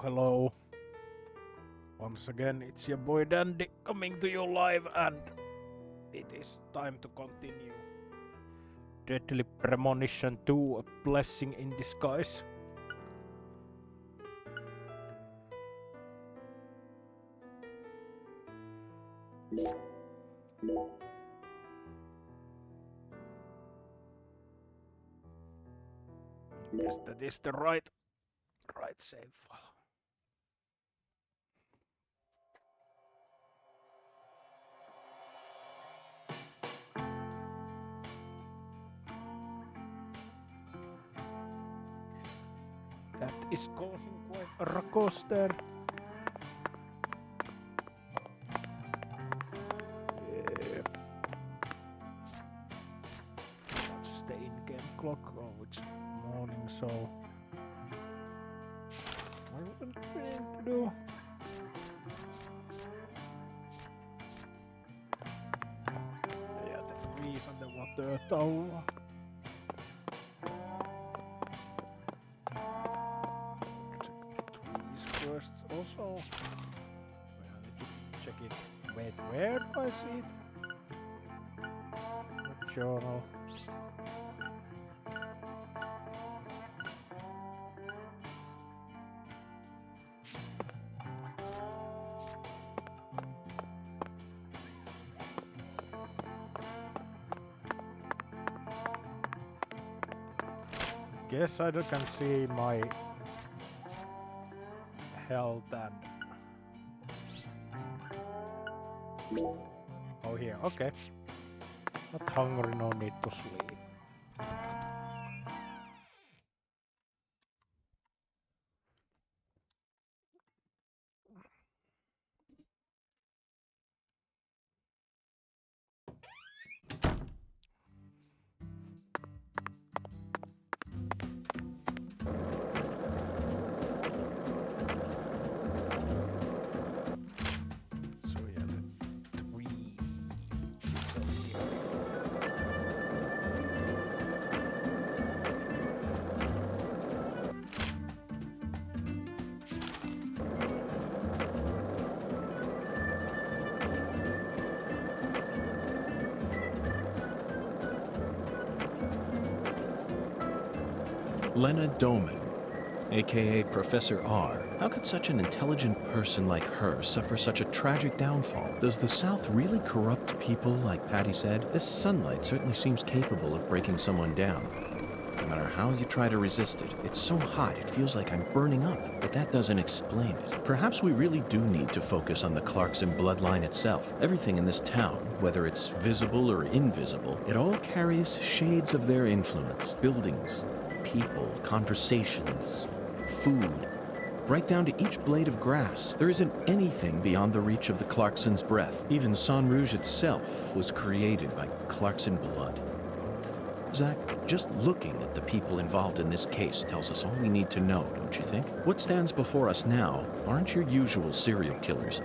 Hello. Once again, it's your boy Dandy coming to you live, and it is time to continue Deadly Premonition 2, A Blessing in Disguise. Guess that is the right save file. That is causing quite a ruckus there. Yeah. That's the in-game clock. Oh, it's morning, so what are we going to do? Yeah, the trees and the water tower. First also I need to check it. Wait, where do I see it? What journal? Guess I can see my health and oh here, okay. Not hungry, no need to sleep. Lena Doman, aka Professor R. How could such an intelligent person like her suffer such a tragic downfall? Does the South really corrupt people like Patty said? This sunlight certainly seems capable of breaking someone down. No matter how you try to resist it, it's so hot it feels like I'm burning up, but that doesn't explain it. Perhaps we really do need to focus on the Clarkson bloodline itself. Everything in this town, whether it's visible or invisible, it all carries shades of their influence. Buildings, people, conversations, food, right down to each blade of grass. There isn't anything beyond the reach of the Clarkson's breath. Even San Rouge itself was created by Clarkson blood. Zach, just looking at the people involved in this case tells us all we need to know, don't you think? What stands before us now aren't your usual serial killers,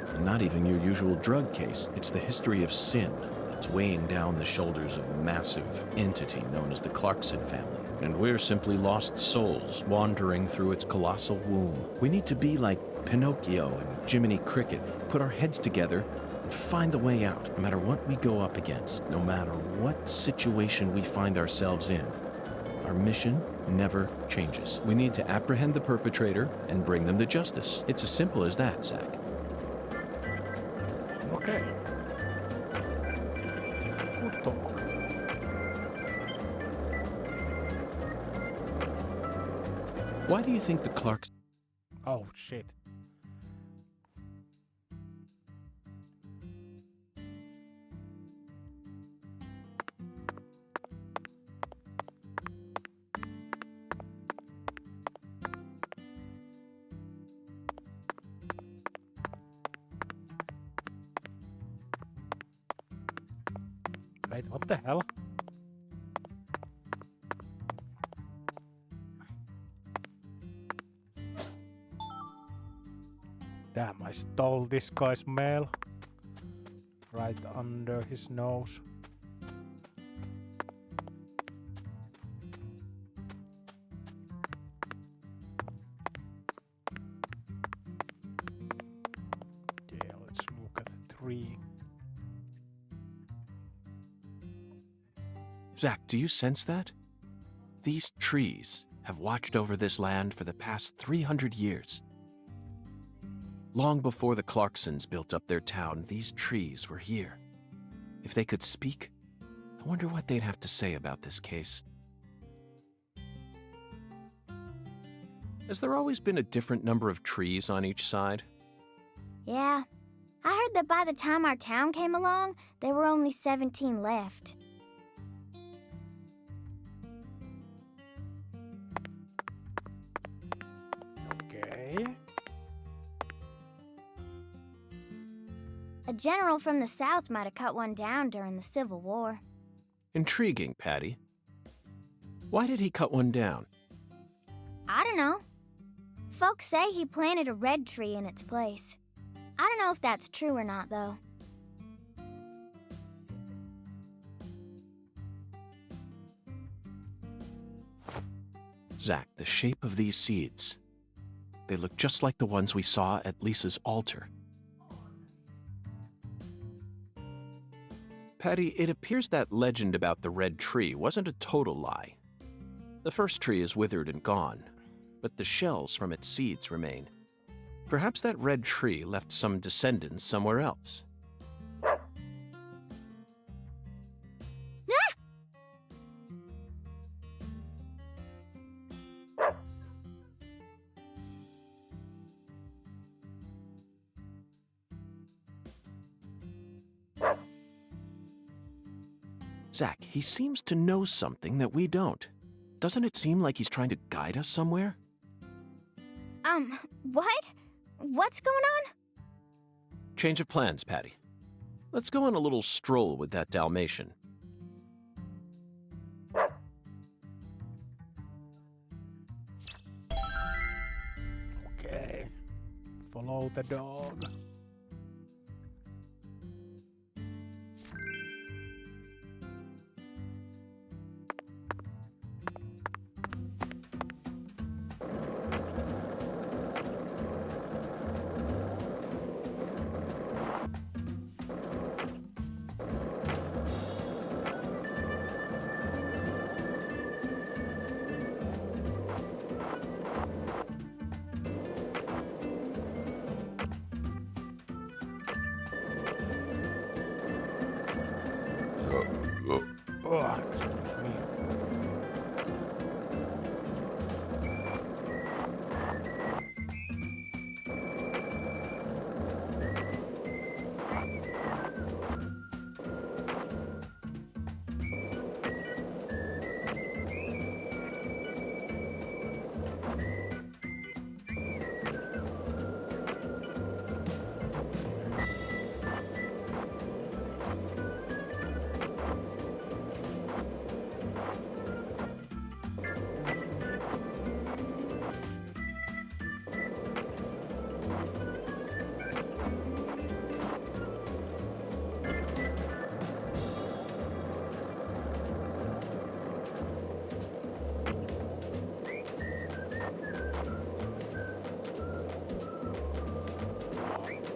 and not even your usual drug case. It's the history of sin that's weighing down the shoulders of a massive entity known as the Clarkson family. And we're simply lost souls wandering through its colossal womb. We need to be like Pinocchio and Jiminy Cricket, put our heads together and find the way out, no matter what we go up against, no matter what situation we find ourselves in. Our mission never changes. We need to apprehend the perpetrator and bring them to justice. It's as simple as that, Zach. Okay. Good talk. Why do you think the Clarks... Oh shit. Wait, what the hell? Damn, I stole this guy's mail. Right under his nose. tree. Zach, do you sense that? These trees have watched over this land for the past 300 years. Long before the Clarksons built up their town, these trees were here. If they could speak, I wonder what they'd have to say about this case. Has there always been a different number of trees on each side? Yeah. I heard that by the time our town came along, there were only 17 left. Okay. A general from the South might have cut one down during the Civil War. Intriguing, Patty. Why did he cut one down? I don't know. Folks say he planted a red tree in its place. I don't know if that's true or not, though. Zach, the shape of these seeds. They look just like the ones we saw at Lisa's altar. Patty, it appears that legend about the red tree wasn't a total lie. The first tree is withered and gone, but the shells from its seeds remain. Perhaps that red tree left some descendants somewhere else. Zach, he seems to know something that we don't. Doesn't it seem like he's trying to guide us somewhere? What? What's going on? Change of plans, Patty. Let's go on a little stroll with that Dalmatian. Okay. Follow the dog. Oh, excuse me.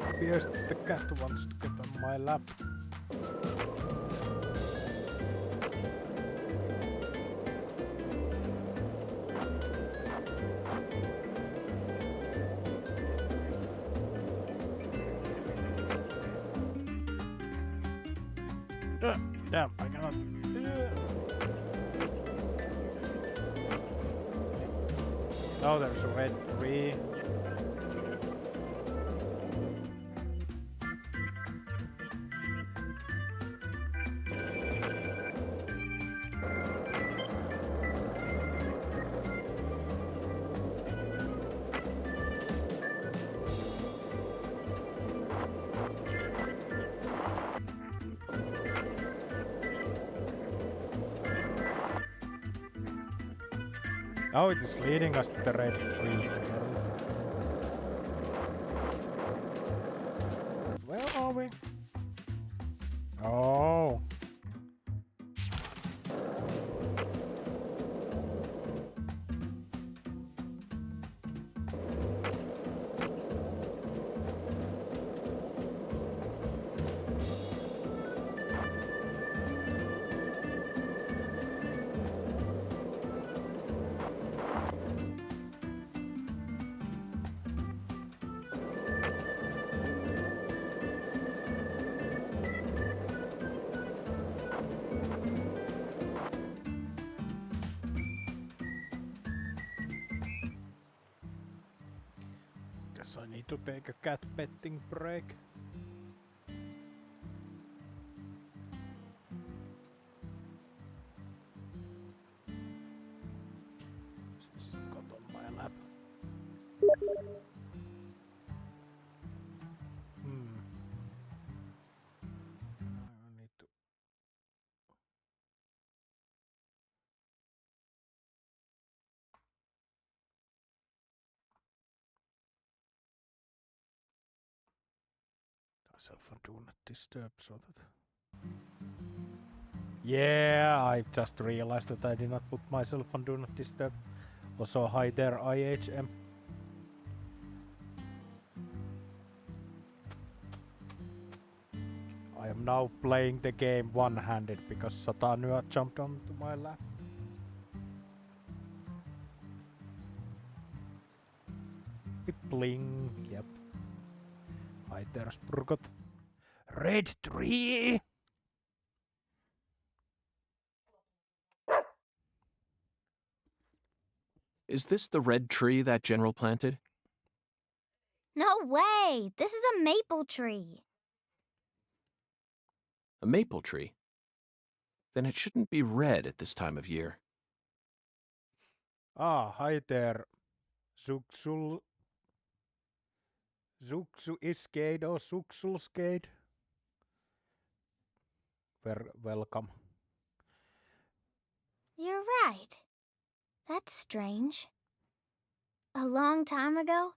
Appears that the cat wants to get on my lap. Damn, I cannot. Oh, there's a red tree. Oh, it is leading us to the red tree. Where are we? Oh. Guess I need to take a cat petting break. Since it got on my lap. I need to. Myself and do not disturb so that. Yeah, I just realized that I did not put myself on do not disturb. Also, hi there, IHM. I am now playing the game one-handed because Satania jumped onto my lap. Bling, yep. Hi there, Spurgot. Red tree! Is this the red tree that General planted? No way! This is a maple tree. A maple tree? Then it shouldn't be red at this time of year. Ah, hi there. Zuxul Iskade or Zuxulskade. Welcome. You're right. That's strange. A long time ago,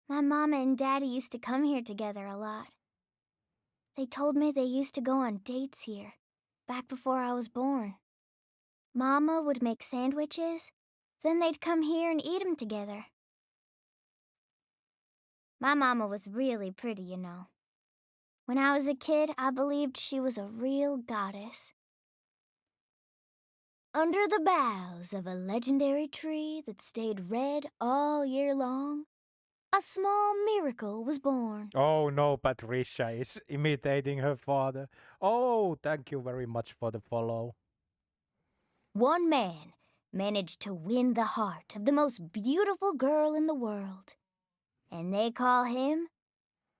my mama and daddy used to come here together a lot. They told me they used to go on dates here, back before I was born. Mama would make sandwiches, then they'd come here and eat 'em together. My mama was really pretty, you know. When I was a kid, I believed she was a real goddess. Under the boughs of a legendary tree that stayed red all year long, a small miracle was born. Oh no, Patricia is imitating her father. Oh, thank you very much for the follow. One man managed to win the heart of the most beautiful girl in the world, and they call him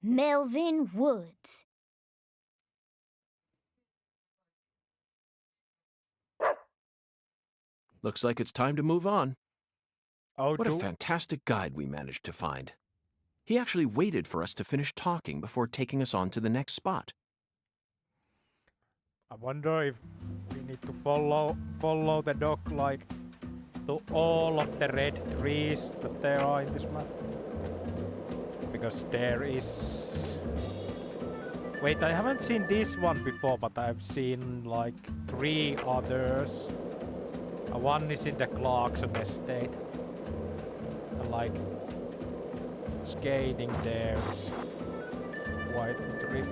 Melvin Woods. Looks like it's time to move on. Oh, What a fantastic guide we managed to find. He actually waited for us to finish talking before taking us on to the next spot. I wonder if we need to follow the dog like to all of the red trees that there are in this map. Because there is... Wait, I haven't seen this one before, but I've seen like 3 others. One is in the Clarkson estate. And like skating there is quite trip.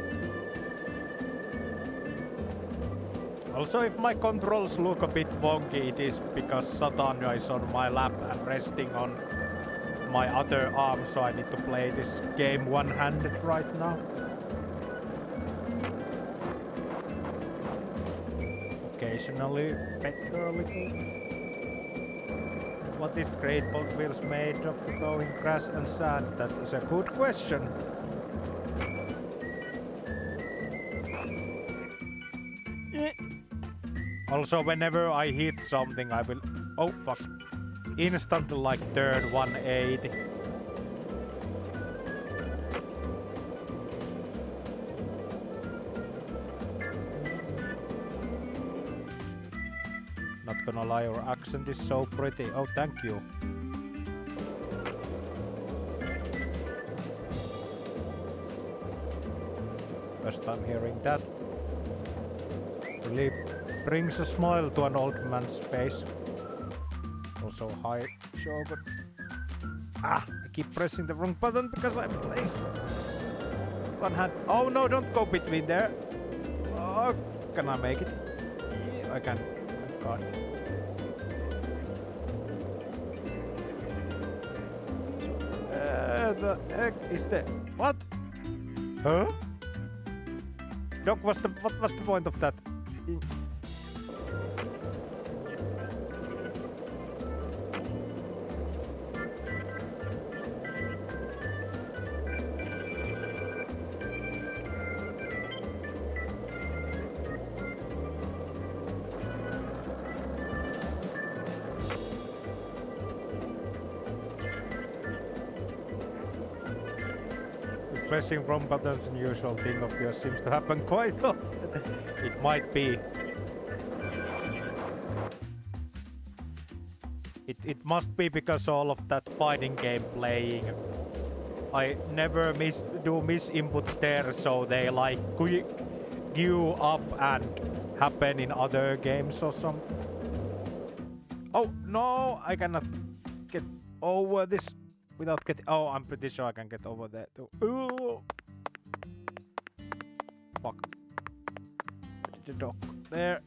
Also, if my controls look a bit wonky, it is because Satania is on my lap and resting on my other arm, so I need to play this game one-handed right now. Occasionally pet her a little. What is great boat wheels made of to go in grass and sand? That is a good question. Also, whenever I hit something, I will... Oh, fuck. Instantly, like, turn 180. Not gonna lie, your accent is so pretty. Oh, thank you. First time hearing that. Really brings a smile to an old man's face. Also, hi, Shogun. Ah, I keep pressing the wrong button because I'm playing one hand. Oh no, don't go between there. Oh, can I make it? Yeah, I can. Thank God. The heck is that? What? Huh? Doc, what was the point of that? pressing wrong buttons an usual thing of yours seems to happen quite often. It might be. It must be because all of that fighting game playing. I never miss inputs there, so they like queue up and happen in other games or something. Oh no, I cannot get over this without getting. Oh, I'm pretty sure I can get over there too. Ooh. Fuck. The dog there.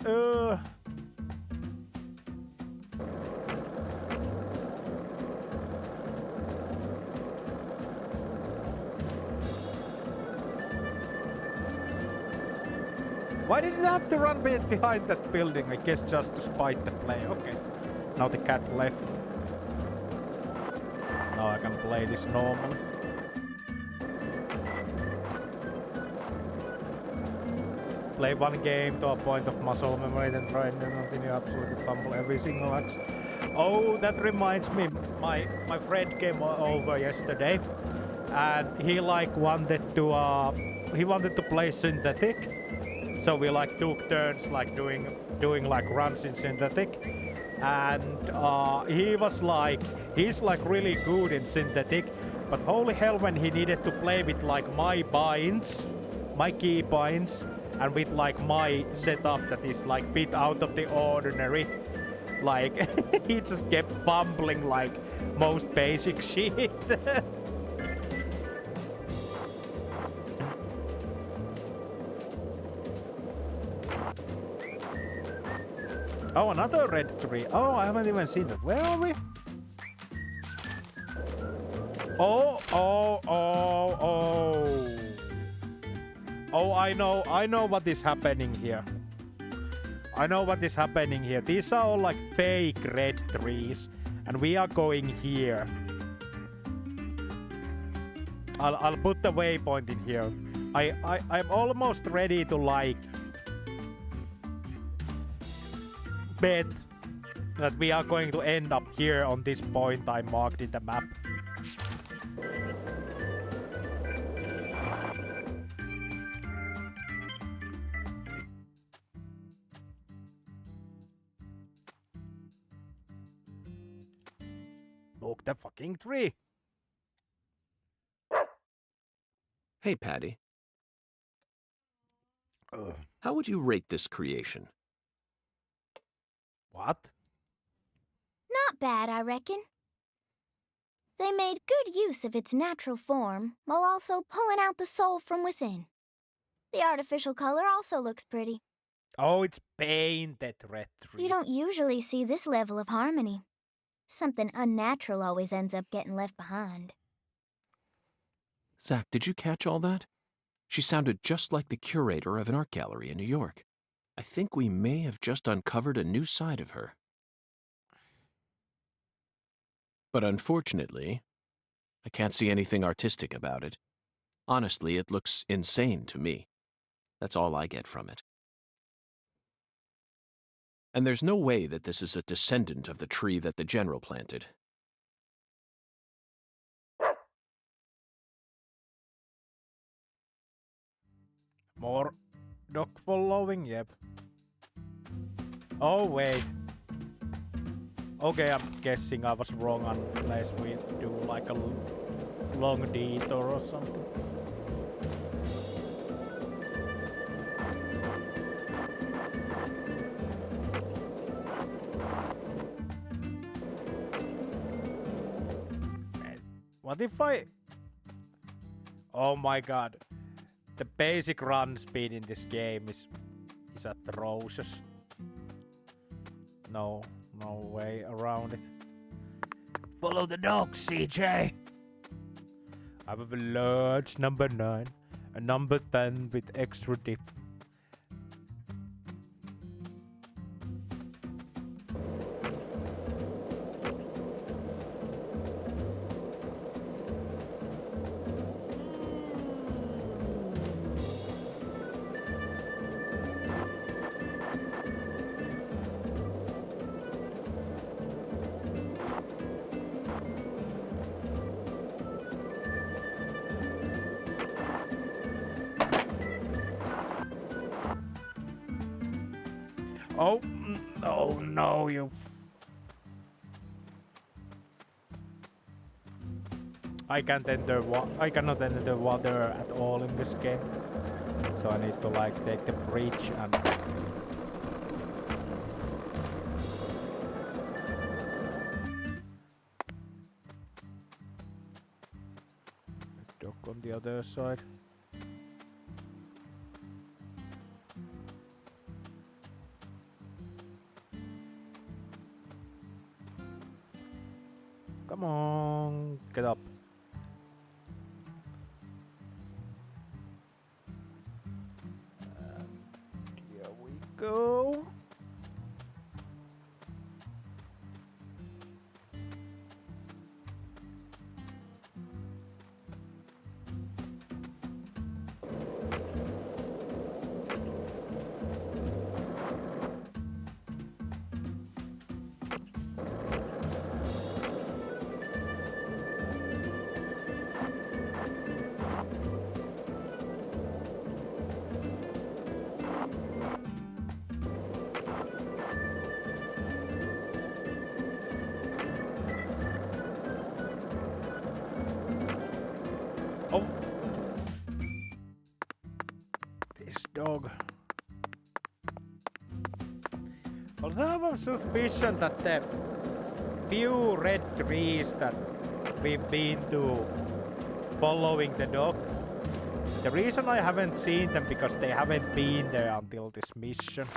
Why did it have to run behind that building? I guess just to spite the play. Okay. Now the cat left. Now I can play this normally. Play one game to a point of muscle memory, then try and continue absolutely fumble every single action. Oh, that reminds me. My friend came over yesterday, and he like wanted to play synthetic. So we like took turns like doing like runs in synthetic, and he's like really good in synthetic, but holy hell when he needed to play with like my key binds, and with like my setup that is like bit out of the ordinary, like he just kept fumbling like most basic shit. Oh, another red tree. Oh, I haven't even seen that. Where are we? Oh. Oh, I know what is happening here. I know what is happening here. These are all like fake red trees, and we are going here. I'll put the waypoint in here. I'm almost ready to like bet that we are going to end up here on this point I marked in the map. Look, the fucking tree. Hey, Patty. Ugh. How would you rate this creation? What? Not bad, I reckon. They made good use of its natural form, while also pulling out the soul from within. The artificial color also looks pretty. Oh, it's painted red tree. You don't usually see this level of harmony. Something unnatural always ends up getting left behind. Zach, did you catch all that? She sounded just like the curator of an art gallery in New York. I think we may have just uncovered a new side of her. But unfortunately, I can't see anything artistic about it. Honestly, it looks insane to me. That's all I get from it. And there's no way that this is a descendant of the tree that the general planted. More dog following, yep. Oh, wait. Okay, I'm guessing I was wrong unless we do like a long detour or something. What if I... Oh my god. The basic run speed in this game is atrocious. No way around it. Follow the dog, CJ! I have a large number 9, a number 10 with extra dip. Oh, oh no, you. I can't enter. I cannot enter the water at all in this game, so I need to like take the bridge and. Dock on the other side. Come on, get up. And here we go. Oh, this dog. Also, I have a suspicion that the few red trees that we've been to following the dog, the reason I haven't seen them because they haven't been there until this mission.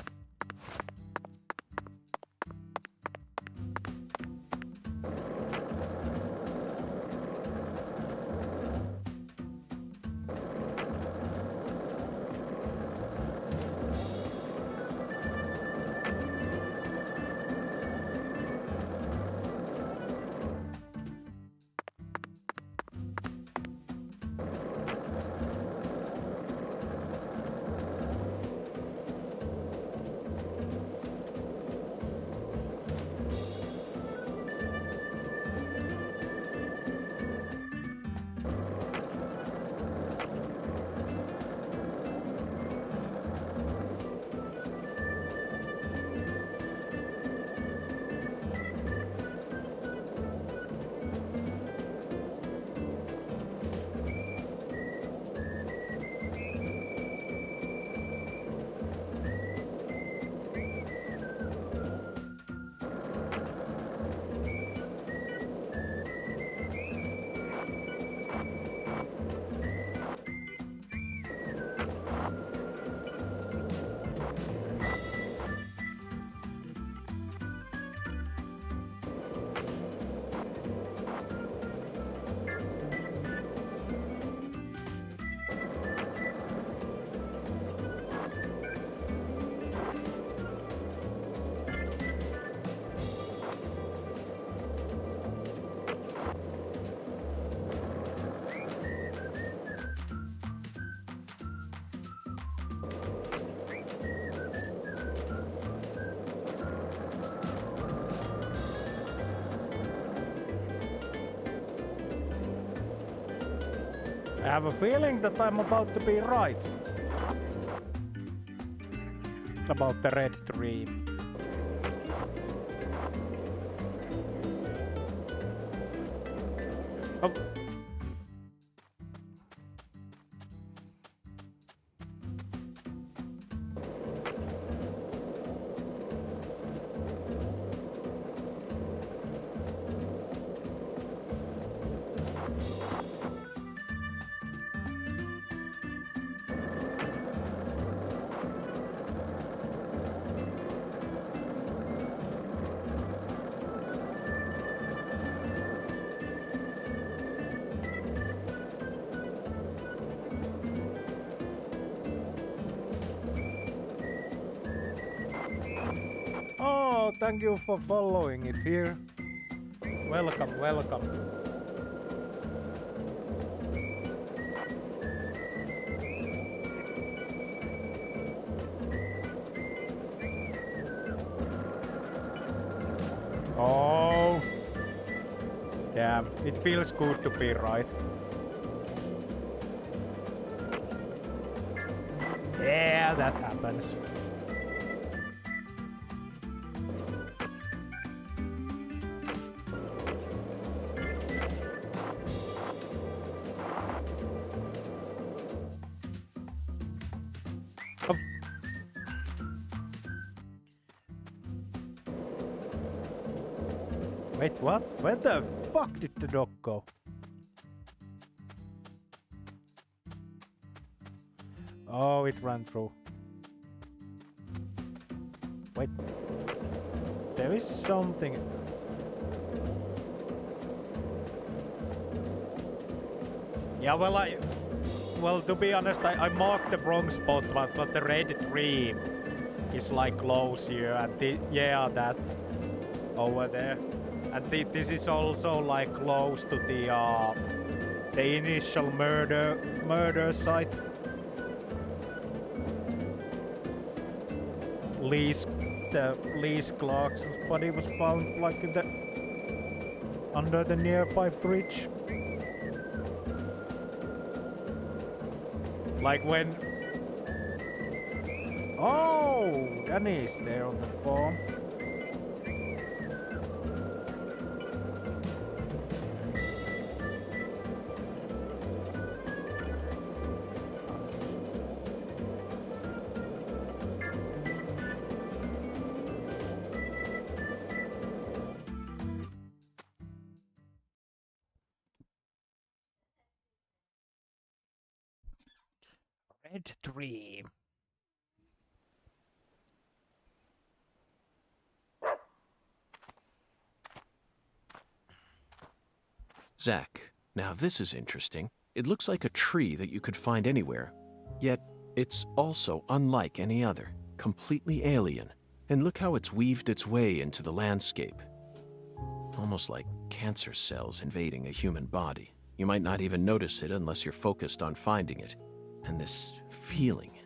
I have a feeling that I'm about to be right about the red tree. Oh. Oh, thank you for following it here. Welcome, welcome. Oh, damn, it feels good to be right. Yeah, that happens. Wait, what? Where the fuck did the dog go? Oh, it ran through. Wait. There is something. Yeah, well, to be honest, I marked the wrong spot, but the red tree is like close here, and yeah, that over there, and this is also like close to the initial murder site. Lee's Clarkson's body was found like under the nearby bridge. Like when... Oh! Danny's there on the farm. Red tree. Zach, now this is interesting. It looks like a tree that you could find anywhere. Yet, it's also unlike any other. Completely alien. And look how it's weaved its way into the landscape. Almost like cancer cells invading a human body. You might not even notice it unless you're focused on finding it. And this feeling.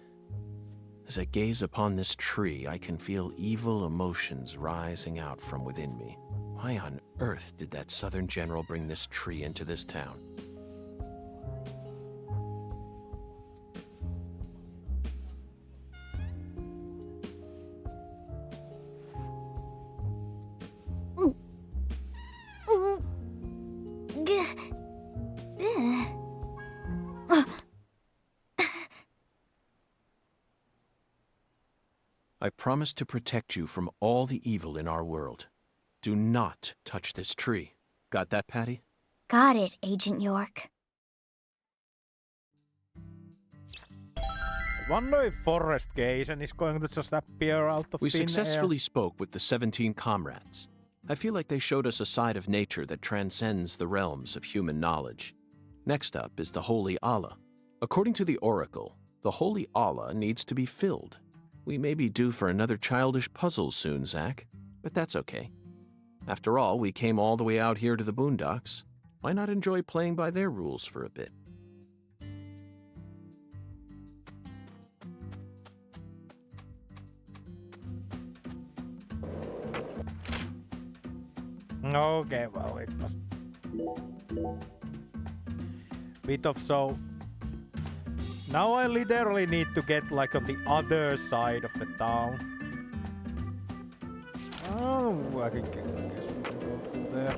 As I gaze upon this tree, I can feel evil emotions rising out from within me. Why on earth did that Southern general bring this tree into this town? I promise to protect you from all the evil in our world. Do not touch this tree. Got that, Patty? Got it, Agent York. Wonder if Forrest Gazen is going to just appear out of We thin successfully air. spoke with the 17 comrades. I feel like they showed us a side of nature that transcends the realms of human knowledge. Next up is the Holy Allah. According to the Oracle, the Holy Allah needs to be filled. We may be due for another childish puzzle soon, Zach, but that's okay. After all, we came all the way out here to the boondocks. Why not enjoy playing by their rules for a bit? Okay, well, it was bit of so. Now I literally need to get like on the other side of the town. Oh, I guess we can go through there.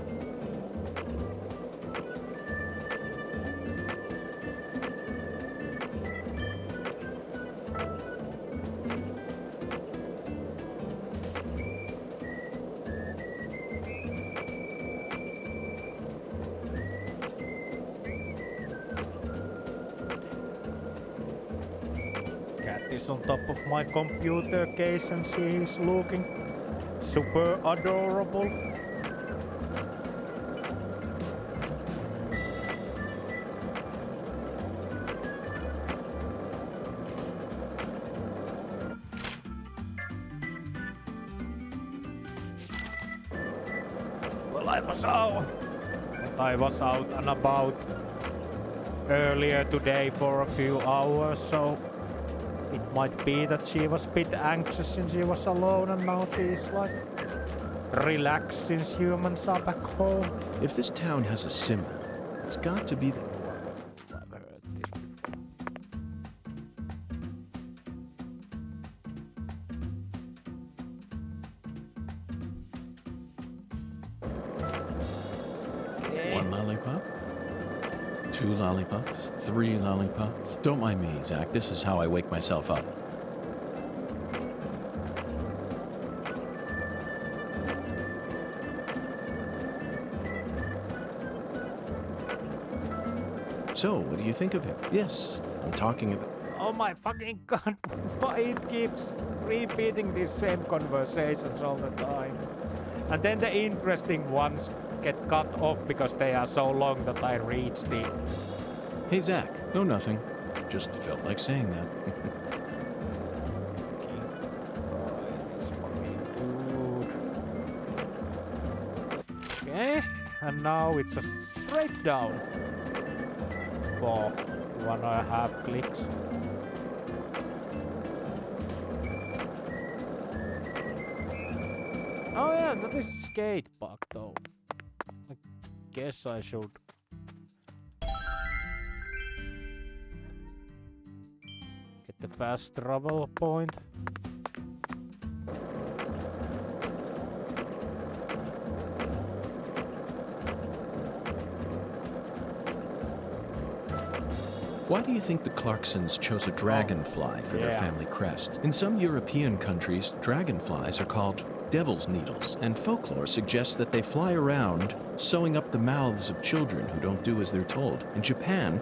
Cat is on top of my computer case and she is looking super adorable. Well, I was out and about earlier today for a few hours, so it might be that she was a bit anxious since she was alone, and now she's like relaxed since humans are back home. If this town has a symbol, it's got to be the... I've heard this before. One lollipop? 2 lollipops? 3 lollipops? Don't mind me, Zach. This is how I wake myself up. So, what do you think of it? Yes, I'm talking about... Oh my fucking god, why it keeps repeating these same conversations all the time. And then the interesting ones get cut off because they are so long that I reach the... Hey, Zach. No, nothing. Just felt like saying that. Okay, and now it's just straight down for 1.5 clicks. Oh yeah, that is skate park though. I guess I should get the fast travel point. Why do you think the Clarksons chose a dragonfly for their family crest? In some European countries, dragonflies are called devil's needles, and folklore suggests that they fly around, sewing up the mouths of children who don't do as they're told. In Japan,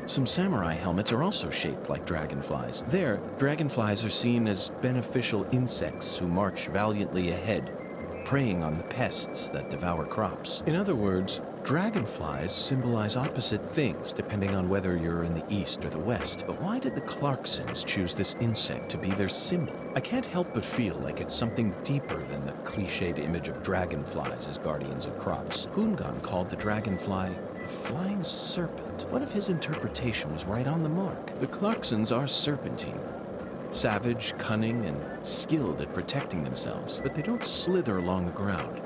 some samurai helmets are also shaped like dragonflies. There, dragonflies are seen as beneficial insects who march valiantly ahead, preying on the pests that devour crops. In other words, dragonflies symbolize opposite things depending on whether you're in the east or the west. But why did the Clarksons choose this insect to be their symbol? I can't help but feel like it's something deeper than the cliched image of dragonflies as guardians of crops. Hungan called the dragonfly a flying serpent. What if his interpretation was right on the mark? The Clarksons are serpentine. Savage, cunning, and skilled at protecting themselves, but they don't slither along the ground.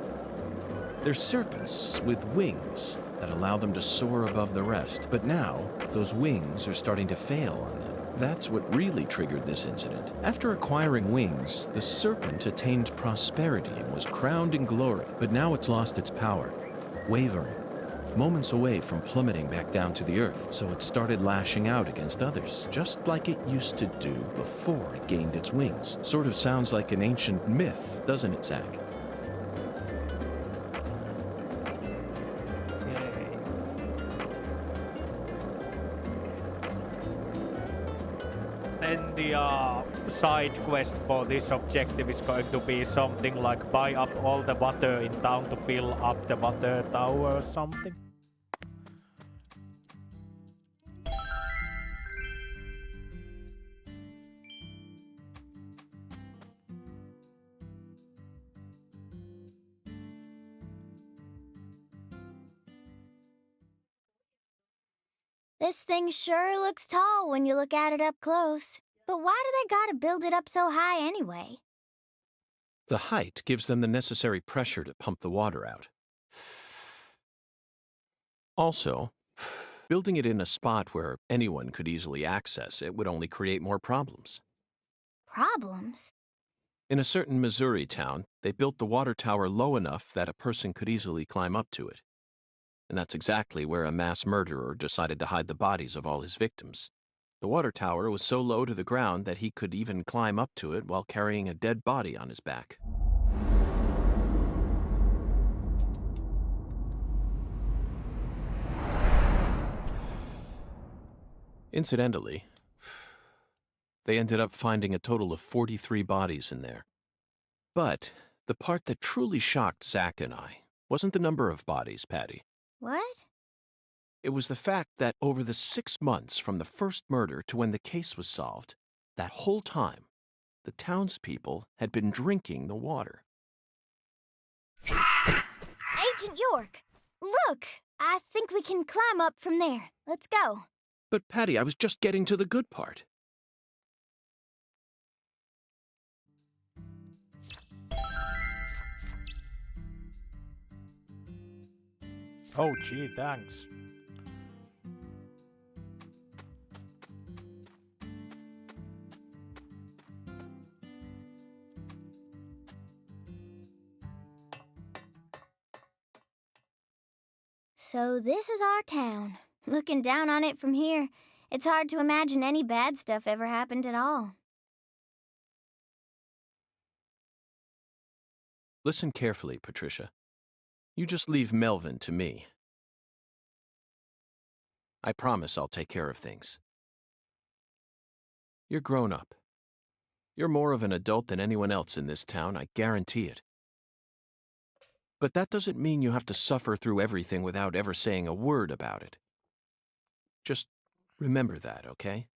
They're serpents with wings that allow them to soar above the rest, but now those wings are starting to fail on them. That's what really triggered this incident. After acquiring wings, the serpent attained prosperity and was crowned in glory, but now it's lost its power, wavering, moments away from plummeting back down to the earth, so it started lashing out against others, just like it used to do before it gained its wings. Sort of sounds like an ancient myth, doesn't it, Zach? Then the side quest for this objective is going to be something like buy up all the water in town to fill up the water tower or something. This thing sure looks tall when you look at it up close. But why do they gotta build it up so high anyway? The height gives them the necessary pressure to pump the water out. Also, building it in a spot where anyone could easily access it would only create more problems. Problems? In a certain Missouri town, they built the water tower low enough that a person could easily climb up to it. And that's exactly where a mass murderer decided to hide the bodies of all his victims. The water tower was so low to the ground that he could even climb up to it while carrying a dead body on his back. Incidentally, they ended up finding a total of 43 bodies in there. But the part that truly shocked Zach and I wasn't the number of bodies, Patty. What? It was the fact that over the 6 months from the first murder to when the case was solved, that whole time, the townspeople had been drinking the water. Agent York! Look! I think we can climb up from there. Let's go. But Patty, I was just getting to the good part. Oh gee, thanks. So this is our town. Looking down on it from here, it's hard to imagine any bad stuff ever happened at all. Listen carefully, Patricia. You just leave Melvin to me. I promise I'll take care of things. You're grown up. You're more of an adult than anyone else in this town, I guarantee it. But that doesn't mean you have to suffer through everything without ever saying a word about it. Just remember that, okay?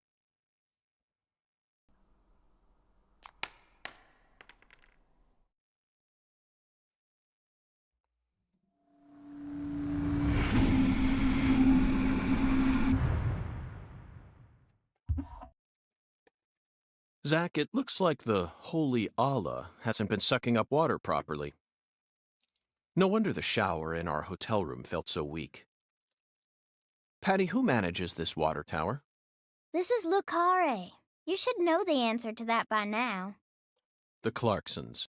Zach, it looks like the holy Allah hasn't been sucking up water properly. No wonder the shower in our hotel room felt so weak. Patty, who manages this water tower? This is Lucare. You should know the answer to that by now. The Clarksons.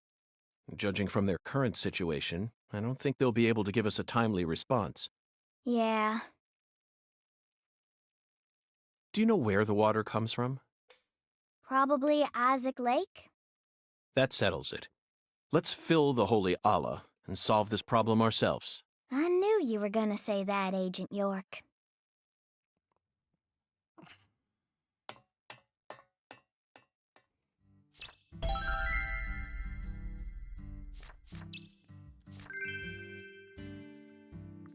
Judging from their current situation, I don't think they'll be able to give us a timely response. Yeah. Do you know where the water comes from? Probably Isaac Lake? That settles it. Let's fill the holy Allah and solve this problem ourselves. I knew you were gonna say that, Agent York.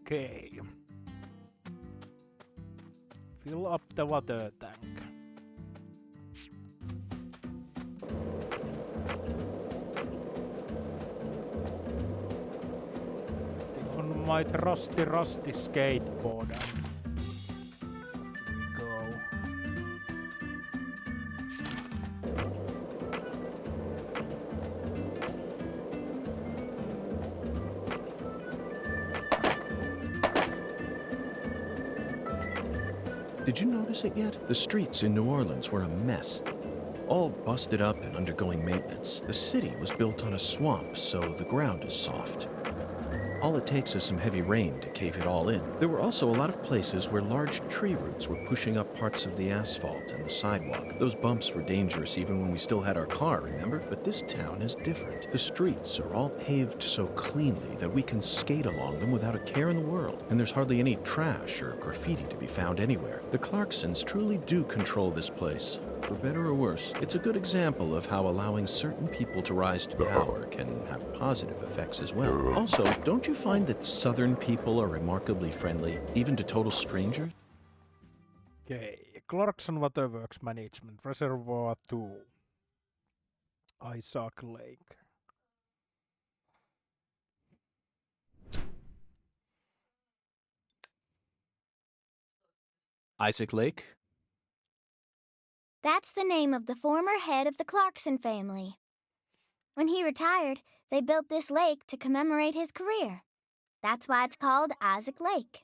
Okay. Fill up the water tank. On my rusty skateboard. Go. Did you notice it yet? The streets in New Orleans were a mess. All busted up and undergoing maintenance. The city was built on a swamp, so the ground is soft. All it takes is some heavy rain to cave it all in. There were also a lot of places where large tree roots were pushing up parts of the asphalt and the sidewalk. Those bumps were dangerous even when we still had our car, remember? But this town is different. The streets are all paved so cleanly that we can skate along them without a care in the world. And there's hardly any trash or graffiti to be found anywhere. The Clarksons truly do control this place. For better or worse, it's a good example of how allowing certain people to rise to power can have positive effects as well. Also, don't you find that Southern people are remarkably friendly, even to total strangers? Okay, Clarkson Waterworks Management, Reservoir 2, Isaac Lake. Isaac Lake? That's the name of the former head of the Clarkson family. When he retired, they built this lake to commemorate his career. That's why it's called Isaac Lake.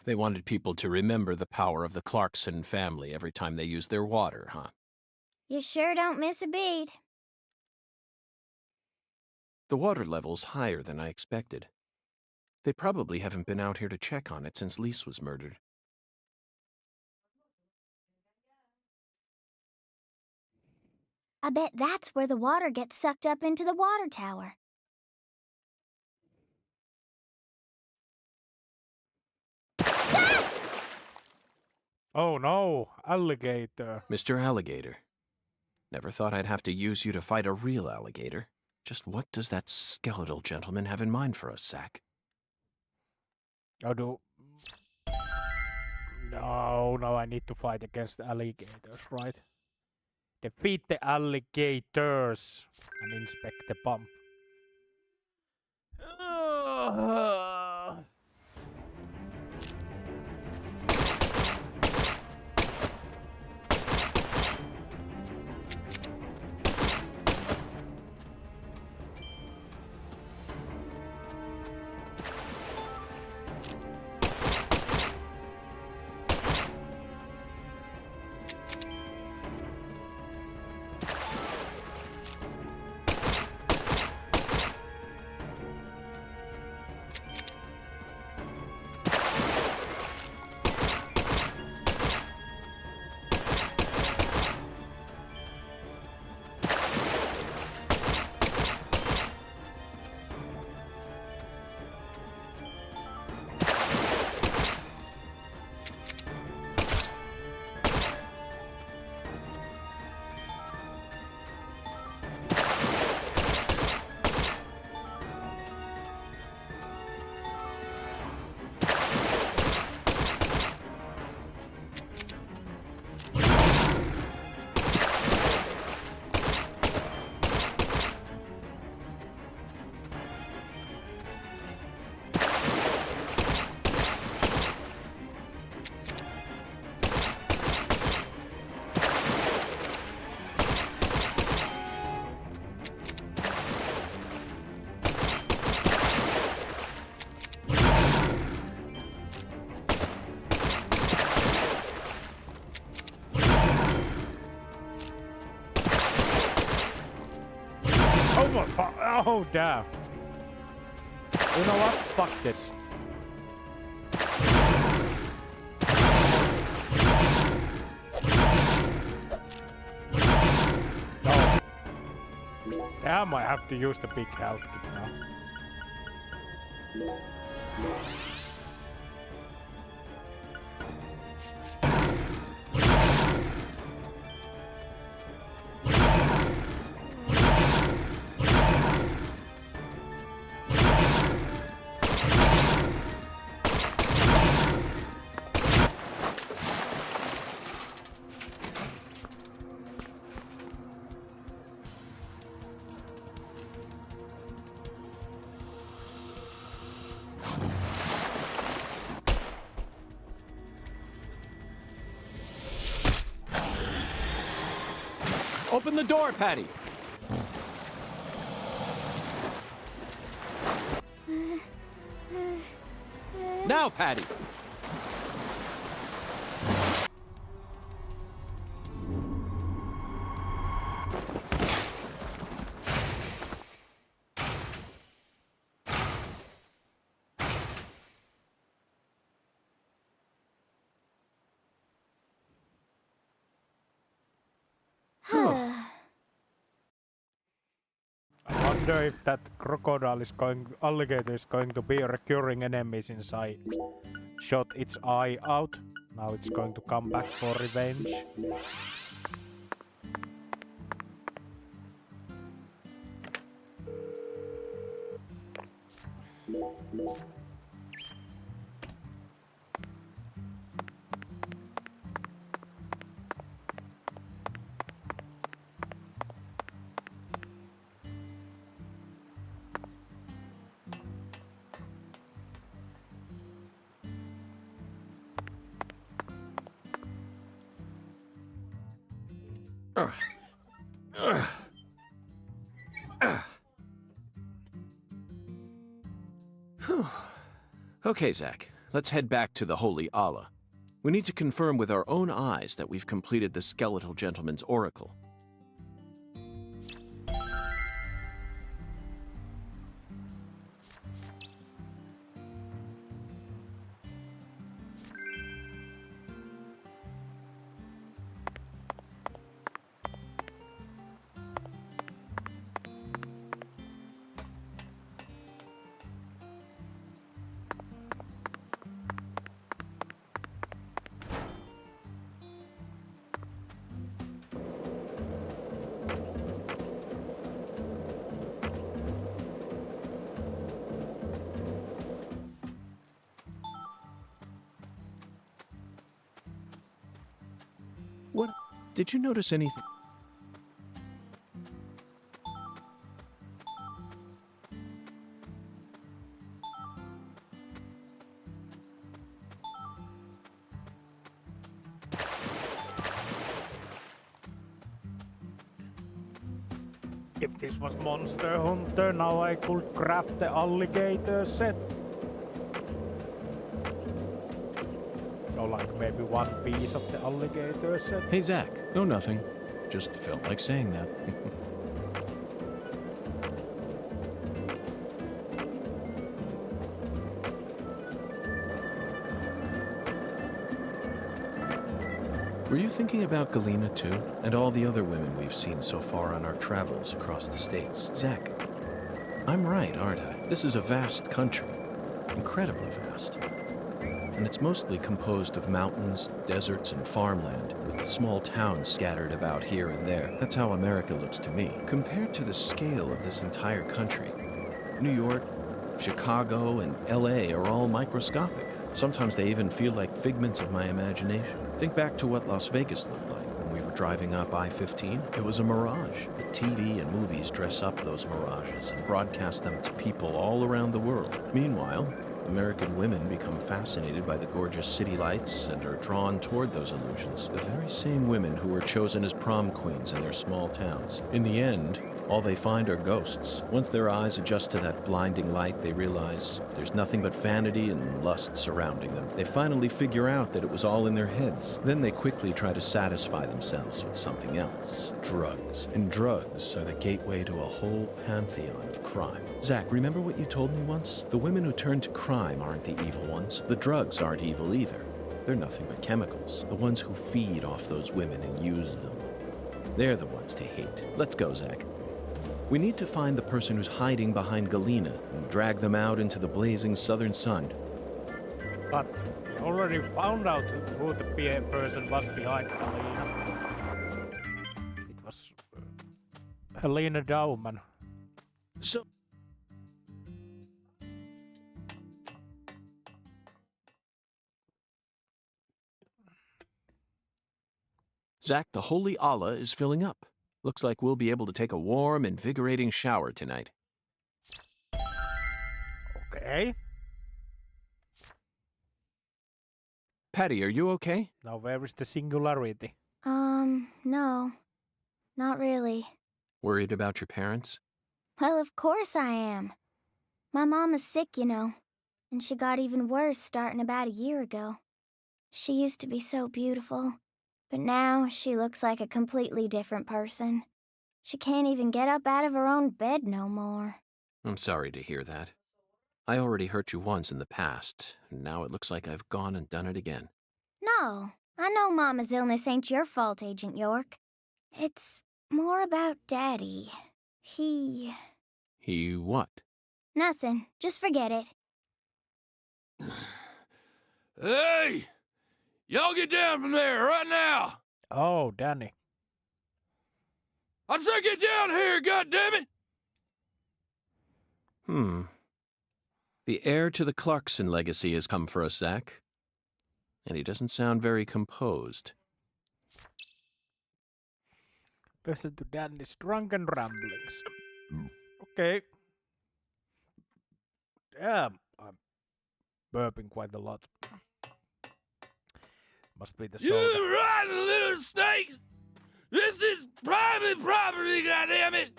They wanted people to remember the power of the Clarkson family every time they used their water, huh? You sure don't miss a beat. The water level's higher than I expected. They probably haven't been out here to check on it since Lise was murdered. I bet that's where the water gets sucked up into the water tower. Oh no, alligator. Mr. Alligator. Never thought I'd have to use you to fight a real alligator. Just what does that skeletal gentleman have in mind for us, Zach? No, I need to fight against the alligators, right? Defeat the alligators and inspect the pump. Oh, damn. You know what? Fuck this. Oh. Damn, I have to use the big health kit now. Open the door, Patty! Now, Patty! I wonder if that alligator is going to be a recurring enemy since I shot its eye out. Now it's going to come back for revenge. Okay, Zach, let's head back to the Holy Allah. We need to confirm with our own eyes that we've completed the Skeletal Gentleman's oracle. What? Did you notice anything? If this was Monster Hunter, now I could craft the alligator set. Or like maybe one piece of the alligator set. Hey, Zach. No, nothing. Just felt like saying that. Were you thinking about Galena too? And all the other women we've seen so far on our travels across the states? Zach, I'm right, aren't I? This is a vast country. Incredibly vast. And it's mostly composed of mountains, deserts, and farmland, with small towns scattered about here and there. That's how America looks to me. Compared to the scale of this entire country, New York, Chicago, and LA are all microscopic. Sometimes they even feel like figments of my imagination. Think back to what Las Vegas looked like when we were driving up I-15. It was a mirage. But TV and movies dress up those mirages and broadcast them to people all around the world. Meanwhile, American women become fascinated by the gorgeous city lights and are drawn toward those illusions. The very same women who were chosen as prom queens in their small towns. In the end, All they find are ghosts. Once their eyes adjust to that blinding light, they realize there's nothing but vanity and lust surrounding them. They finally figure out that it was all in their heads. Then they quickly try to satisfy themselves with something else. Drugs. And drugs are the gateway to a whole pantheon of crime. Zach, remember what you told me once? The women who turn to crime aren't the evil ones. The drugs aren't evil either. They're nothing but chemicals. The ones who feed off those women and use them. They're the ones to hate. Let's go, Zach. We need to find the person who's hiding behind Galena and drag them out into the blazing southern sun. But we already found out who the person was behind Helena. It was Helena Dauman. So... Zach, the holy Allah is filling up. Looks like we'll be able to take a warm, invigorating shower tonight. Okay. Patty, are you okay? Now where is the singularity? No. Not really. Worried about your parents? Well, of course I am. My mom is sick, you know. And she got even worse starting about a year ago. She used to be so beautiful. But now she looks like a completely different person. She can't even get up out of her own bed no more. I'm sorry to hear that. I already hurt you once in the past, and now it looks like I've gone and done it again. No, I know Mama's illness ain't your fault, Agent York. It's more about Daddy. He what? Nothing. Just forget it. Hey! Y'all get down from there right now! Oh, Danny. I said get down here, goddammit! The heir to the Clarkson legacy has come for us, Zach. And he doesn't sound very composed. Listen to Danny's drunken ramblings. Okay. Damn, I'm burping quite a lot. Must be the You soda. rotten little snakes! This is private property, goddammit!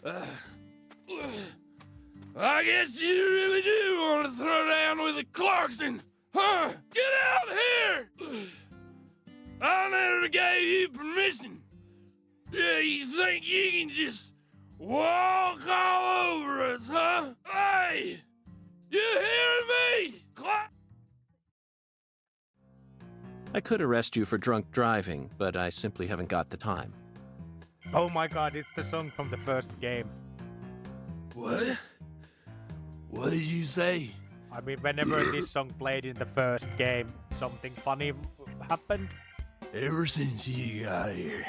I guess you really do want to throw down with a Clarkson, huh? Get out here! I never gave you permission. Yeah, you think you can just walk all over us, huh? Hey! You hearing me? I could arrest you for drunk driving, but I simply haven't got the time. Oh my god, it's the song from the first game. What? What did you say? I mean, whenever this song played in the first game, something funny happened. Ever since you got here,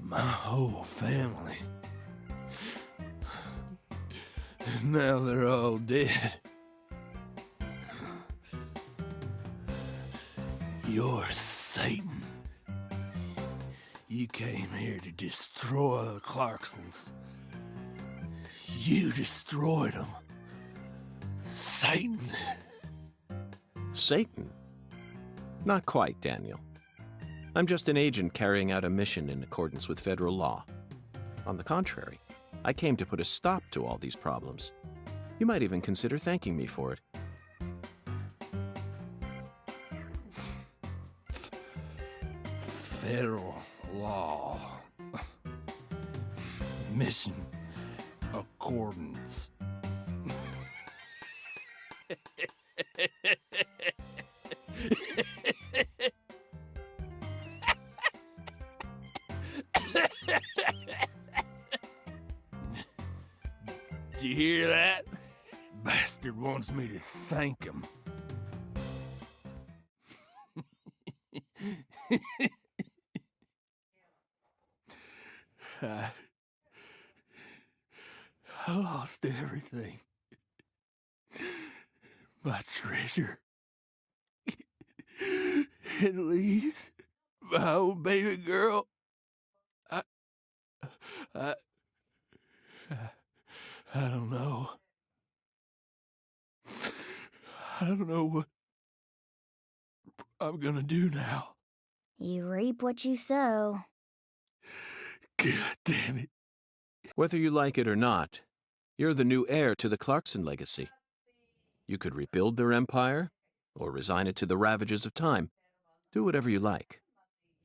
my whole family. Now they're all dead. You're Satan. You came here to destroy the Clarksons. You destroyed them. Satan. Satan? Not quite, Daniel. I'm just an agent carrying out a mission in accordance with federal law. On the contrary, I came to put a stop to all these problems. You might even consider thanking me for it. Federal law. Mission accordance. Do you hear that? Bastard wants me to thank him. I lost everything. My treasure. At least my old baby girl. I don't know. I don't know what I'm gonna do now. You reap what you sow. God damn it. Whether you like it or not, you're the new heir to the Clarkson legacy. You could rebuild their empire, or resign it to the ravages of time. Do whatever you like.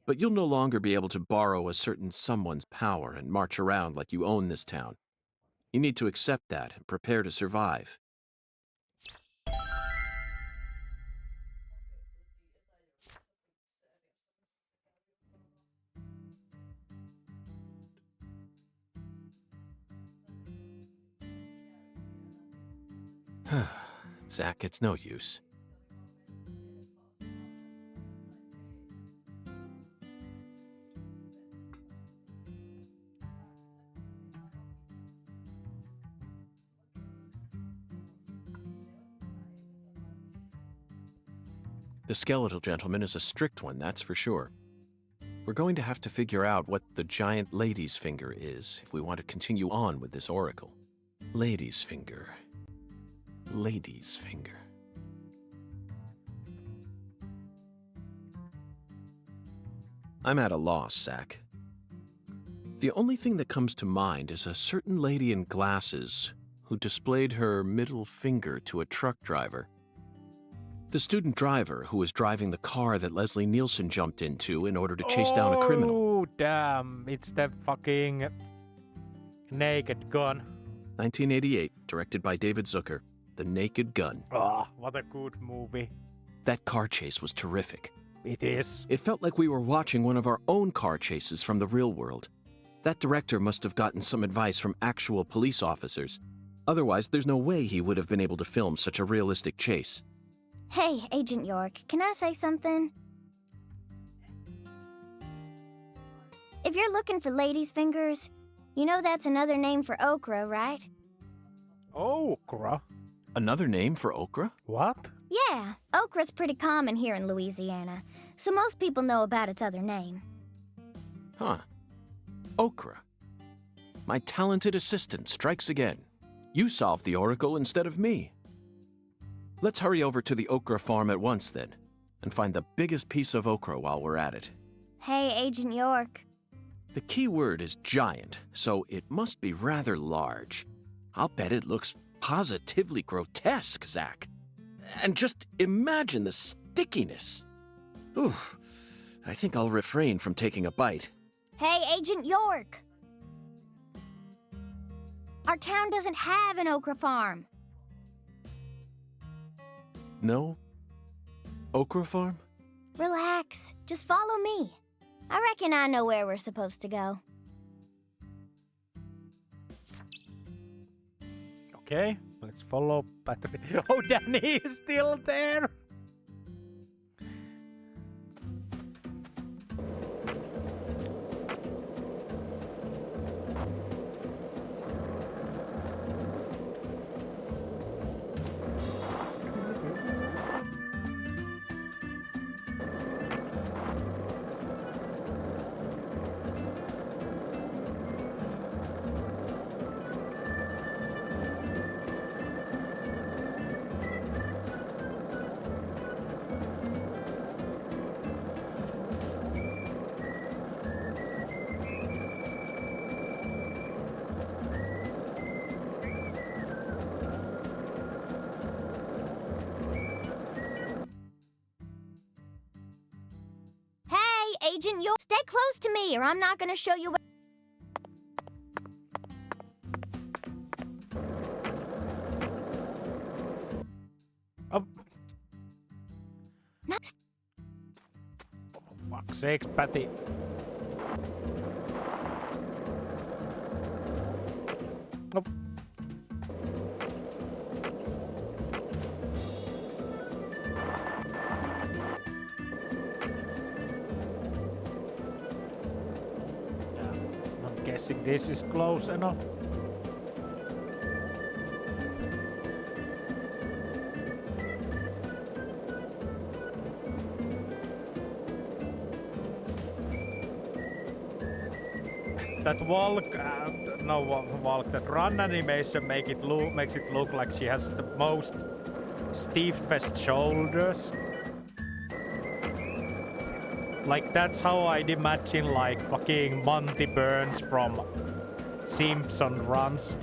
But you'll no longer be able to borrow a certain someone's power and march around like you own this town. You need to accept that and prepare to survive. Zach, it's no use. The skeletal gentleman is a strict one, that's for sure. We're going to have to figure out what the giant lady's finger is if we want to continue on with this oracle. Lady's finger. Lady's finger. I'm at a loss, Zach. The only thing that comes to mind is a certain lady in glasses who displayed her middle finger to a truck driver. The student driver who was driving the car that Leslie Nielsen jumped into in order to chase down a criminal. Oh, damn. It's the fucking Naked Gun. 1988, directed by David Zucker. The Naked Gun. Oh, what a good movie. That car chase was terrific. It is. It felt like we were watching one of our own car chases from the real world. That director must have gotten some advice from actual police officers. Otherwise, there's no way he would have been able to film such a realistic chase. Hey, Agent York, can I say something? If you're looking for ladies' fingers, you know that's another name for okra, right? Okra? Another name for okra? What? Yeah, okra's pretty common here in Louisiana, so most people know about its other name. Huh. Okra. My talented assistant strikes again. You solved the oracle instead of me. Let's hurry over to the okra farm at once, then, and find the biggest piece of okra while we're at it. Hey, Agent York. The key word is giant, so it must be rather large. I'll bet it looks positively grotesque, Zach. And just imagine the stickiness. Ooh, I think I'll refrain from taking a bite. Hey, Agent York! Our town doesn't have an okra farm. No? Okra farm? Relax. Just follow me. I reckon I know where we're supposed to go. Okay, let's follow Patrick. Oh, Danny is still there! Agent York, stay close to me or I'm not gonna show you what... No. Oh, fuck's sakes, Patty. Oh. Guessing this is close enough. That walk, that run animation makes it look like she has the most stiffest shoulders. Like that's how I'd imagine like fucking Monty Burns from Simpson runs.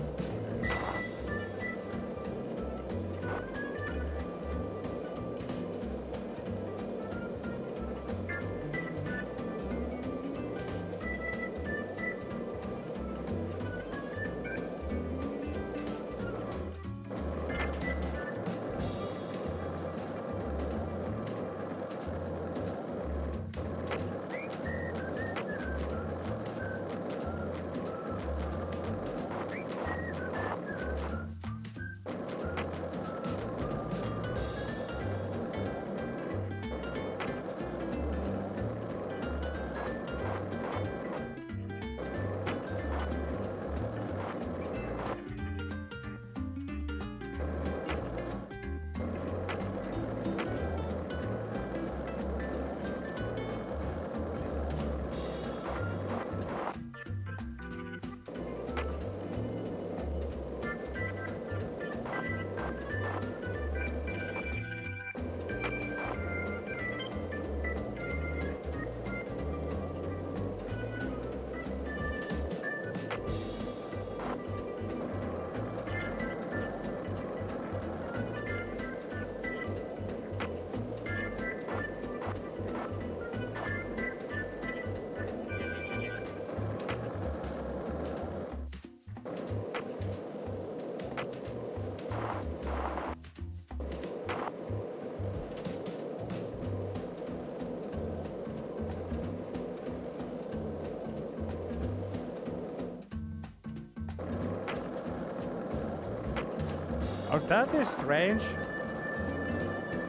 Oh, that is strange.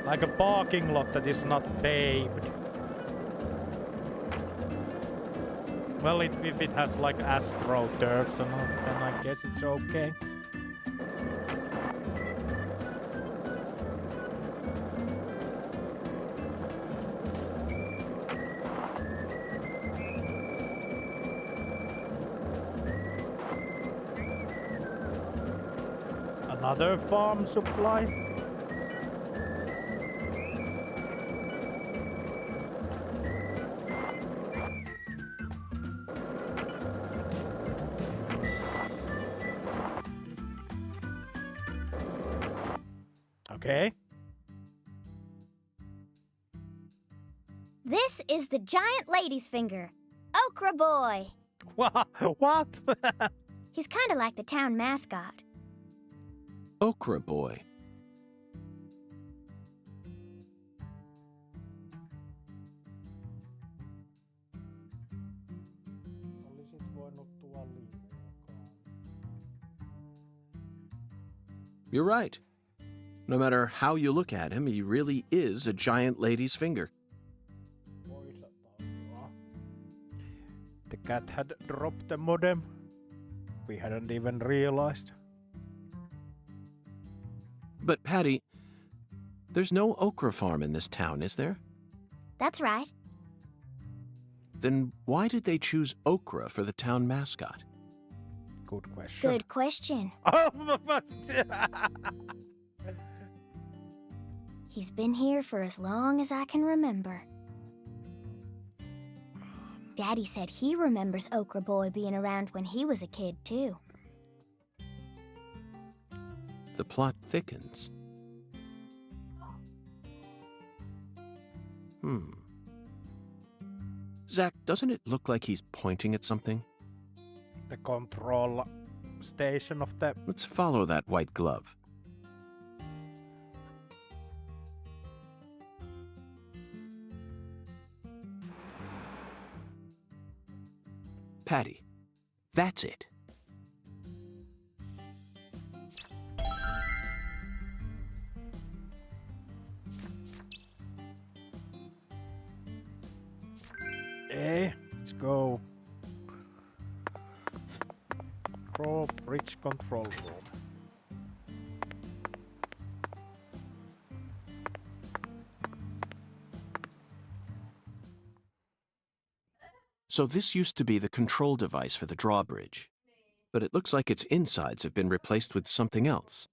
Like a parking lot that is not paved. Well, if it has like astroturfs and all, then I guess it's okay. Another farm supply? Okay. This is the giant lady's finger, Okra Boy. What? He's kind of like the town mascot. Okra Boy. You're right. No matter how you look at him, he really is a giant lady's finger. The cat had dropped the modem. We hadn't even realized. But Patty, there's no okra farm in this town, is there? That's right. Then why did they choose okra for the town mascot? Good question. Good question. He's been here for as long as I can remember. Daddy said he remembers Okra Boy being around when he was a kid, too. The plot thickens. Zach, doesn't it look like he's pointing at something? The control station of the... Let's follow that white glove. Patty, that's it. Let's go. Drawbridge control room. So this used to be the control device for the drawbridge, but it looks like its insides have been replaced with something else.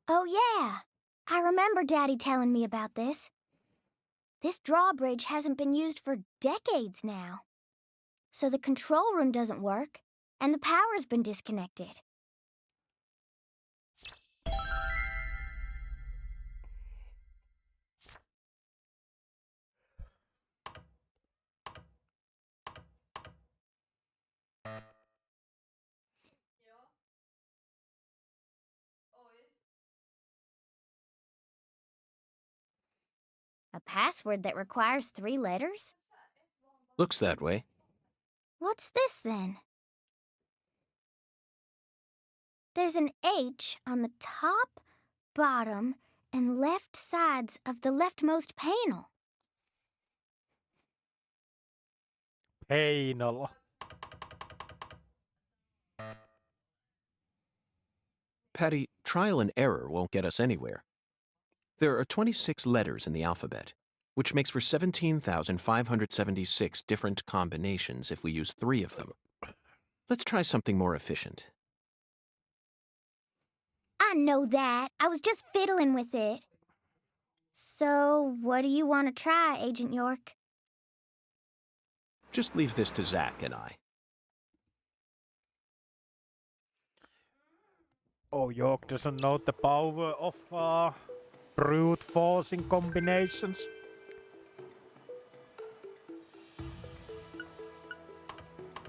Oh, yeah. I remember Daddy telling me about this. This drawbridge hasn't been used for decades now. So the control room doesn't work, and the power's been disconnected. A password that requires 3 letters? Looks that way. What's this then? There's an H on the top, bottom, and left sides of the leftmost panel. Anal. Patty, trial and error won't get us anywhere. There are 26 letters in the alphabet, which makes for 17,576 different combinations if we use 3 of them. Let's try something more efficient. I know that. I was just fiddling with it. So, what do you want to try, Agent York? Just leave this to Zach and I. Oh, York doesn't know the power of brute forcing combinations.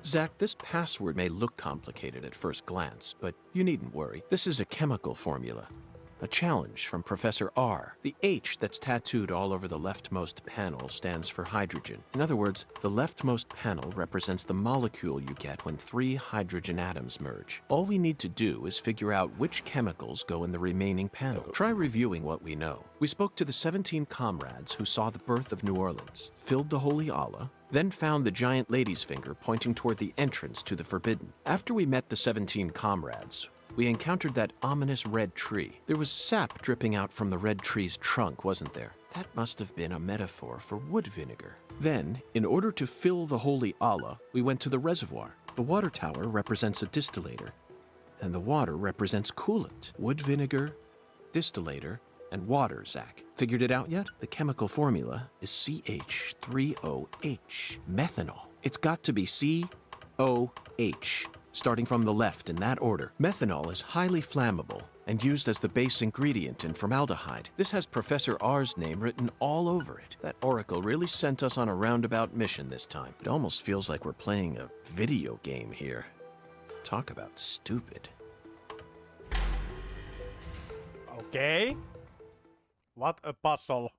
Zach, this password may look complicated at first glance, but you needn't worry. This is a chemical formula. A challenge from Professor R. The H that's tattooed all over the leftmost panel stands for hydrogen. In other words, the leftmost panel represents the molecule you get when 3 hydrogen atoms merge. All we need to do is figure out which chemicals go in the remaining panel. Try reviewing what we know. We spoke to the 17 comrades who saw the birth of New Orleans, filled the Holy Allah, then found the giant lady's finger pointing toward the entrance to the Forbidden. After we met the 17 comrades, we encountered that ominous red tree. There was sap dripping out from the red tree's trunk, wasn't there? That must have been a metaphor for wood vinegar. Then, in order to fill the Holy Allah, we went to the reservoir. The water tower represents a distillator, and the water represents coolant. Wood vinegar, distillator, and water, Zach. Figured it out yet? The chemical formula is CH3OH, methanol. It's got to be COH. Starting from the left in that order. Methanol is highly flammable and used as the base ingredient in formaldehyde. This has Professor R's name written all over it. That oracle really sent us on a roundabout mission this time. It almost feels like we're playing a video game here. Talk about stupid. Okay. What a puzzle.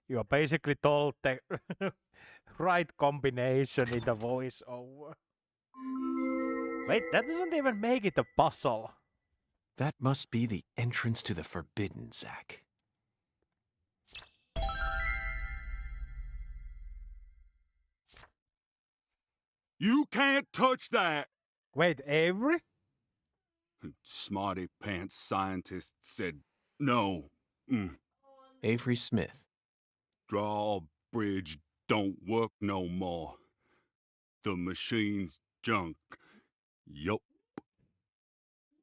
You are basically told the right combination in the voiceover. Wait, that doesn't even make it a puzzle. That must be the entrance to the Forbidden, Zach. You can't touch that! Wait, Avery? Smarty pants scientist said no. Avery Smith. Drawbridge don't work no more. The machine's junk. Yup.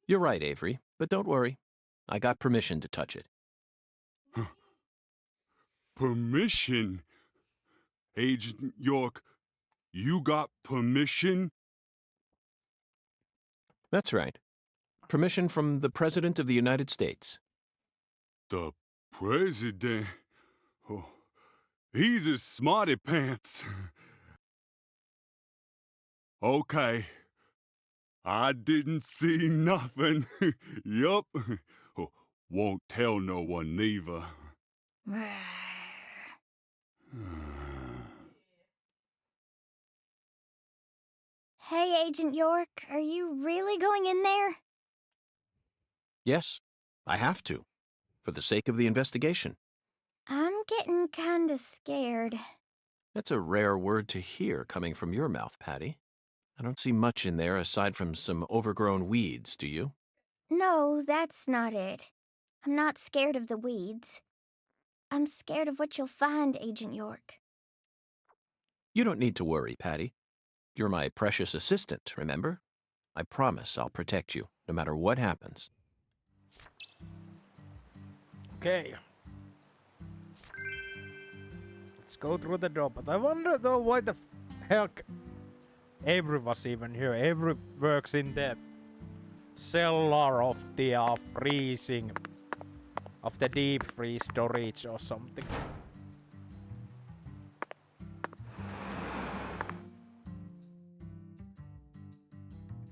You're right, Avery, but don't worry. I got permission to touch it. Permission? Agent York, you got permission? That's right. Permission from the President of the United States. The president? Oh, he's a smarty pants. Okay. I didn't see nothing. Yup. Won't tell no one neither. Hey, Agent York, are you really going in there? Yes, I have to, for the sake of the investigation. I'm getting kinda scared. That's a rare word to hear coming from your mouth, Patty. I don't see much in there aside from some overgrown weeds, do you? No, that's not it. I'm not scared of the weeds. I'm scared of what you'll find, Agent York. You don't need to worry, Patty. You're my precious assistant, remember? I promise I'll protect you, no matter what happens. Okay. Let's go through the door, but I wonder though why the heck Every was even here. Every works in the cellar of the freezing of the deep freeze storage or something.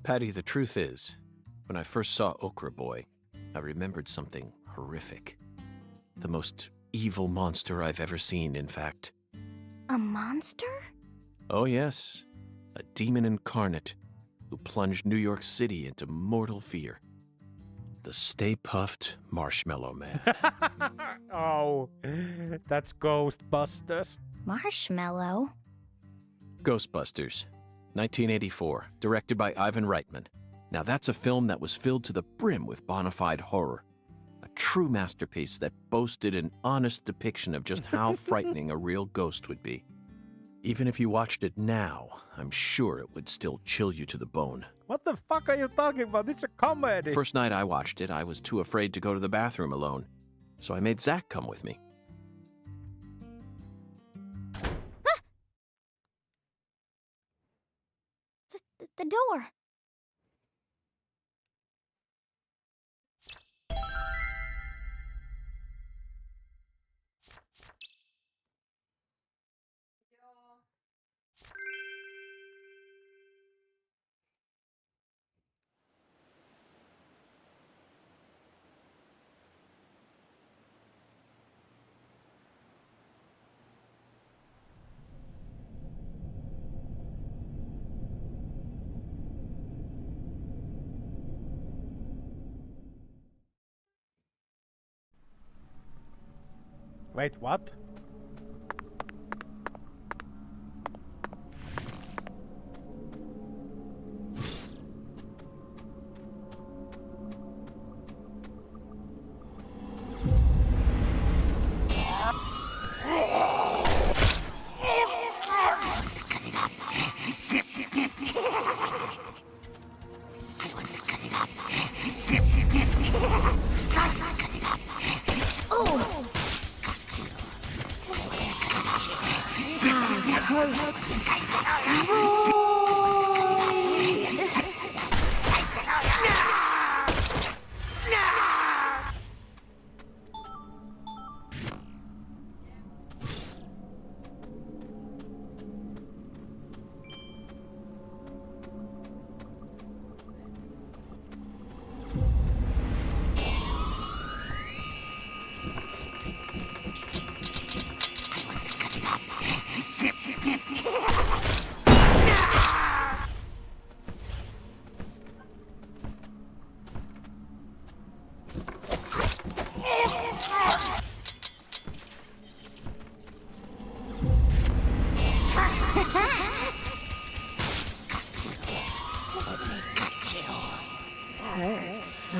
Patty, the truth is, when I first saw Okra Boy, I remembered something horrific. The most evil monster I've ever seen, in fact. A monster? Oh yes, a demon incarnate who plunged New York City into mortal fear. The Stay Puffed Marshmallow Man. Oh, that's Ghostbusters. Marshmallow? Ghostbusters, 1984, directed by Ivan Reitman. Now that's a film that was filled to the brim with bona fide horror. A true masterpiece that boasted an honest depiction of just how frightening a real ghost would be. Even if you watched it now, I'm sure it would still chill you to the bone. What the fuck are you talking about? It's a comedy. First night I watched it, I was too afraid to go to the bathroom alone. So I made Zach come with me. The door. Wait, what?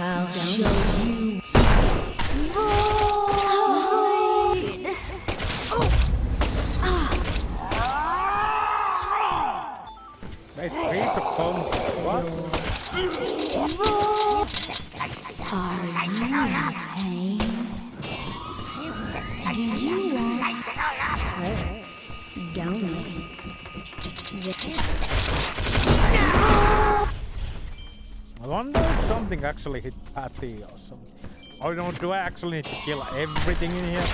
I'll show you. Void! Wait, free to come. What? Are you in pain? Do you want hurts, don't it? I wonder if something actually hit Patty or something. Oh no, do I actually need to kill everything in here?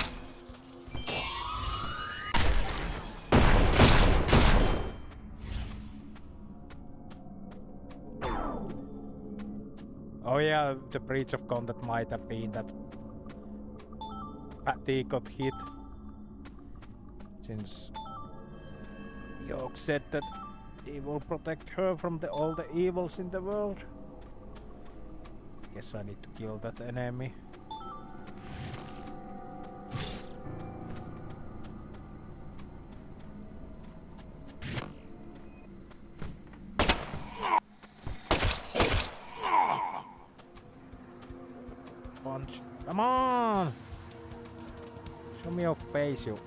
Oh yeah, the breach of contact might have been that Patty got hit. Since York said that he will protect her from all the evils in the world. Guess I need to kill that enemy. Punch. Come on! Show me your face, you.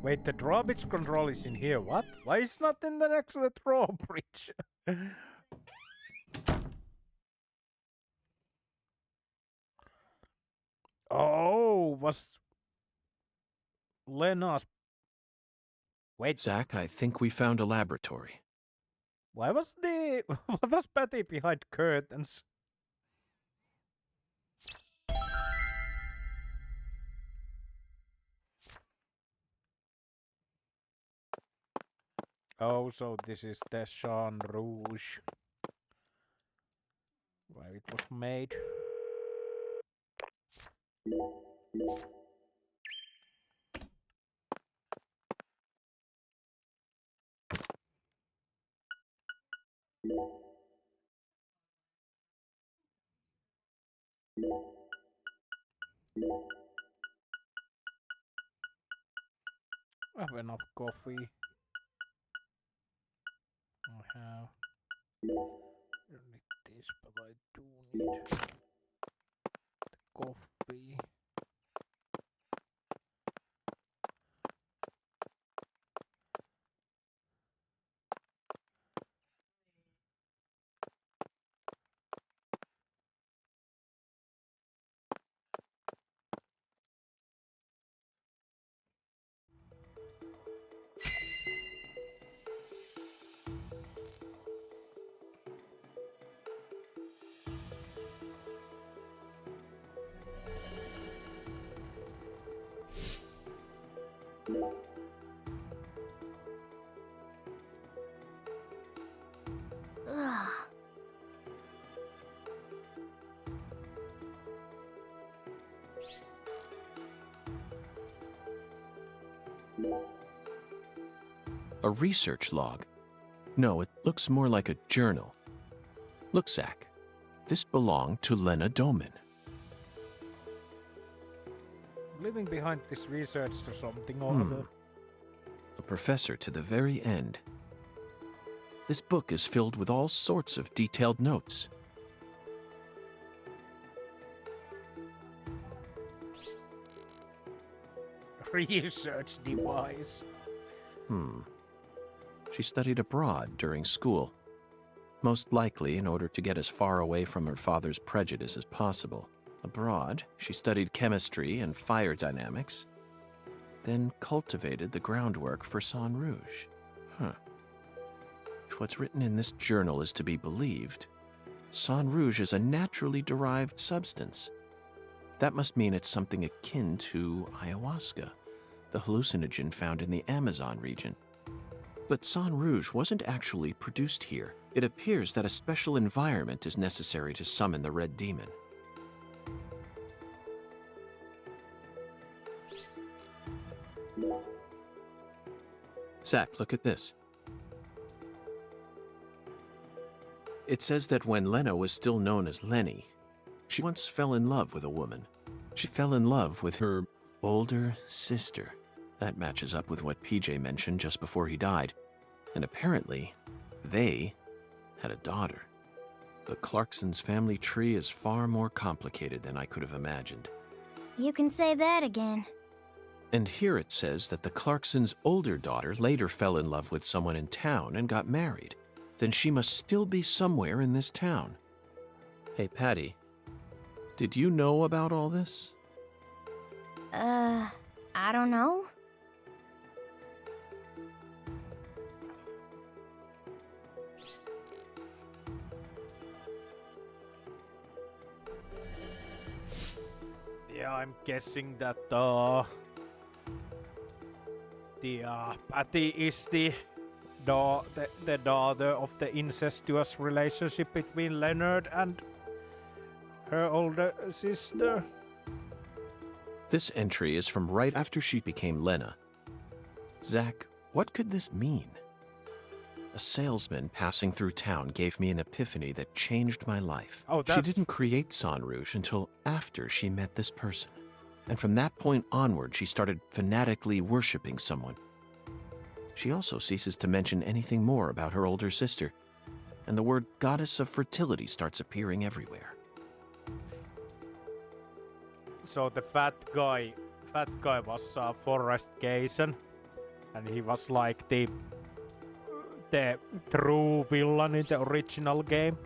Wait, the drawbridge control is in here. What? Why is not in the next to the drawbridge? Oh, was Lena's. Wait, Zach, I think we found a laboratory. why was the why was Patty behind curtains? Oh, so this is the Jean Rouge where it was made. I have enough coffee. I have. Don't need this, but I do need the coffee. Ugh. A research log? No, it looks more like a journal. Look, Zach. This belonged to Lena Doman. Leaving behind this research to something or Hmm. other. A professor to the very end. This book is filled with all sorts of detailed notes. Research device. She studied abroad during school, most likely in order to get as far away from her father's prejudice as possible. Abroad, she studied chemistry and fire dynamics, then cultivated the groundwork for Sang Rouge. If what's written in this journal is to be believed, Sang Rouge is a naturally derived substance. That must mean it's something akin to ayahuasca, the hallucinogen found in the Amazon region. But Sang Rouge wasn't actually produced here. It appears that a special environment is necessary to summon the red demon. Zach, look at this. It says that when Lena was still known as Lenny, she once fell in love with a woman. She fell in love with her older sister. That matches up with what PJ mentioned just before he died. And apparently, they had a daughter. The Clarksons' family tree is far more complicated than I could have imagined. You can say that again. And here it says that the Clarksons' older daughter later fell in love with someone in town and got married. Then she must still be somewhere in this town. Hey, Patty, did you know about all this? I don't know. Yeah, I'm guessing that Patty is the daughter of the incestuous relationship between Leonard and her older sister. This entry is from right after she became Lena. Zach, what could this mean? A salesman passing through town gave me an epiphany that changed my life. Oh, She that's- didn't create Sang Rouge until after she met this person. And from that point onward, she started fanatically worshipping someone. She also ceases to mention anything more about her older sister, and the word goddess of fertility starts appearing everywhere. So the fat guy was Forrest Gayson. And he was like the true villain in the original game.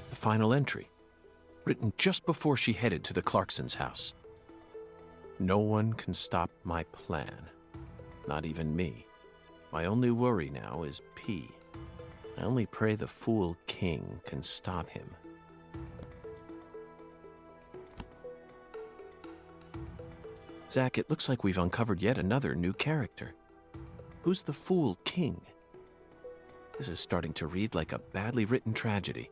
The final entry, written just before she headed to the Clarksons' house. No one can stop my plan. Not even me. My only worry now is P. I only pray the Fool King can stop him. Zach, it looks like we've uncovered yet another new character. Who's the Fool King? This is starting to read like a badly written tragedy.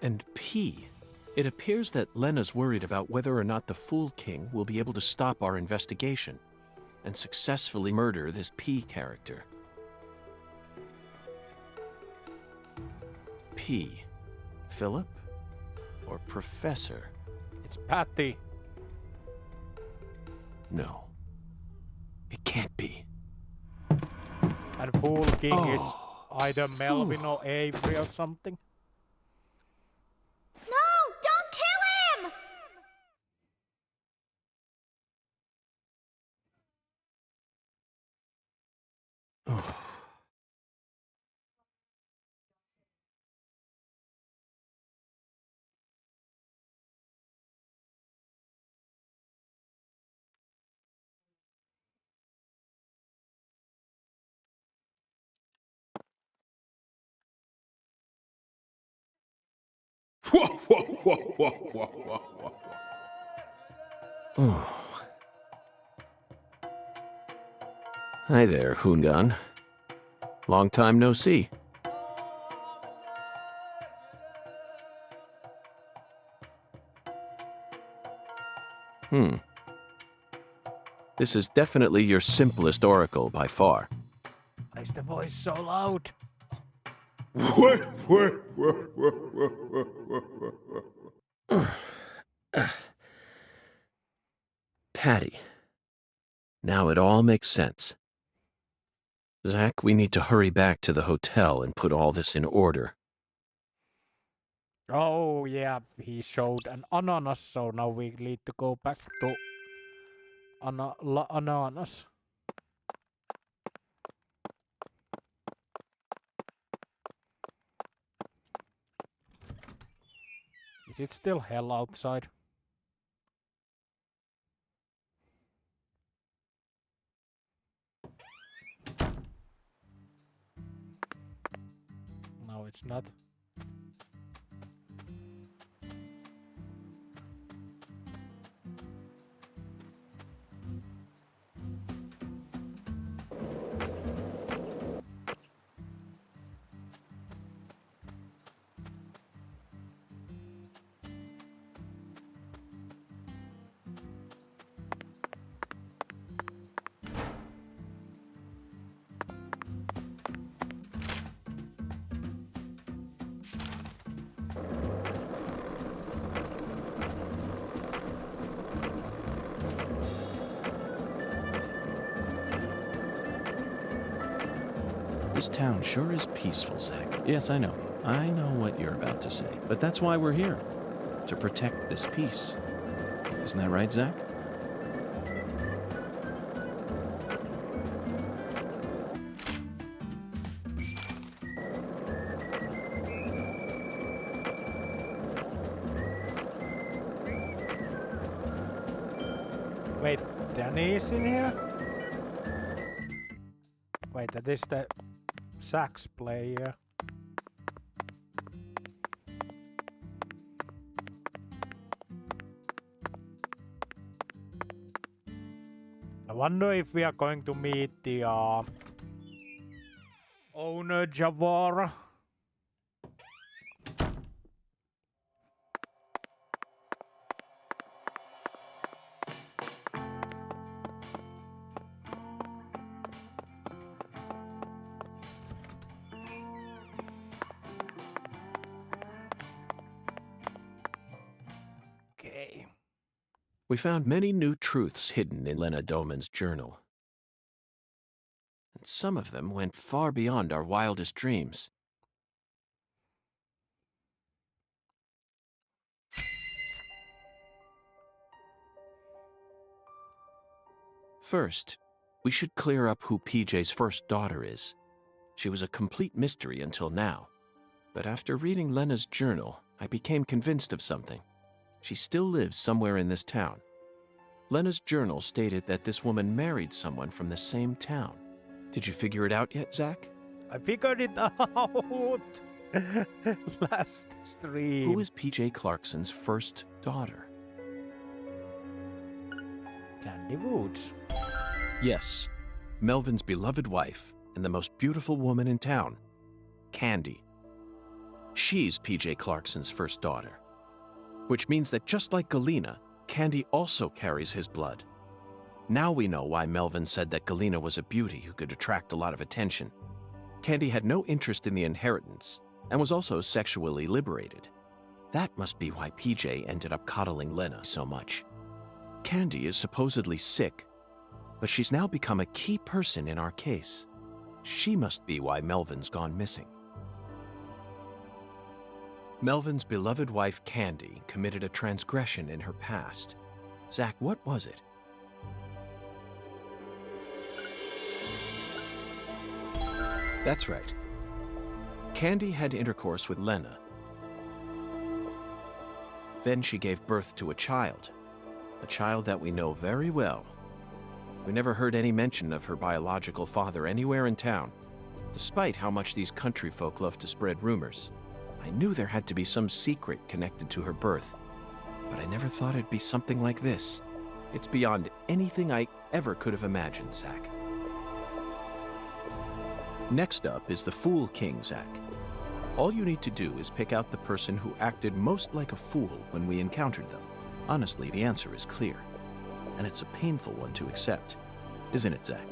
And P. It appears that Lena's worried about whether or not the Fool King will be able to stop our investigation and successfully murder this P character. P. Philip? Or Professor? It's Patty. No. It can't be. And Fool King is either Melvin or Avery or something. No! Don't kill him! Whoa, whoa, whoa, whoa, whoa, whoa, whoa. Oh. Hi there, Hungan. Long time no see. This is definitely your simplest oracle by far. Why is the voice so loud? Patty. Now it all makes sense. Zach, we need to hurry back to the hotel and put all this in order. Oh yeah, he showed an ananas, so now we need to go back to ananas. Is it still hell outside? No, it's not. This town sure is peaceful, Zach. Yes, I know. I know what you're about to say. But that's why we're here. To protect this peace. Isn't that right, Zach? Wait, Danny is in here? Wait, that is the sax player. I wonder if we are going to meet the owner Javara. Okay. We found many new truths hidden in Lena Doman's journal. some of them went far beyond our wildest dreams. First, we should clear up who PJ's first daughter is. She was a complete mystery until now. But after reading Lena's journal, I became convinced of something. She still lives somewhere in this town. Lena's journal stated that this woman married someone from the same town. Did you figure it out yet, Zach? I figured it out last stream. Who is PJ Clarkson's first daughter? Candy Woods. Yes, Melvin's beloved wife and the most beautiful woman in town, Candy. She's PJ Clarkson's first daughter, which means that just like Galena, Candy also carries his blood. Now we know why Melvin said that Galena was a beauty who could attract a lot of attention. Candy had no interest in the inheritance and was also sexually liberated. That must be why PJ ended up coddling Lena so much. Candy is supposedly sick, but she's now become a key person in our case. She must be why Melvin's gone missing. Melvin's beloved wife, Candy, committed a transgression in her past. Zach, what was it? That's right. Candy had intercourse with Lena. Then she gave birth to a child that we know very well. We never heard any mention of her biological father anywhere in town, despite how much these country folk love to spread rumors. I knew there had to be some secret connected to her birth, but I never thought it'd be something like this. It's beyond anything I ever could have imagined, Zach. Next up is the Fool King, Zach. All you need to do is pick out the person who acted most like a fool when we encountered them. Honestly, the answer is clear, and it's a painful one to accept. Isn't it, Zach?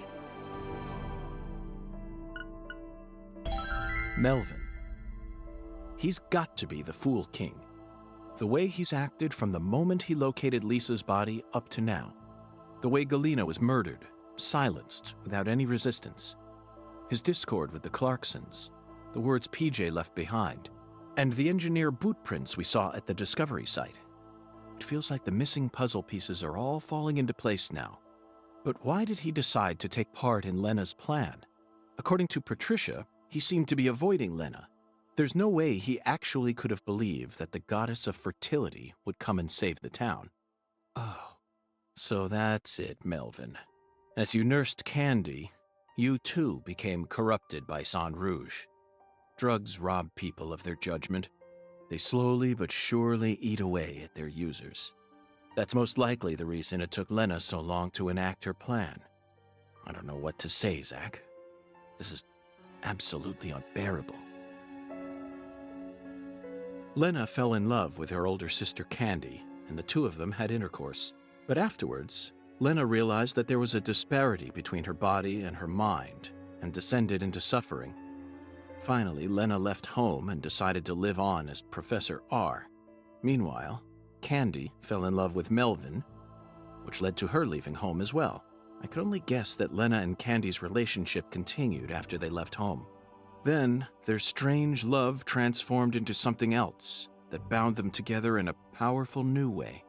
Melvin. He's got to be the Fool King. The way he's acted from the moment he located Lisa's body up to now. The way Galena was murdered, silenced, without any resistance. His discord with the Clarksons, the words PJ left behind, and the engineer boot prints we saw at the discovery site. It feels like the missing puzzle pieces are all falling into place now. But why did he decide to take part in Lena's plan? According to Patricia, he seemed to be avoiding Lena. There's no way he actually could have believed that the goddess of fertility would come and save the town. Oh, so that's it, Melvin. As you nursed Candy, you too became corrupted by Sang Rouge. Drugs rob people of their judgment. They slowly but surely eat away at their users. That's most likely the reason it took Lena so long to enact her plan. I don't know what to say, Zach. This is absolutely unbearable. Lena fell in love with her older sister Candy, and the two of them had intercourse. But afterwards, Lena realized that there was a disparity between her body and her mind, and descended into suffering. Finally, Lena left home and decided to live on as Professor R. Meanwhile, Candy fell in love with Melvin, which led to her leaving home as well. I could only guess that Lena and Candy's relationship continued after they left home. Then, their strange love transformed into something else that bound them together in a powerful new way.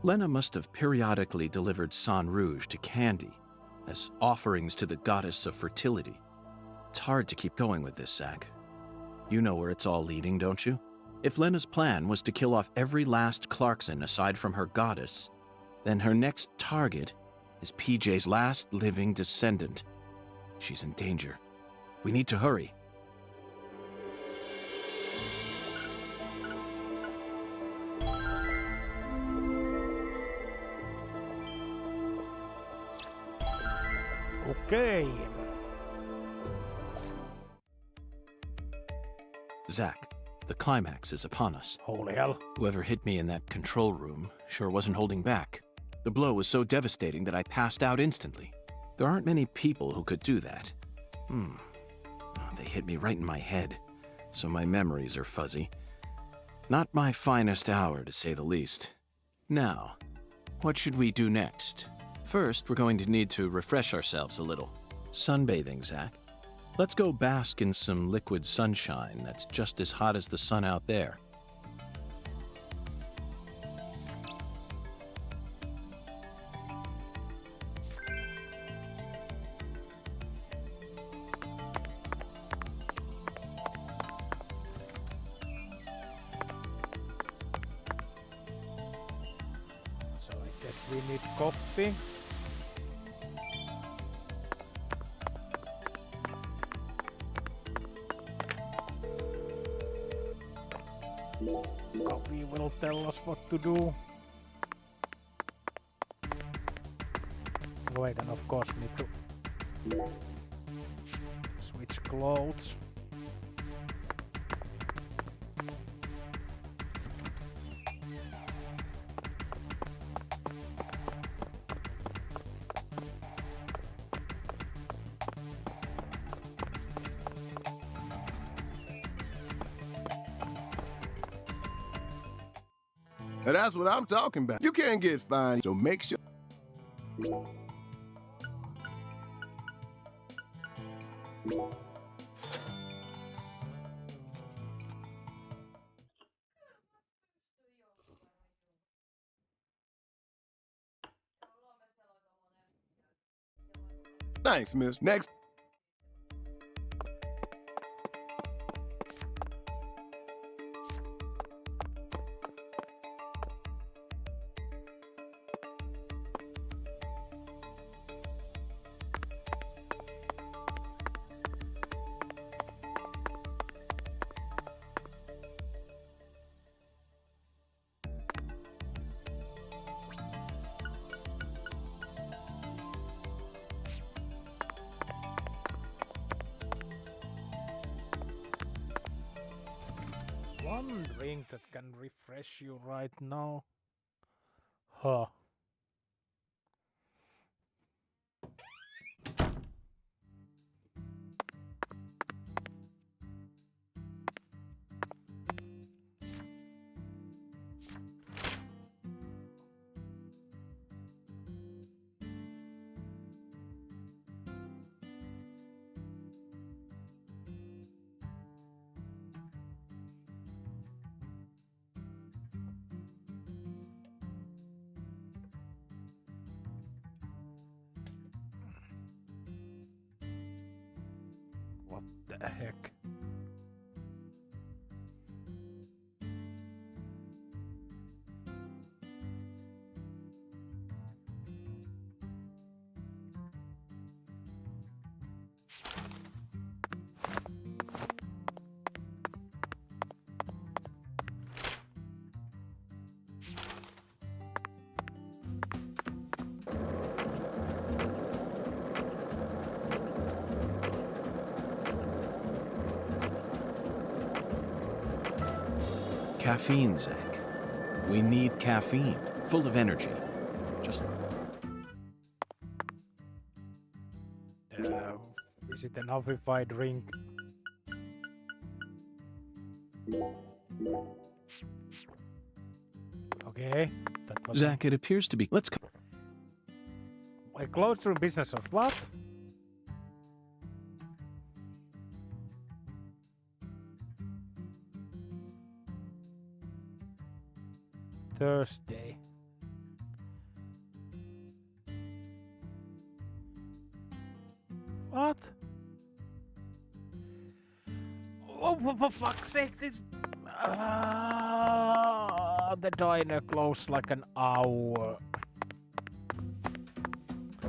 Lena must have periodically delivered Sang Rouge to Candy as offerings to the goddess of fertility. It's hard to keep going with this, Zach. You know where it's all leading, don't you? If Lena's plan was to kill off every last Clarkson aside from her goddess, then her next target is PJ's last living descendant. She's in danger. We need to hurry. Okay. Zach, the climax is upon us. Holy hell. Whoever hit me in that control room sure wasn't holding back. The blow was so devastating that I passed out instantly. There aren't many people who could do that. Oh, they hit me right in my head, so my memories are fuzzy. Not my finest hour, to say the least. Now, what should we do next? First, we're going to need to refresh ourselves a little. Sunbathing, Zach. Let's go bask in some liquid sunshine that's just as hot as the sun out there. So I guess we need coffee. Coffee will tell us what to do. Wait, and of course need to switch clothes. Now that's what I'm talking about. You can't get fined, so make sure. Thanks, miss. Next. One drink that can refresh you right now. Huh. What the heck? Caffeine, Zach. We need caffeine, full of energy. Just Is it enough if I drink? Okay, that was Zach, it appears to be. Let's go. a closed room business of what? Thursday. What? Oh, for fuck's sake, this... the diner closed like an hour.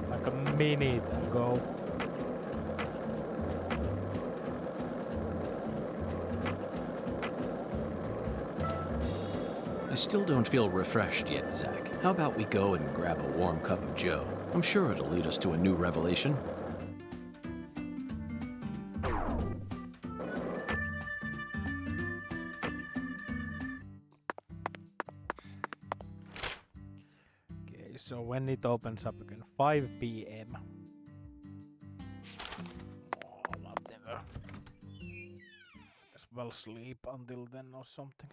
Like a minute ago. I still don't feel refreshed yet, Zach. How about we go and grab a warm cup of Joe? I'm sure it'll lead us to a new revelation. Okay, so when it opens up again, 5 p.m. Oh, whatever. As well sleep until then or something.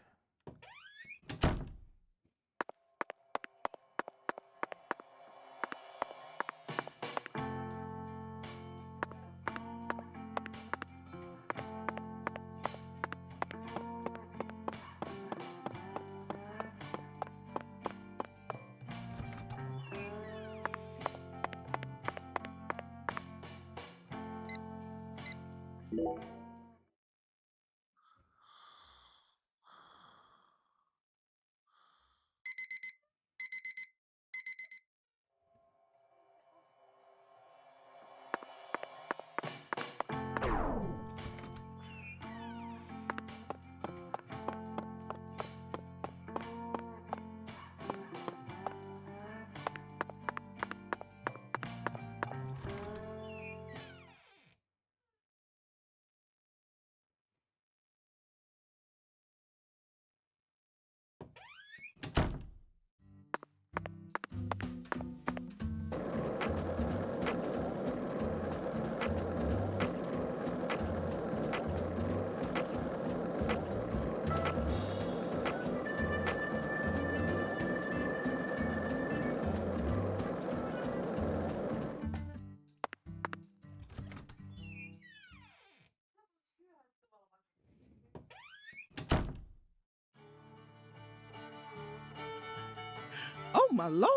Oh, my lord.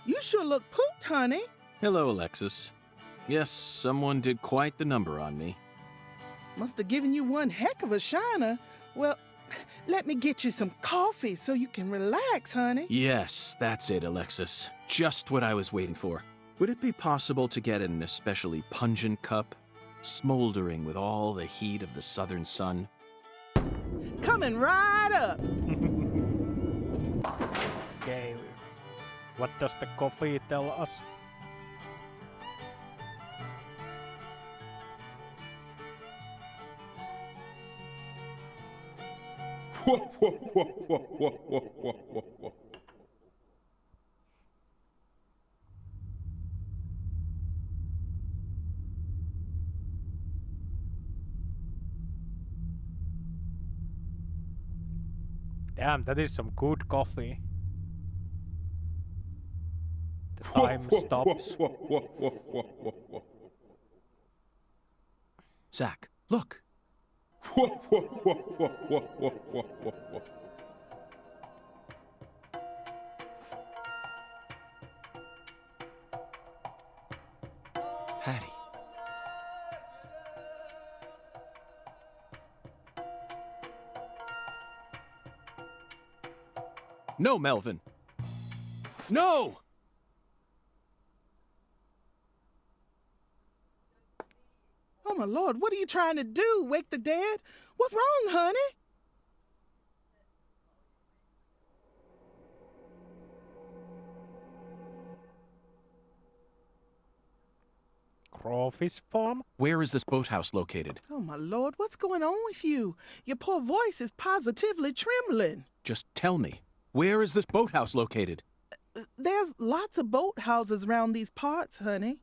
You sure look pooped, honey. Hello, Alexis. Yes, someone did quite the number on me. Must have given you one heck of a shiner. Well, let me get you some coffee so you can relax, honey. Yes, that's it, Alexis. Just what I was waiting for. Would it be possible to get an especially pungent cup, smoldering with all the heat of the southern sun? Coming right up. Okay. What does the coffee tell us? Damn, that is some good coffee. The time stops. Zach, look. Hattie. No, Melvin. No! Oh, my lord, what are you trying to do? Wake the dead? What's wrong, honey? Crawfish farm? Where is this boathouse located? Oh, my lord, what's going on with you? Your poor voice is positively trembling. Just tell me. Where is this boathouse located? There's lots of boathouses around these parts, honey.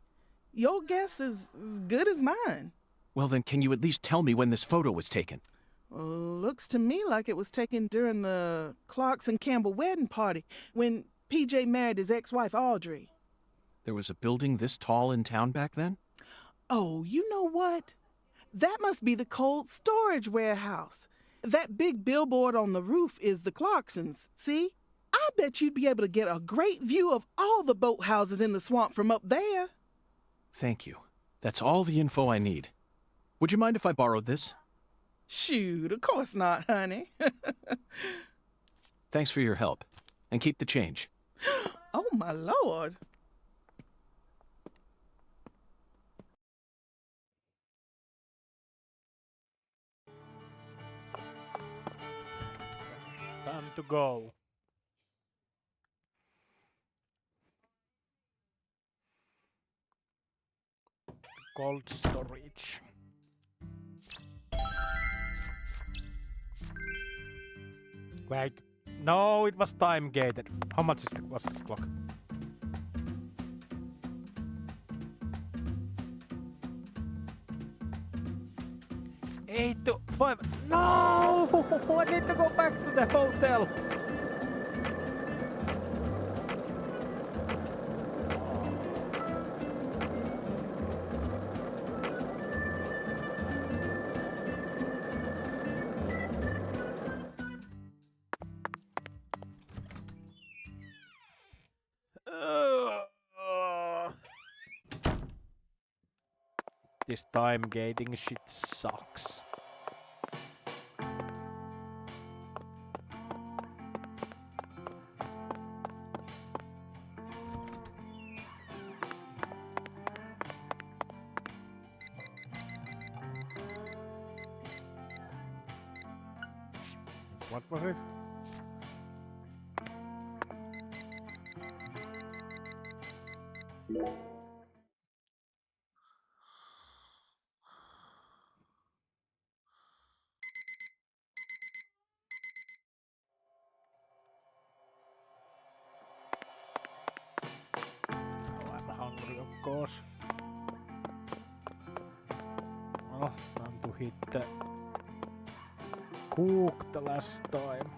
Your guess is as good as mine. Well, then, can you at least tell me when this photo was taken? Looks to me like it was taken during the Clarkson Campbell wedding party when PJ married his ex-wife Audrey. There was a building this tall in town back then? Oh, you know what? That must be the cold storage warehouse. That big billboard on the roof is the Clarksons, see? I bet you'd be able to get a great view of all the boathouses in the swamp from up there. Thank you. That's all the info I need. Would you mind if I borrowed this? Shoot, of course not, honey. Thanks for your help. And keep the change. Oh, my lord. Time to go. Cold storage. Wait. No, it was time gated. How much was the clock? Eight to 5. No! I need to go back to the hotel. this time gating shit sucks. What was it? Now I'm hungry, of course. Well, time to hit the cook the last time.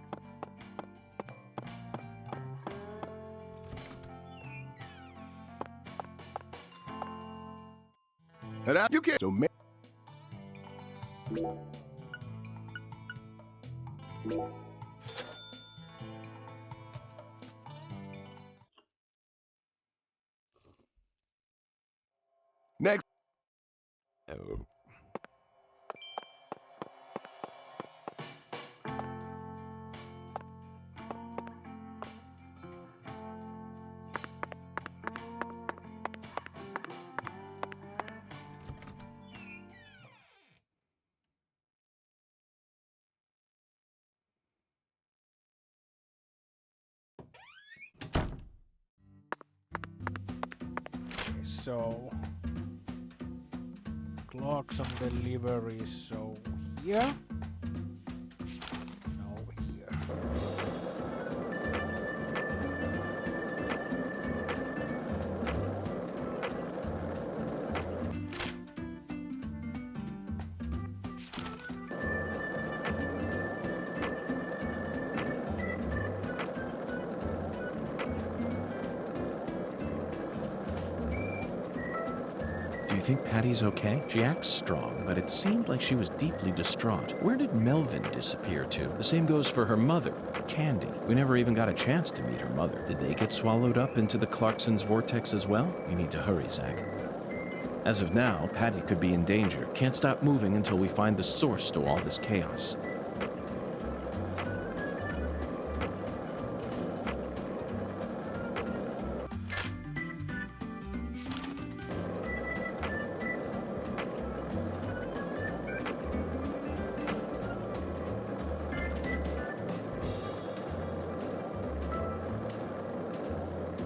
And you can't. So next. Oh. So clocks on delivery, so here. No, here. Do you think Patty's okay? She acts strong, but it seemed like she was deeply distraught. Where did Melvin disappear to? The same goes for her mother, Candy. We never even got a chance to meet her mother. Did they get swallowed up into the Clarksons' vortex as well? We need to hurry, Zach. As of now, Patty could be in danger. Can't stop moving until we find the source to all this chaos.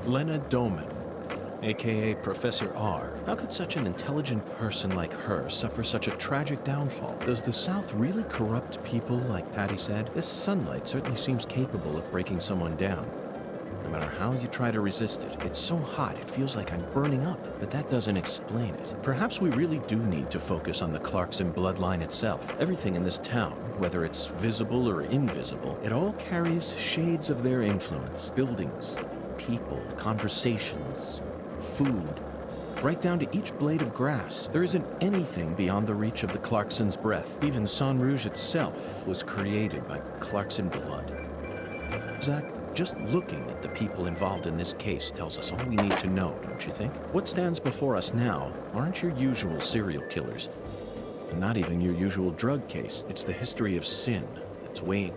Lena Doman, aka Professor R. How could such an intelligent person like her suffer such a tragic downfall? Does the South really corrupt people like Patty said? This sunlight certainly seems capable of breaking someone down. No matter how you try to resist it, it's so hot it feels like I'm burning up, but that doesn't explain it. Perhaps we really do need to focus on the Clarkson bloodline itself. Everything in this town, whether it's visible or invisible, it all carries shades of their influence. Buildings, people, conversations, food, right down to each blade of grass. There isn't anything beyond the reach of the Clarksons' breath. Even San Rouge itself was created by Clarkson blood. Zach, just looking at the people involved in this case tells us all we need to know, don't you think? What stands before us now aren't your usual serial killers, and not even your usual drug case. It's the history of sin that's weighing.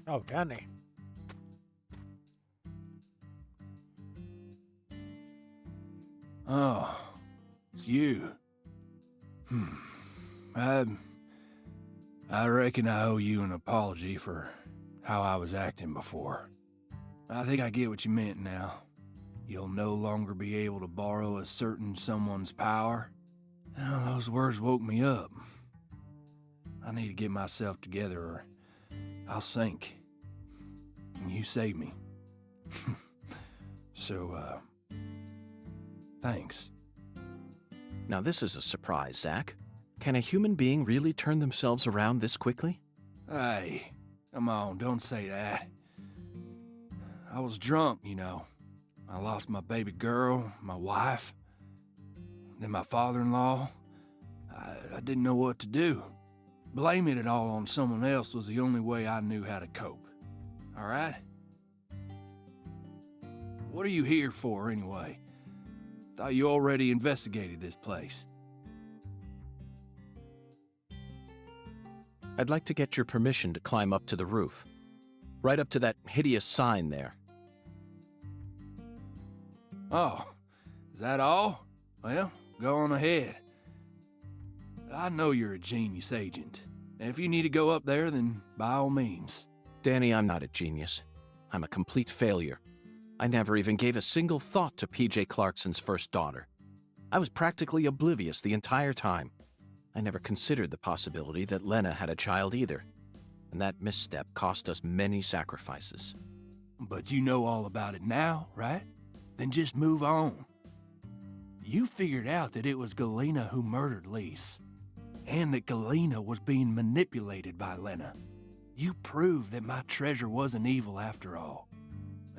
Oh, Danny. Oh, it's you. I reckon I owe you an apology for how I was acting before. I think I get what you meant now. You'll no longer be able to borrow a certain someone's power. Well, those words woke me up. I need to get myself together or I'll sink. And you saved me. So, thanks. Now this is a surprise, Zach. Can a human being really turn themselves around this quickly? Hey, come on, don't say that. I was drunk, you know. I lost my baby girl, my wife, then my father-in-law. I didn't know what to do. Blaming it all on someone else was the only way I knew how to cope. All right? What are you here for, anyway? Thought you already investigated this place. I'd like to get your permission to climb up to the roof. Right up to that hideous sign there. Oh, is that all? Well, go on ahead. I know you're a genius agent. If you need to go up there, then by all means. Danny, I'm not a genius. I'm a complete failure. I never even gave a single thought to P.J. Clarkson's first daughter. I was practically oblivious the entire time. I never considered the possibility that Lena had a child either. And that misstep cost us many sacrifices. But you know all about it now, right? Then just move on. You figured out that it was Galena who murdered Lise, and that Galena was being manipulated by Lena. You proved that my treasure wasn't evil after all.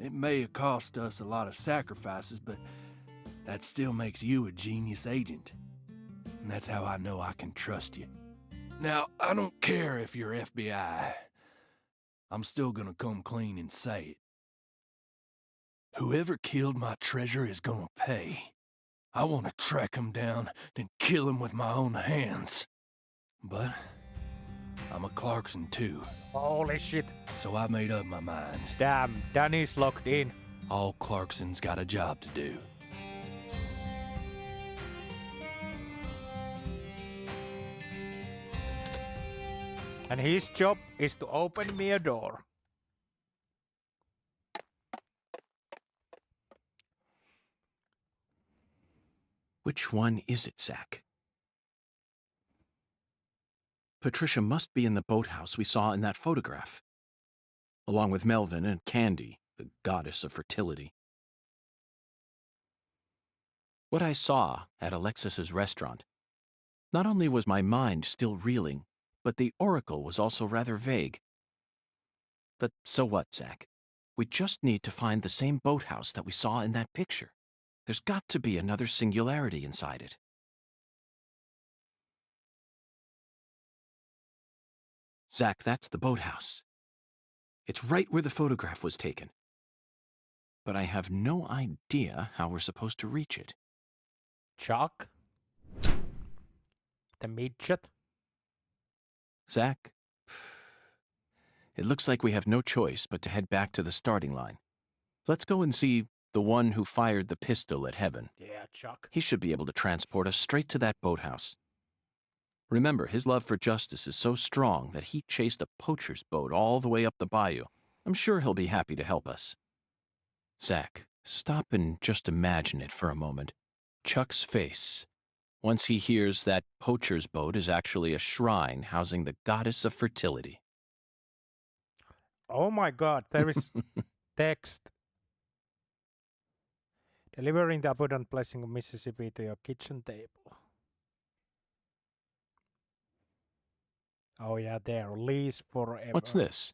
It may have cost us a lot of sacrifices, but that still makes you a genius agent. And that's how I know I can trust you. Now, I don't care if you're FBI. I'm still gonna come clean and say it. Whoever killed my treasure is gonna pay. I want to track him down and kill him with my own hands. But I'm a Clarkson too, Holy shit. so I made up my mind. Damn, Danny's locked in. All Clarkson's got a job to do. And his job is to open me a door. Which one is it, Zach? Patricia must be in the boathouse we saw in that photograph, along with Melvin and Candy, the goddess of fertility. What I saw at Alexis's restaurant, not only was my mind still reeling, but the oracle was also rather vague. But so what, Zach? We just need to find the same boathouse that we saw in that picture. There's got to be another singularity inside it. Zach, that's the boathouse. It's right where the photograph was taken. But I have no idea how we're supposed to reach it. Chuck? The midget? Zach, it looks like we have no choice but to head back to the starting line. Let's go and see the one who fired the pistol at Heaven. Yeah, Chuck. He should be able to transport us straight to that boathouse. Remember, his love for justice is so strong that he chased a poacher's boat all the way up the bayou. I'm sure he'll be happy to help us. Zach, stop and just imagine it for a moment. Chuck's face, once he hears that poacher's boat is actually a shrine housing the goddess of fertility. Oh my god, there is text. Delivering the abundant blessing of Mississippi to your kitchen table. Oh yeah, there. Lease forever. What's this?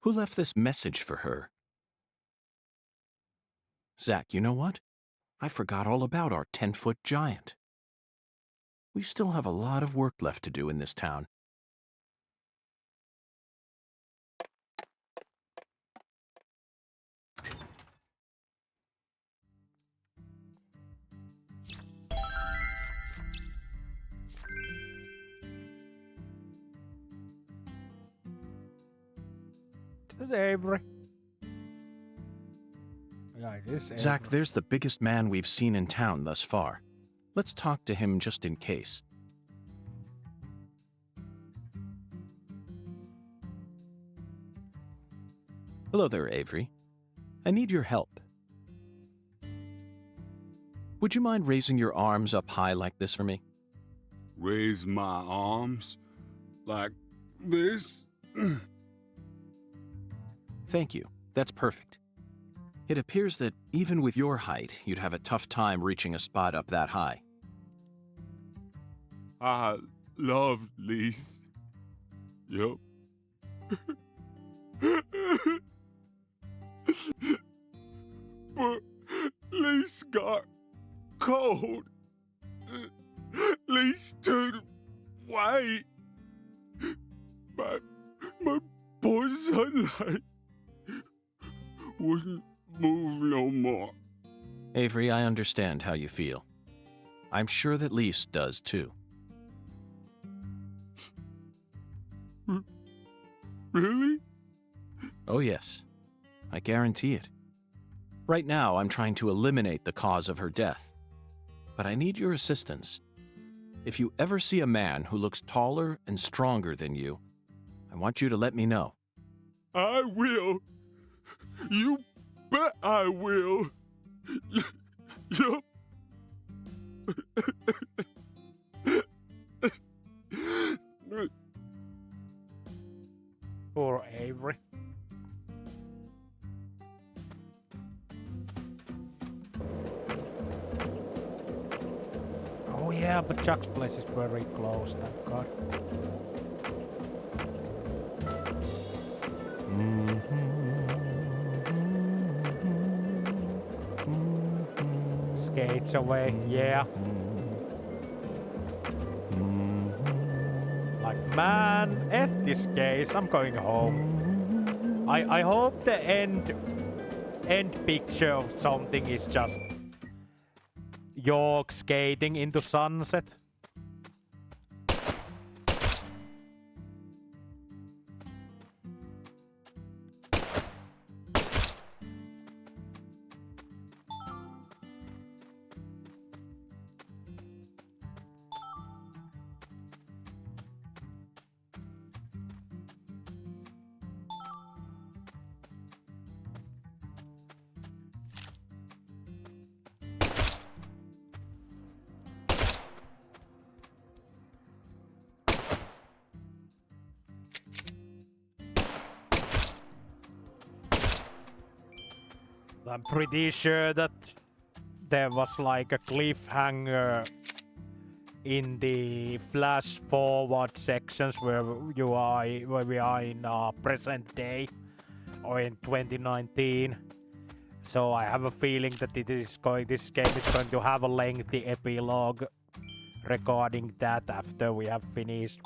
Who left this message for her? Zach, you know what? I forgot all about our 10-foot giant. We still have a lot of work left to do in this town. Is it Avery? Yeah, it is Avery. Zach, there's the biggest man we've seen in town thus far. Let's talk to him just in case. Hello there, Avery. I need your help. Would you mind raising your arms up high like this for me? Raise my arms like this? Thank you. That's perfect. It appears that even with your height, you'd have a tough time reaching a spot up that high. I love Lise. Yup. But Lise got cold. Lise turned white. My poor sunlight. wouldn't move no more. Avery, I understand how you feel. I'm sure that Lise does too. Really? Oh yes, I guarantee it. Right now, I'm trying to eliminate the cause of her death. But I need your assistance. If you ever see a man who looks taller and stronger than you, I want you to let me know. I will. You bet I will. Yup. Poor Avery. Oh yeah, but Chuck's place is very close, thank God. Skates away, yeah. Like, man, at this case, I'm going home. I hope the end picture of something is just York skating into sunset. I'm pretty sure that there was like a cliffhanger in the flash forward sections where we are in present day or in 2019. So I have a feeling that this game is going to have a lengthy epilogue regarding that after we have finished.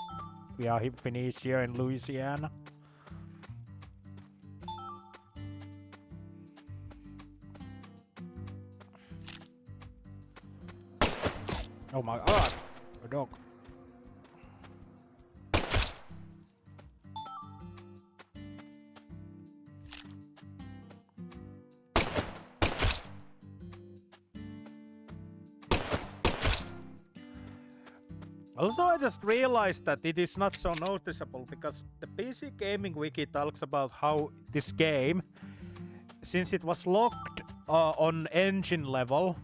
We are finished here in Louisiana. Oh my God, a dog. Also, I just realized that it is not so noticeable because the PC Gaming Wiki talks about how this game, since it was locked on engine level,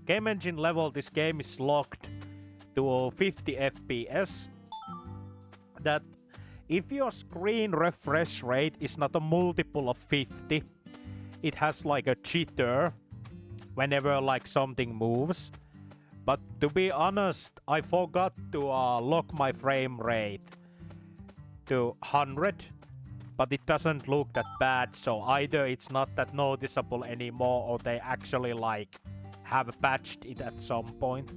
game engine level, this game is locked to 50 FPS. That if your screen refresh rate is not a multiple of 50, it has like a jitter whenever like something moves. But to be honest, I forgot to lock my frame rate to 100, but it doesn't look that bad, so either it's not that noticeable anymore or they actually like have patched it at some point.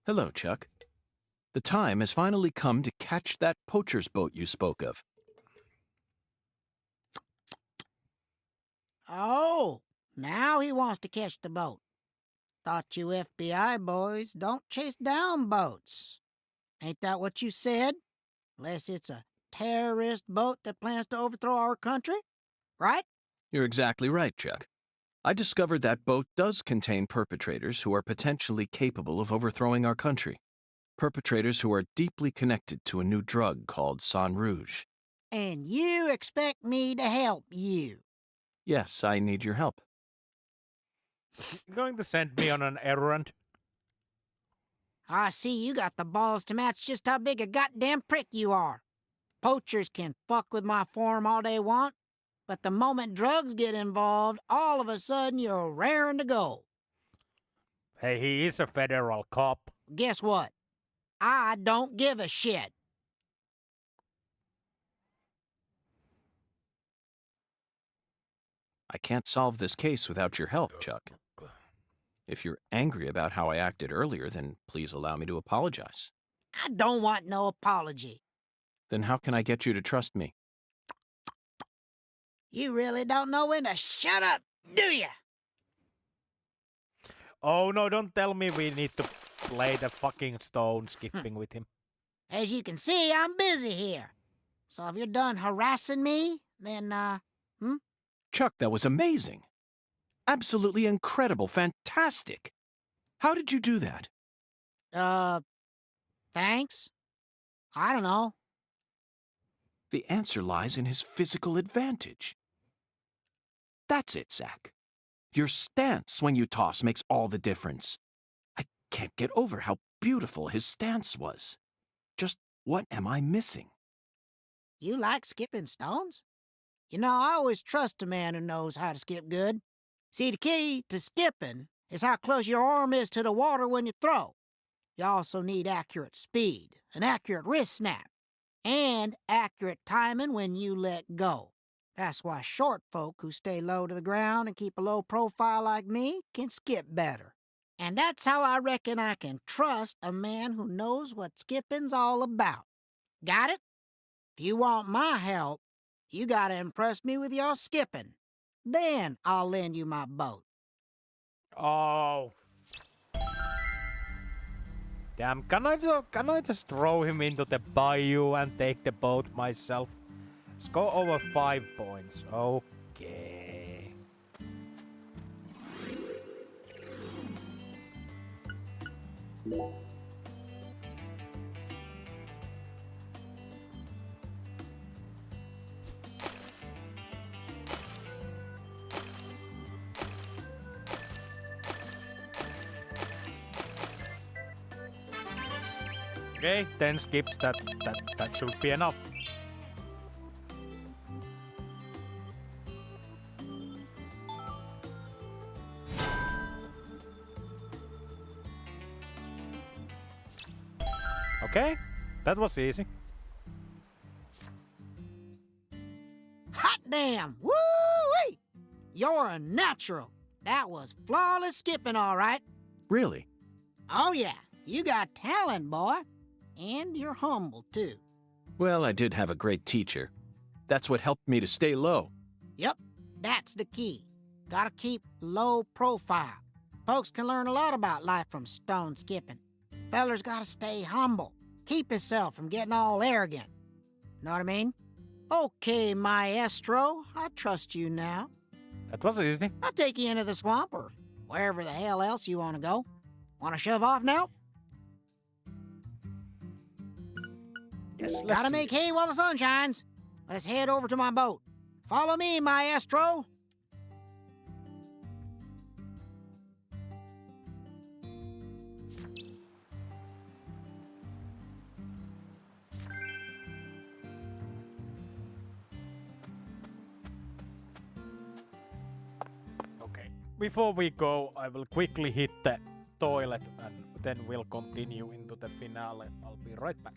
Hello, Chuck. The time has finally come to catch that poacher's boat you spoke of. Oh, now he wants to catch the boat. Thought you FBI boys don't chase down boats. Ain't that what you said? Unless it's a terrorist boat that plans to overthrow our country, right? You're exactly right, Chuck. I discovered that boat does contain perpetrators who are potentially capable of overthrowing our country. Perpetrators who are deeply connected to a new drug called Sang Rouge. And you expect me to help you? Yes, I need your help. You're going to send me on an errand? I see you got the balls to match just how big a goddamn prick you are. Poachers can fuck with my farm all they want, but the moment drugs get involved, all of a sudden you're raring to go. Hey, he is a federal cop. Guess what? I don't give a shit. I can't solve this case without your help, Chuck. If you're angry about how I acted earlier, then please allow me to apologize. I don't want no apology. Then how can I get you to trust me? You really don't know when to shut up, do ya? Oh no, don't tell me we need to play the fucking stone skipping with him. As you can see, I'm busy here. So if you're done harassing me, then, Chuck, that was amazing. Absolutely incredible. Fantastic. How did you do that? thanks? I don't know. The answer lies in his physical advantage. That's it, Zach. Your stance when you toss makes all the difference. I can't get over how beautiful his stance was. Just what am I missing? You like skipping stones? You know, I always trust a man who knows how to skip good. See, the key to skipping is how close your arm is to the water when you throw. You also need accurate speed, an accurate wrist snap, and accurate timing when you let go. That's why short folk who stay low to the ground and keep a low profile like me can skip better. And that's how I reckon I can trust a man who knows what skipping's all about. Got it? If you want my help, you gotta impress me with your skipping. Then I'll lend you my boat. Oh. Damn, can I just throw him into the bayou and take the boat myself? Let's go over 5 points. Okay. Okay, 10 skips, that should be enough. Okay, that was easy. Hot damn! Woo-wee! You're a natural. That was flawless skipping, all right. Really? Oh, yeah. You got talent, boy. And you're humble, too. Well, I did have a great teacher. That's what helped me to stay low. Yep, that's the key. Gotta keep low profile. Folks can learn a lot about life from stone skipping. Feller's gotta stay humble. Keep himself from getting all arrogant. Know what I mean? Okay, maestro, I trust you now. That was easy. I'll take you into the swamp or wherever the hell else you want to go. Want to shove off now? Yes, let's Gotta see. make hay while the sun shines. Let's head over to my boat. Follow me, maestro. Okay. Before we go, I will quickly hit the toilet and then we'll continue into the finale. I'll be right back.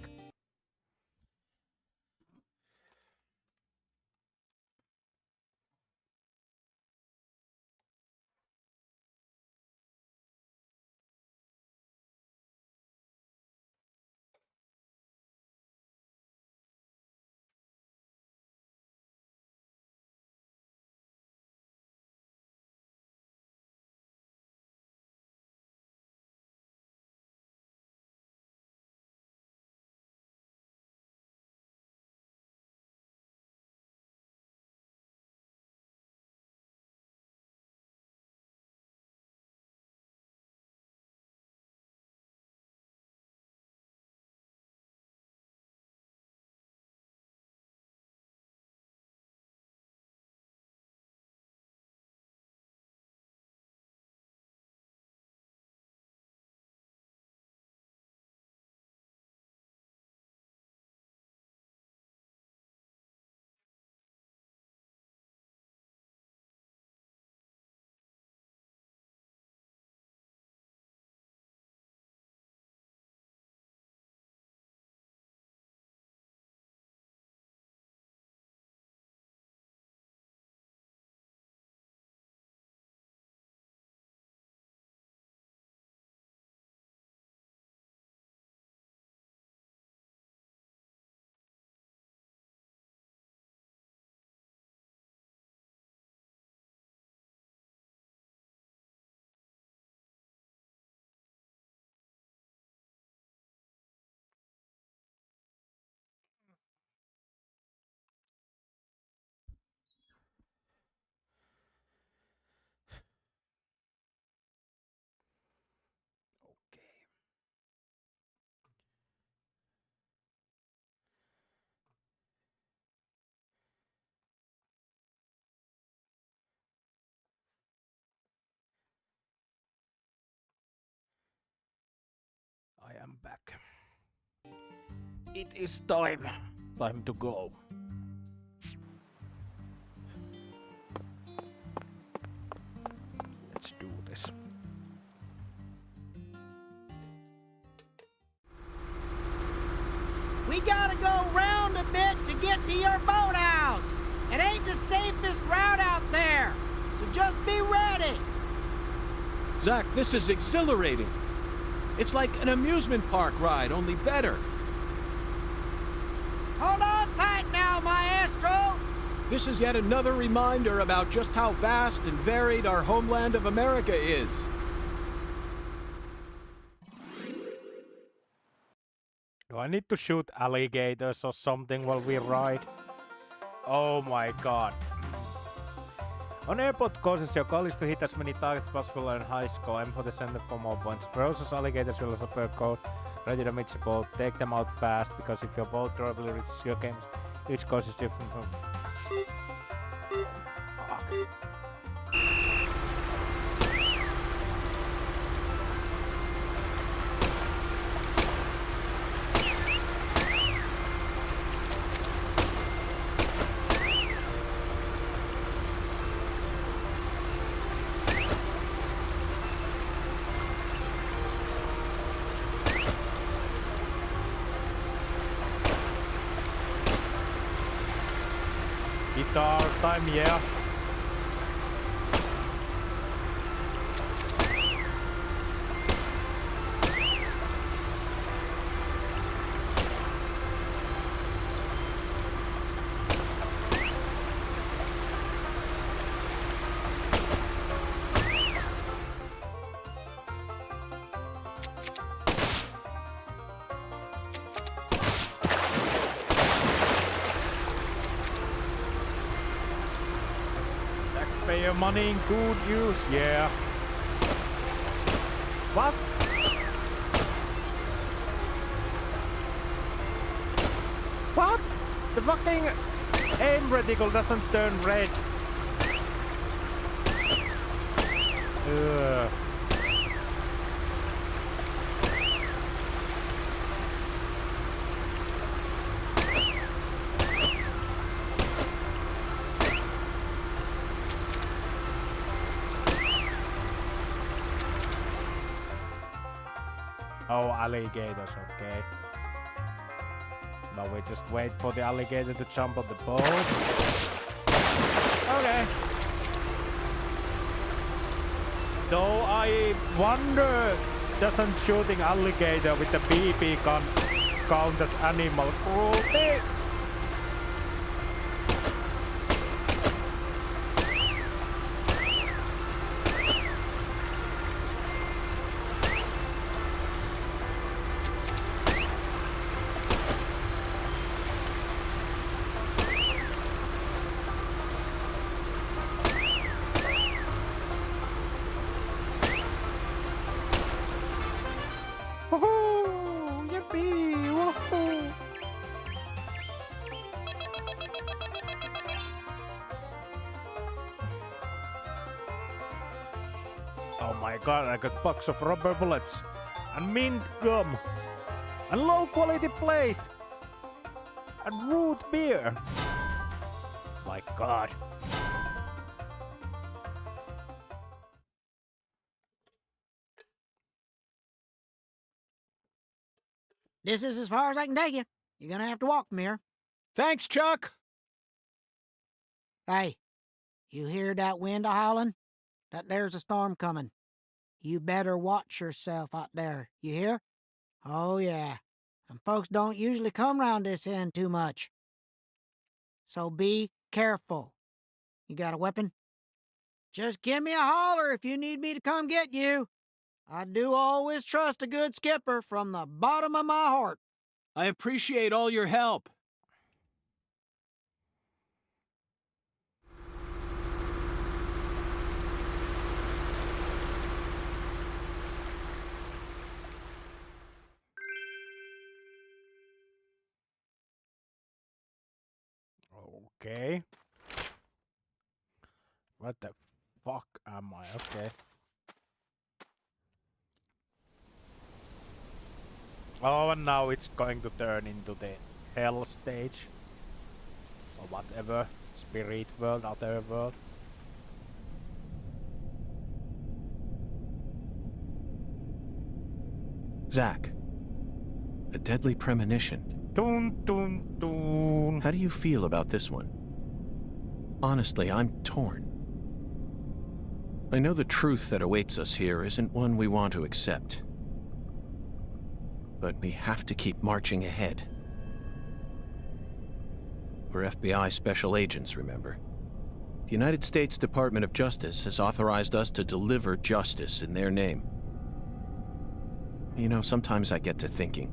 back. It is time. Time to go. Let's do this. We gotta go round a bit to get to your boathouse. It ain't the safest route out there, so just be ready. Zach, this is exhilarating. It's like an amusement park ride, only better. Hold on tight now, maestro. This is yet another reminder about just how vast and varied our homeland of America is. Do I need to shoot alligators or something while we ride? Oh my god. On airport courses, your goal is to hit as many targets as possible and high score. Aim for the center for more points. Ferocious alligators will also code ready to meet your boat. Take them out fast, because if your boat durably reaches your games, each course is different from... Fuck. Guitar time, yeah. Taxpayer money in good use, yeah. What? What? The fucking aim reticle doesn't turn red. Ugh. Oh, alligators, okay. Now we just wait for the alligator to jump on the boat. Okay. Though I wonder, doesn't shooting alligator with the BB gun count as animal cruelty? Woohoo! Yippee! Woohoo! Oh my god, I got box of rubber bullets and mint gum and low quality plate and root beer. My god. This is as far as I can take you. You're gonna have to walk from here. Thanks, Chuck! Hey, you hear that wind a-howling? That there's a storm coming. You better watch yourself out there, you hear? Oh, yeah. And folks don't usually come round this end too much. So be careful. You got a weapon? Just give me a holler if you need me to come get you. I do always trust a good skipper from the bottom of my heart. I appreciate all your help. Okay. What the fuck am I? Okay. Oh, and now it's going to turn into the hell stage. Or whatever. Spirit world, other world. Zach, a deadly premonition. Dun dun dun. How do you feel about this one? Honestly, I'm torn. I know the truth that awaits us here isn't one we want to accept. But we have to keep marching ahead. We're FBI special agents, remember? The United States Department of Justice has authorized us to deliver justice in their name. You know, sometimes I get to thinking,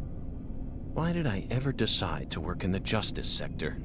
why did I ever decide to work in the justice sector?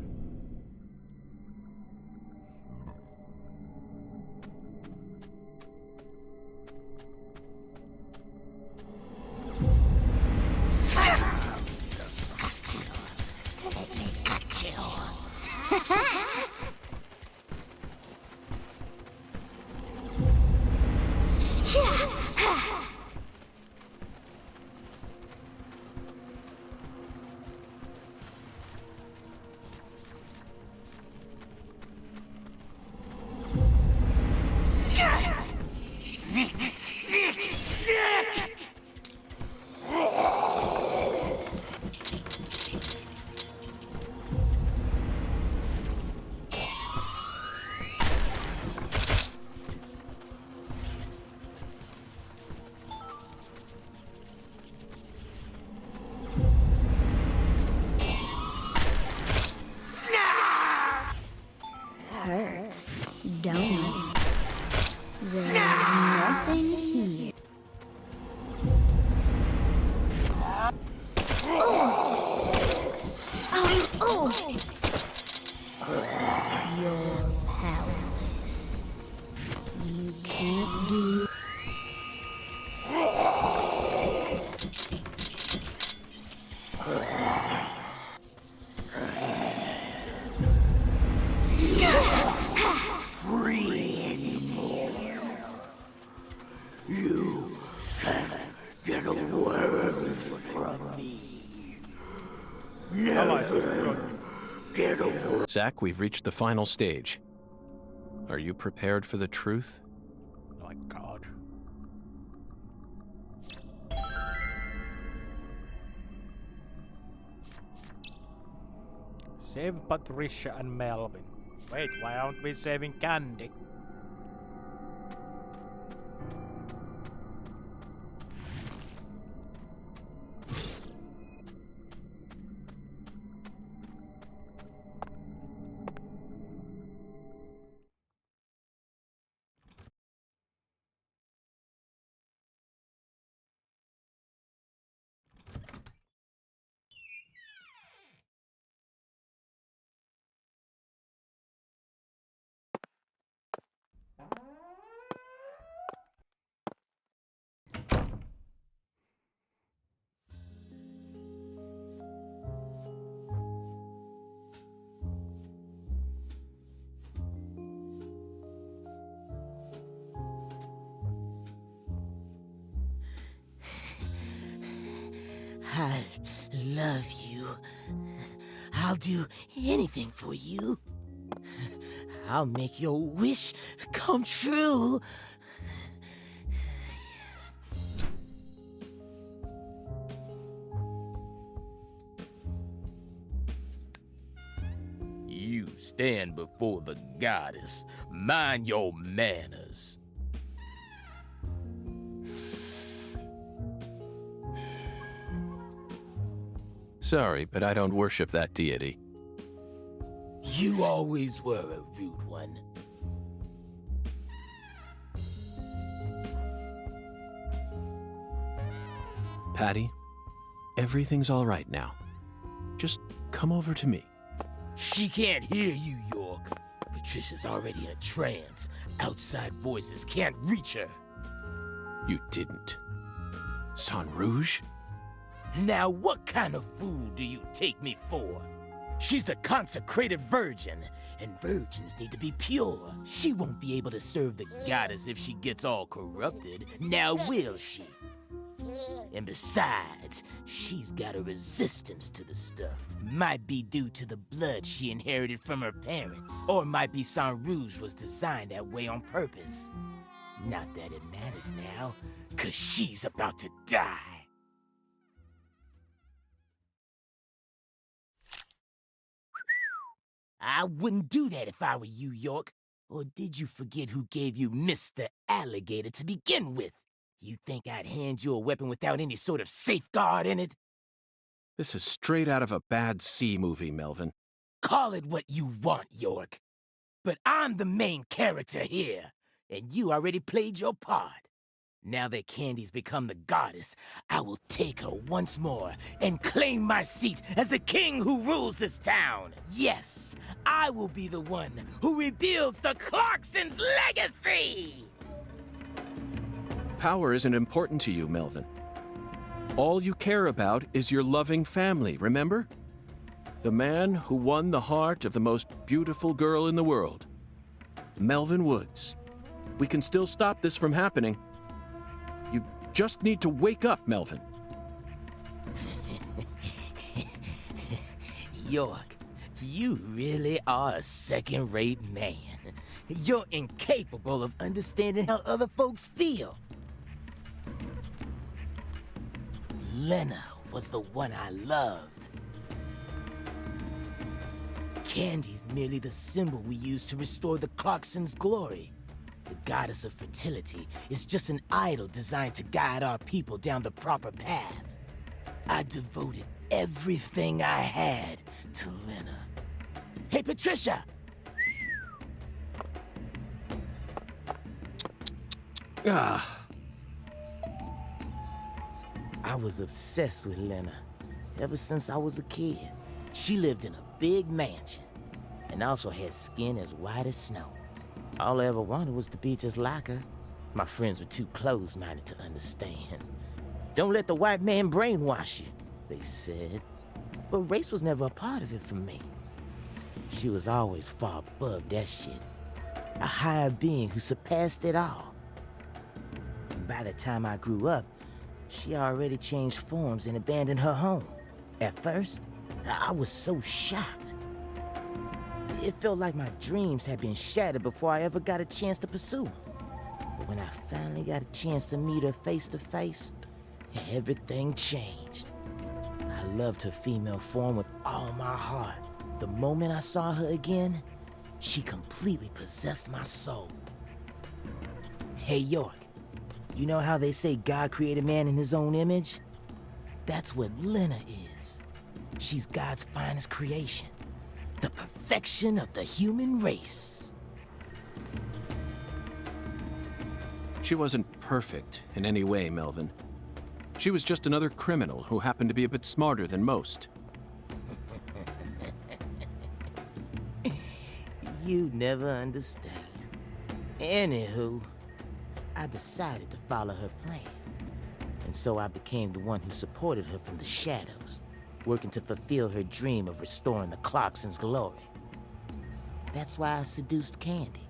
Hurts, don't it? There's nothing here. You're powerless. You can't do. Zach, we've reached the final stage. Are you prepared for the truth? My god. Save Patricia and Melvin. Wait, why aren't we saving Candy? I love you. I'll do anything for you. I'll make your wish come true. Yes. You stand before the goddess. Mind your manners. Sorry, but I don't worship that deity. You always were a rude one. Patty, everything's all right now. Just come over to me. She can't hear you, York. Patricia's already in a trance. Outside voices can't reach her. You didn't. San Rouge? Now what kind of fool do you take me for? She's the consecrated virgin, and virgins need to be pure. She won't be able to serve the goddess if she gets all corrupted, now will she? And besides, she's got a resistance to the stuff. Might be due to the blood she inherited from her parents. Or might be Saint Rouge was designed that way on purpose. Not that it matters now, 'cause she's about to die. I wouldn't do that if I were you, York. Or did you forget who gave you Mr. Alligator to begin with? You think I'd hand you a weapon without any sort of safeguard in it? This is straight out of a bad C movie, Melvin. Call it what you want, York. But I'm the main character here, and you already played your part. Now that Candy's become the goddess, I will take her once more and claim my seat as the king who rules this town. Yes, I will be the one who rebuilds the Clarksons' legacy! Power isn't important to you, Melvin. All you care about is your loving family, remember? The man who won the heart of the most beautiful girl in the world. Melvin Woods. We can still stop this from happening. You just need to wake up, Melvin. York, you really are a second-rate man. You're incapable of understanding how other folks feel. Lena was the one I loved. Candy's merely the symbol we use to restore the Clarksons' glory. The goddess of fertility is just an idol designed to guide our people down the proper path. I devoted everything I had to Lena. Hey, Patricia! Ah. I was obsessed with Lena ever since I was a kid. She lived in a big mansion and also had skin as white as snow. All I ever wanted was to be just like her. My friends were too close-minded to understand. Don't let the white man brainwash you, they said. But race was never a part of it for me. She was always far above that shit. A higher being who surpassed it all. And by the time I grew up, she already changed forms and abandoned her home. At first, I was so shocked. It felt like my dreams had been shattered before I ever got a chance to pursue them. But when I finally got a chance to meet her face to face, everything changed. I loved her female form with all my heart. The moment I saw her again, she completely possessed my soul. Hey, York, you know how they say God created man in his own image? That's what Lena is. She's God's finest creation. The perfection of the human race. She wasn't perfect in any way, Melvin. She was just another criminal who happened to be a bit smarter than most. You never understand. Anywho, I decided to follow her plan. And so I became the one who supported her from the shadows, working to fulfill her dream of restoring the Clarksons' glory. That's why I seduced Candy,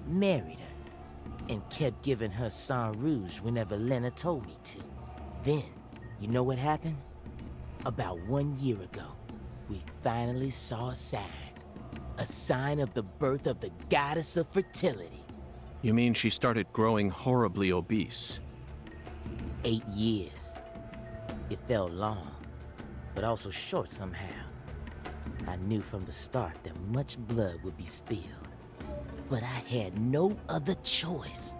married her, and kept giving her Saint Rouge whenever Lena told me to. Then, you know what happened? About 1 year ago, we finally saw a sign of the birth of the goddess of fertility. You mean she started growing horribly obese? 8 years. It felt long, but also short somehow. I knew from the start that much blood would be spilled. But I had no other choice.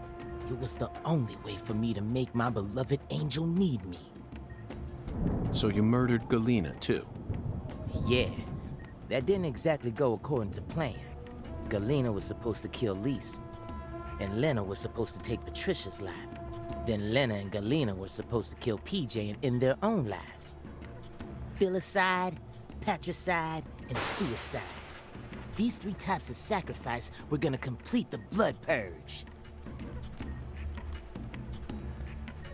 It was the only way for me to make my beloved angel need me. So you murdered Galena, too? Yeah, that didn't exactly go according to plan. Galena was supposed to kill Lise, and Lena was supposed to take Patricia's life. Then Lena and Galena were supposed to kill PJ and end their own lives. Filicide, patricide, and suicide. These 3 types of sacrifice were gonna complete the blood purge.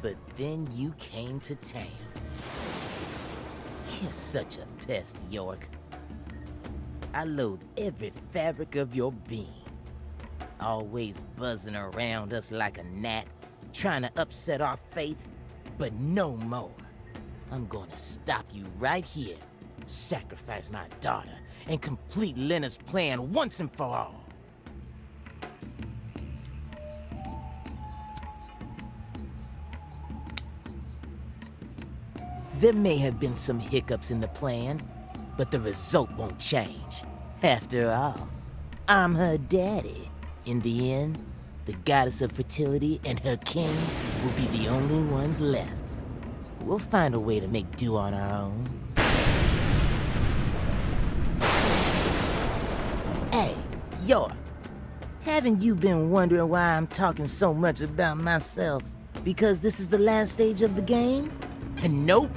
But then you came to town. You're such a pest, York. I loathe every fabric of your being. Always buzzing around us like a gnat, trying to upset our faith. but no more. I'm gonna stop you right here, sacrifice my daughter, and complete Lena's plan once and for all. There may have been some hiccups in the plan, but the result won't change. After all, I'm her daddy. In the end, the goddess of fertility and her king will be the only ones left. We'll find a way to make do on our own. Hey, York, haven't you been wondering why I'm talking so much about myself? Because this is the last stage of the game? Nope.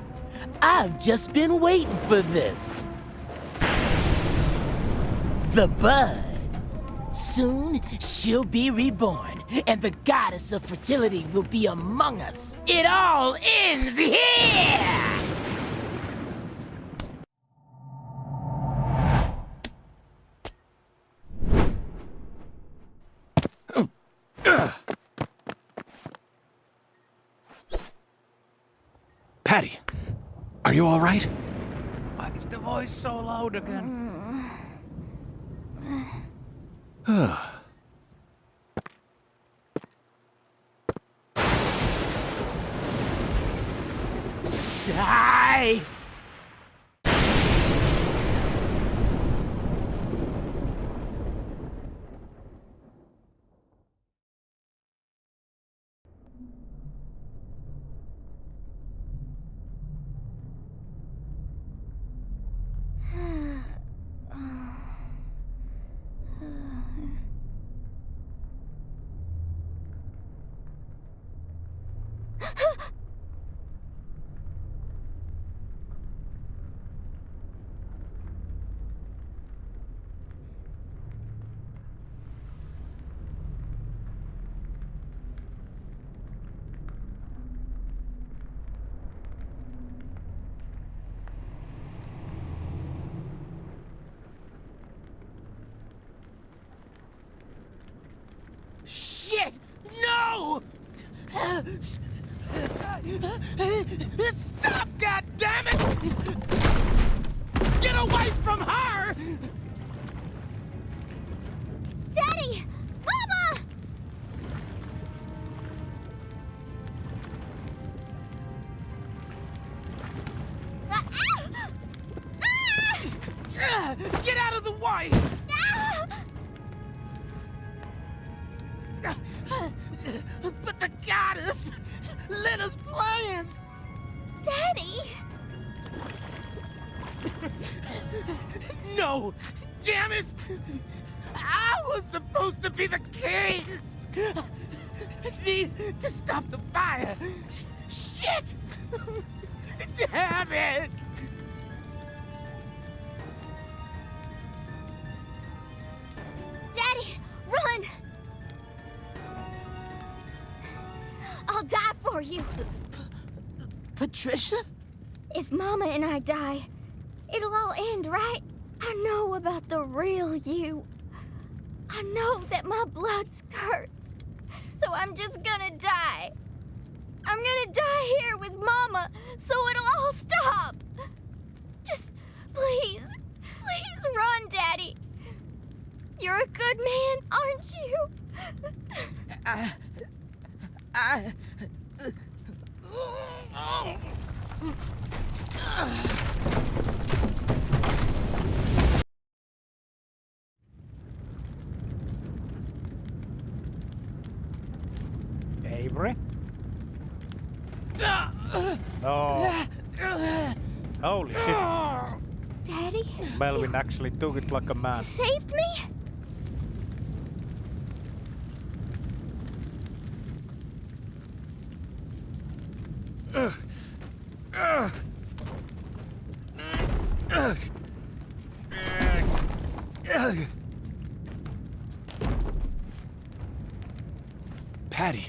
I've just been waiting for this. The bud. Soon, she'll be reborn, and the goddess of fertility will be among us. It all ends here! Patty, are you all right? Why is the voice so loud again? Die! Shit! No! Stop, goddammit! Get away from her! Daddy! Mama! Get out of the way! But the goddess! Lena's plans! Daddy! No! Damn it! I was supposed to be the king! Need to stop the fire! Shit! Damn it! Daddy, run! I'll die for you. Patricia? If Mama and I die, it'll all end, right? I know about the real you. I know that my blood's cursed. So I'm just gonna die. I'm gonna die here with Mama, so it'll all stop. Just please run, Daddy. You're a good man, aren't you? Avery? Oh. Holy shit. Daddy? Melvin actually took it like a man. You saved me? Patty.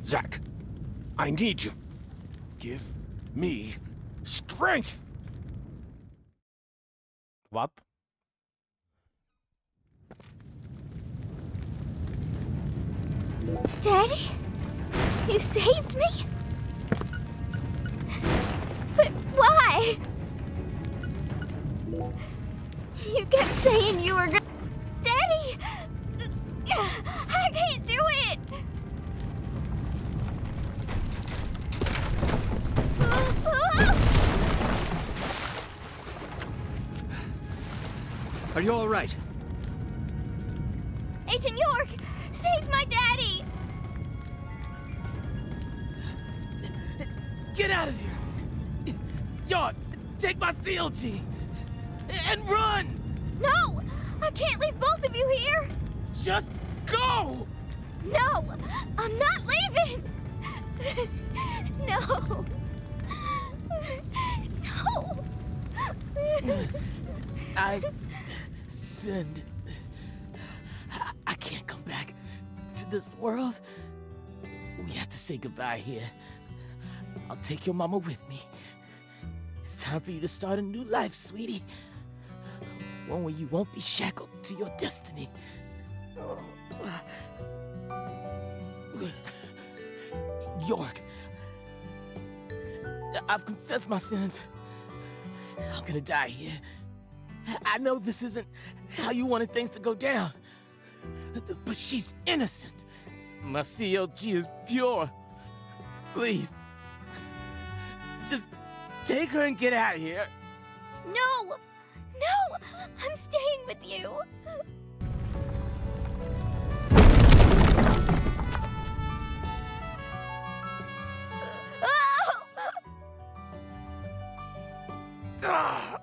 Zach, I need you. Give me strength. What? Daddy? You saved me? But why? You kept saying you were gonna... Daddy! I can't do it! Are you all right? Agent York, save my daddy! Get out of here! York, take my CLG! And run! No! I can't leave both of you here! Just go! No! I'm not leaving! No! No! I've sinned. I can't come back to this world. We have to say goodbye here. I'll take your mama with me. It's time for you to start a new life, sweetie. One where you won't be shackled to your destiny. York, I've confessed my sins. I'm gonna die here. I know this isn't how you wanted things to go down, but she's innocent. My CLG is pure. Please, just take her and get out of here. No! No! I'm staying with you! Ah!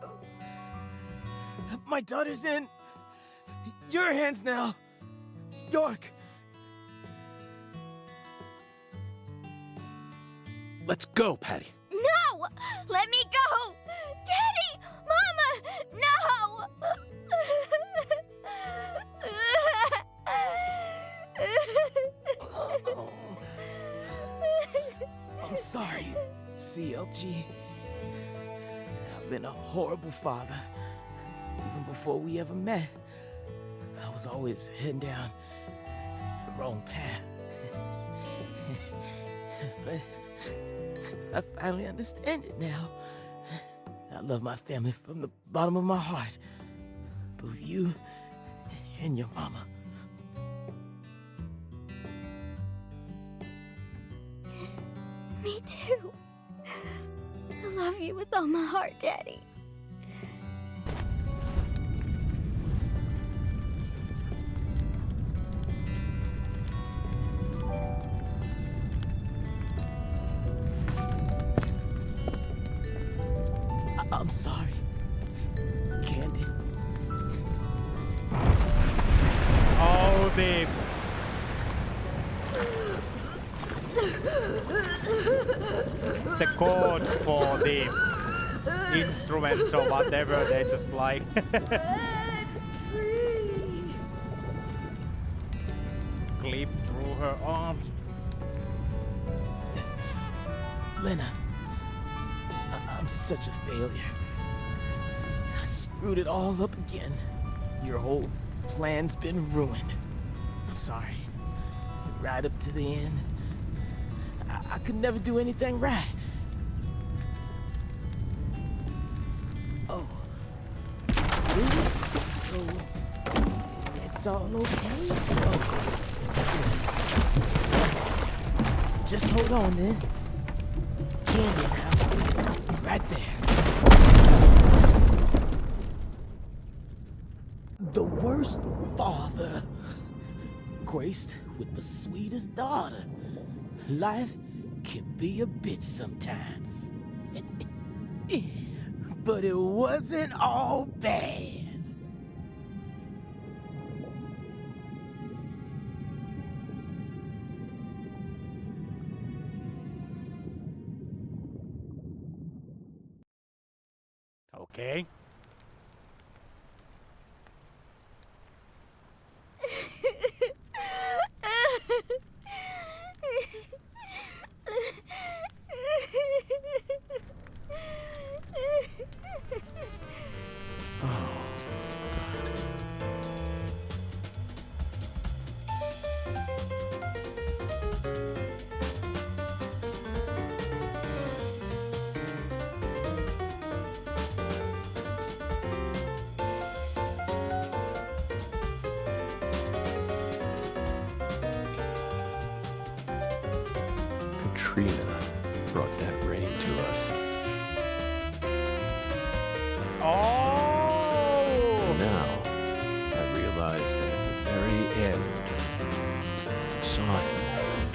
My daughter's in your hands now, York. Let's go, Patty. No! Let me go! Daddy! Mama! No! I'm sorry, CLG. I've been a horrible father. Even before we ever met, I was always heading down the wrong path. But I finally understand it now. I love my family from the bottom of my heart. Both you and your mama. Me too. I love you with all my heart, Daddy. I'm sorry, Candy. Oh, the chords for the instruments or whatever, they just like clip through her arms. Lena, I'm such a failure. I screwed it all up again. Your whole plan's been ruined. I'm sorry. Right up to the end, I could never do anything right. Oh. Really? So, it's all okay? Oh. Just hold on then. Candy now. Right there. The worst father, graced with the sweetest daughter. Life can be a bitch sometimes. But it wasn't all bad. Okay. Katrina brought that rain to us. Oh! Now, I realized that at the very end, I saw him.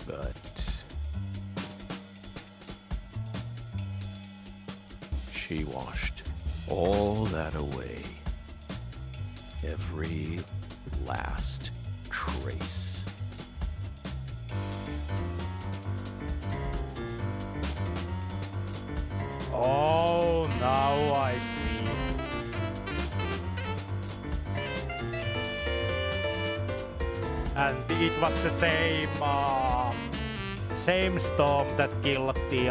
But she washed all that away. Every last trace. Oh, now I see. And it was the same storm that killed the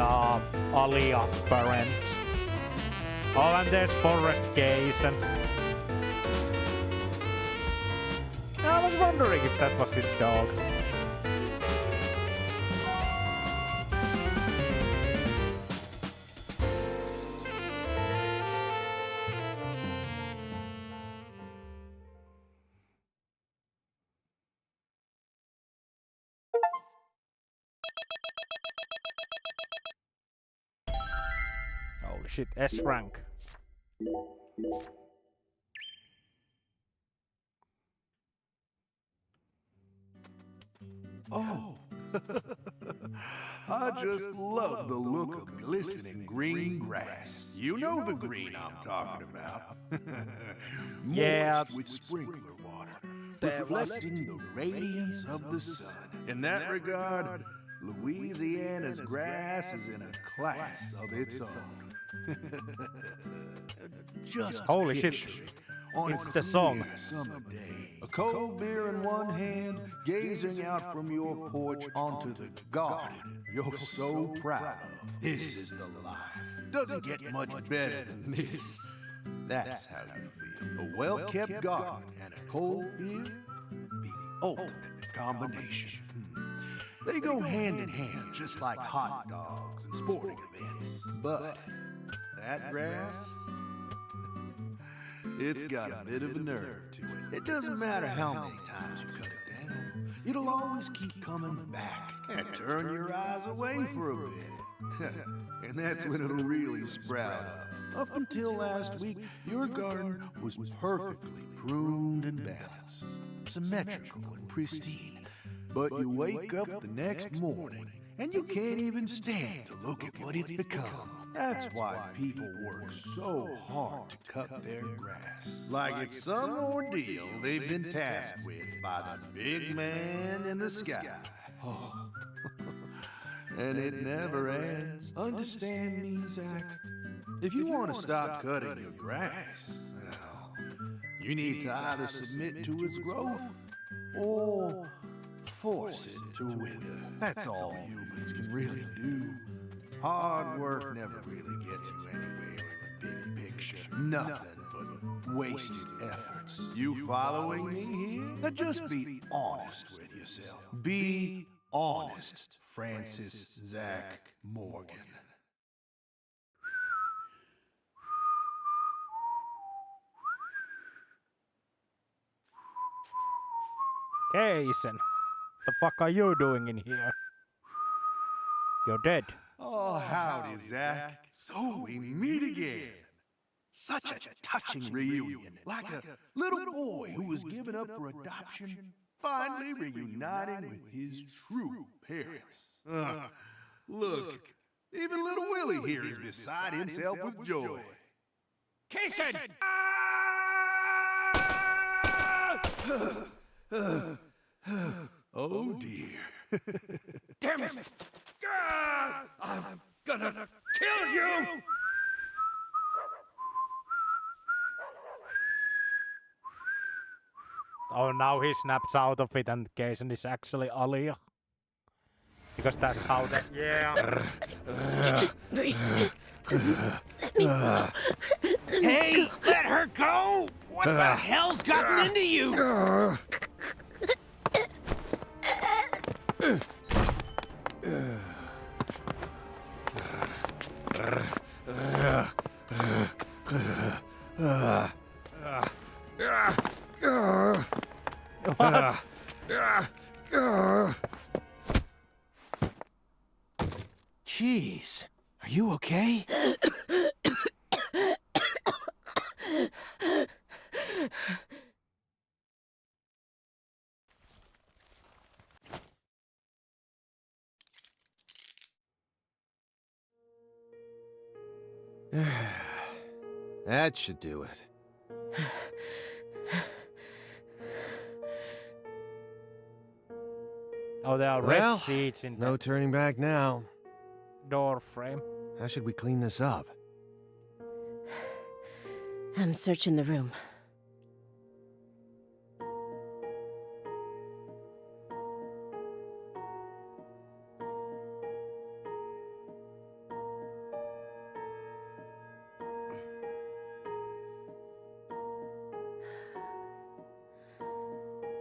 Alia's parents. Oh, and there's Forrest Case, and I was wondering if that was his dog. Holy shit, S rank. Oh, I just love the look of glistening green grass. You know the green I'm talking about. Yeah. Moist with sprinkler water, reflecting the radiance of the sun. In that regard, Louisiana's grass is in a class of its own. Just Holy shit. picture it on It's a the song. clear summer day. A cold beer in one hand, gazing out from your porch onto the garden you're so proud of. This is the life. Doesn't get much better than this. That's how you feel. A well-kept garden and a cold beer be the ultimate combination. They go hand in hand, just like hot dogs and sporting events. But that grass, it's got a bit of a nerve to it. It doesn't matter how many times you cut it down, it'll always keep coming back and turn your eyes away for a bit. And that's when it'll really sprout up. Up until last week, your garden was perfectly pruned and balanced, symmetrical and pristine. But you wake up the next morning and you can't even stand to look at what it's become. That's why people work so hard to cut their grass. Like it's some ordeal they've been tasked with by the big man in the sky. Oh. And it never ends. Understand me, Zach? If you want to stop cutting your grass, well, you need to either submit to its growth or force it to wither. That's all humans can really do. Hard work never really gets you anywhere in the big picture. Nothing but wasted efforts. You following me here? Now just be honest with yourself. Be honest, Francis Zach Morgan. Jason, the fuck are you doing in here? You're dead. Oh, howdy, Zach. So we meet again. Such a touching reunion. Like a little boy who was given up for adoption, finally reuniting with his true parents. Look, even little Willie here is beside himself with joy. Kason! Oh, dear. Damn it! I'm gonna kill you! Oh, now he snaps out of it and Jason is actually Alia. Because that's how that... Yeah. Hey, let her go! What the hell's gotten into you? What? Jeez, are you okay? That should do it. Oh, there are Well, red seats in no the turning back now. door frame. How should we clean this up? I'm searching the room.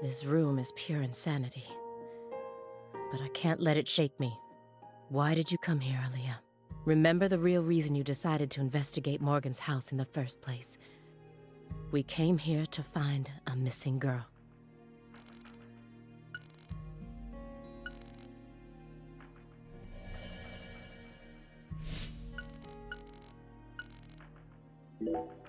This room is pure insanity. But I can't let it shake me. Why did you come here, Aaliyah? Remember the real reason you decided to investigate Morgan's house in the first place. We came here to find a missing girl.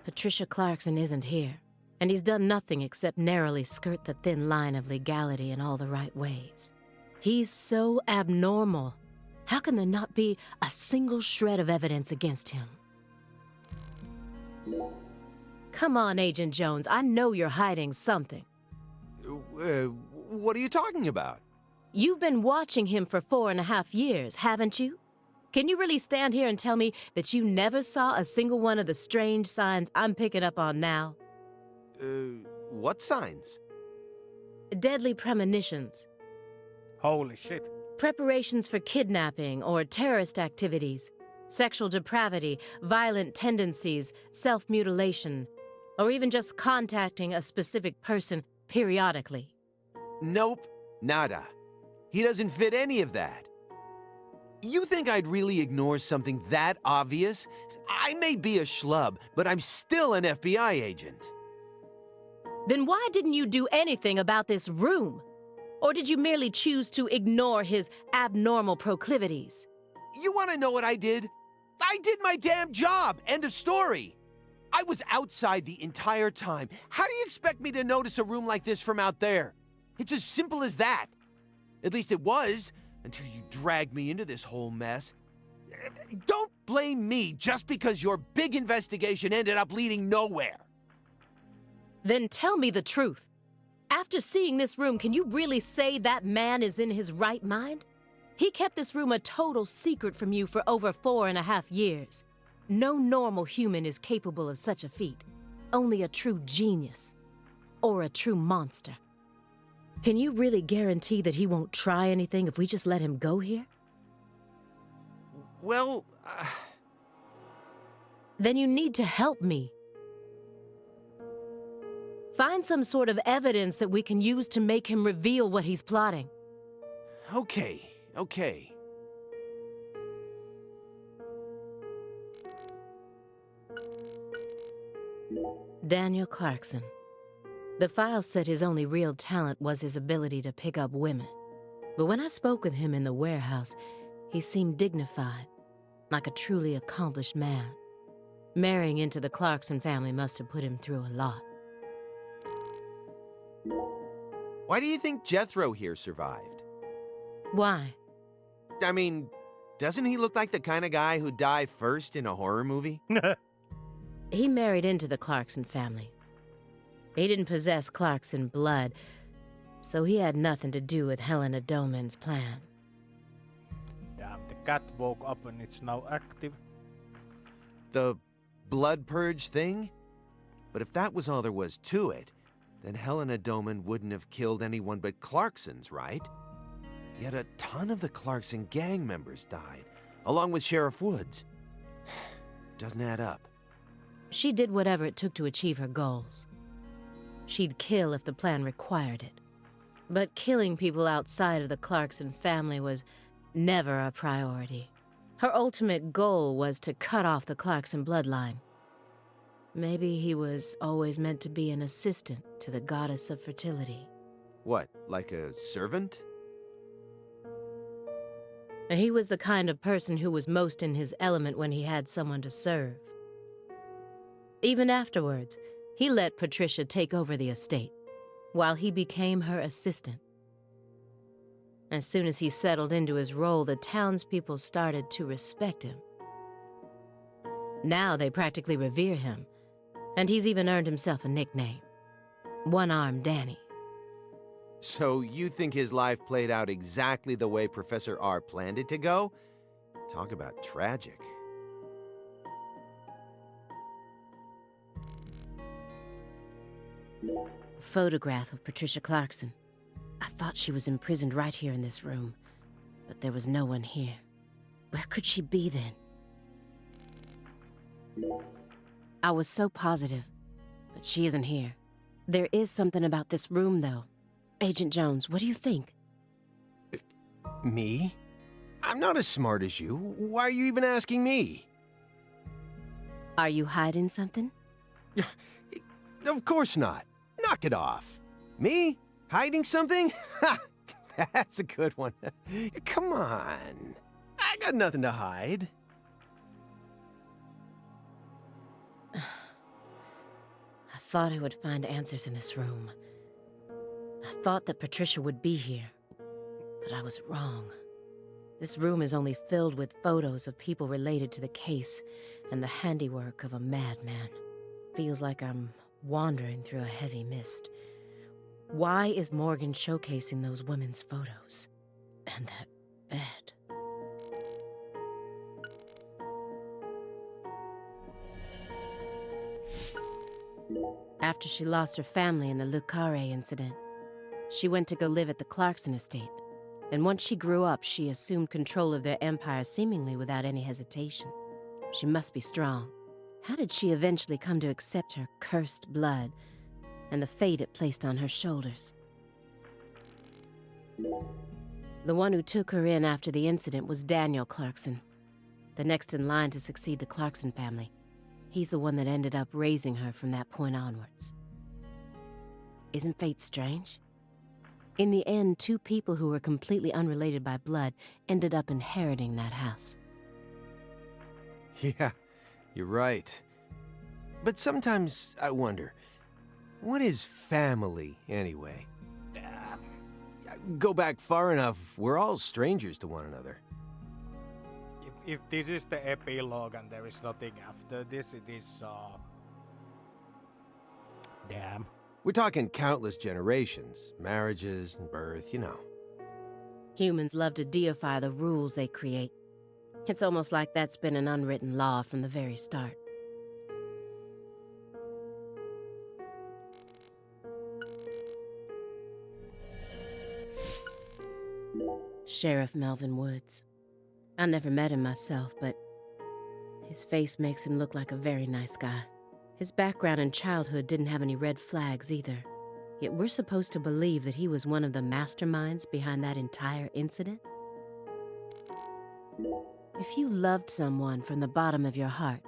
Patricia Clarkson isn't here, and he's done nothing except narrowly skirt the thin line of legality in all the right ways. He's so abnormal. How can there not be a single shred of evidence against him? Come on, Agent Jones. I know you're hiding something. What are you talking about? You've been watching him for 4.5 years, haven't you? Can you really stand here and tell me that you never saw a single one of the strange signs I'm picking up on now? What signs? Deadly premonitions. Holy shit. Preparations for kidnapping or terrorist activities, sexual depravity, violent tendencies, self-mutilation, or even just contacting a specific person periodically. Nope, nada. He doesn't fit any of that. You think I'd really ignore something that obvious? I may be a schlub, but I'm still an FBI agent. Then why didn't you do anything about this room? Or did you merely choose to ignore his abnormal proclivities? You want to know what I did? I did my damn job. End of story. I was outside the entire time. How do you expect me to notice a room like this from out there? It's as simple as that. At least it was, until you dragged me into this whole mess. Don't blame me just because your big investigation ended up leading nowhere. Then tell me the truth. After seeing this room, can you really say that man is in his right mind? He kept this room a total secret from you for over 4.5 years. No normal human is capable of such a feat. Only a true genius. Or a true monster. Can you really guarantee that he won't try anything if we just let him go here? Well, Then you need to help me. Find some sort of evidence that we can use to make him reveal what he's plotting. okay. Daniel Clarkson. The file said his only real talent was his ability to pick up women. But when I spoke with him in the warehouse, he seemed dignified, like a truly accomplished man. Marrying into the Clarkson family must have put him through a lot. Why do you think Jethro here survived? Why? I mean, doesn't he look like the kind of guy who'd die first in a horror movie? He married into the Clarkson family. He didn't possess Clarkson blood, so he had nothing to do with Helena Doman's plan. Damn, the cat woke up and it's now active. The blood purge thing? But if that was all there was to it, then Helena Doman wouldn't have killed anyone but Clarksons, right? Yet a ton of the Clarkson gang members died, along with Sheriff Woods. Doesn't add up. She did whatever it took to achieve her goals. She'd kill if the plan required it. But killing people outside of the Clarkson family was never a priority. Her ultimate goal was to cut off the Clarkson bloodline. Maybe he was always meant to be an assistant to the goddess of fertility. What, like a servant? He was the kind of person who was most in his element when he had someone to serve. Even afterwards, he let Patricia take over the estate, while he became her assistant. As soon as he settled into his role, the townspeople started to respect him. Now they practically revere him, and he's even earned himself a nickname, One-Armed Danny. So you think his life played out exactly the way Professor R planned it to go? Talk about tragic. A photograph of Patricia Clarkson. I thought she was imprisoned right here in this room, but there was no one here. Where could she be then? I was so positive, but she isn't here. There is something about this room, though. Agent Jones, what do you think? Me? I'm not as smart as you. Why are you even asking me? Are you hiding something? Of course not. Knock it off. Me? Hiding something? Ha! That's a good one. Come on. I got nothing to hide. I thought I would find answers in this room. I thought that Patricia would be here, but I was wrong. This room is only filled with photos of people related to the case and the handiwork of a madman. Feels like I'm wandering through a heavy mist. Why is Morgan showcasing those women's photos? And that bed. After she lost her family in the Le Carré incident, she went to go live at the Clarkson estate. And once she grew up, she assumed control of their empire seemingly without any hesitation. She must be strong. How did she eventually come to accept her cursed blood and the fate it placed on her shoulders? The one who took her in after the incident was Daniel Clarkson, the next in line to succeed the Clarkson family. He's the one that ended up raising her from that point onwards. Isn't fate strange? In the end, two people who were completely unrelated by blood ended up inheriting that house. Yeah, you're right. But sometimes I wonder, what is family anyway? Go back far enough, we're all strangers to one another. If this is the epilogue and there is nothing after this, it is damn. We're talking countless generations, marriages and birth, you know. Humans love to deify the rules they create. It's almost like that's been an unwritten law from the very start. Sheriff Melvin Woods. I never met him myself, but his face makes him look like a very nice guy. His background in childhood didn't have any red flags either. Yet we're supposed to believe that he was one of the masterminds behind that entire incident? If you loved someone from the bottom of your heart,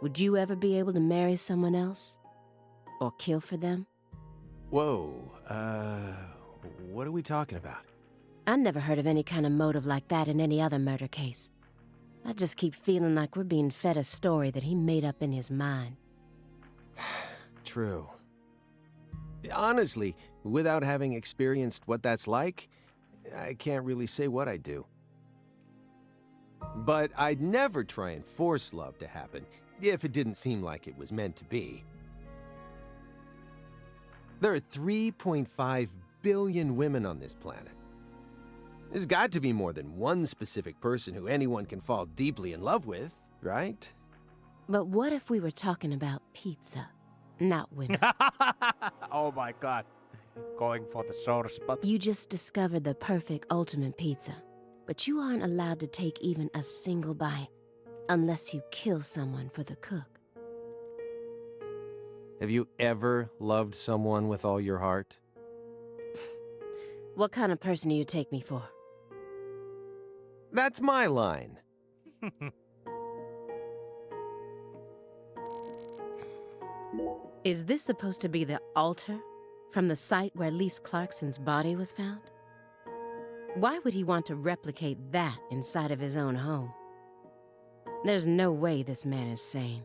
would you ever be able to marry someone else? Or kill for them? Whoa, what are we talking about? I never heard of any kind of motive like that in any other murder case. I just keep feeling like we're being fed a story that he made up in his mind. True. Honestly, without having experienced what that's like, I can't really say what I'd do. But I'd never try and force love to happen, if it didn't seem like it was meant to be. There are 3.5 billion women on this planet. There's got to be more than one specific person who anyone can fall deeply in love with, right? But what if we were talking about pizza, not women? Oh my god. Going for the sore spot. You just discovered the perfect ultimate pizza, but you aren't allowed to take even a single bite unless you kill someone for the cook. Have you ever loved someone with all your heart? What kind of person do you take me for? That's my line. Is this supposed to be the altar from the site where Lise Clarkson's body was found? Why would he want to replicate that inside of his own home? There's no way this man is sane.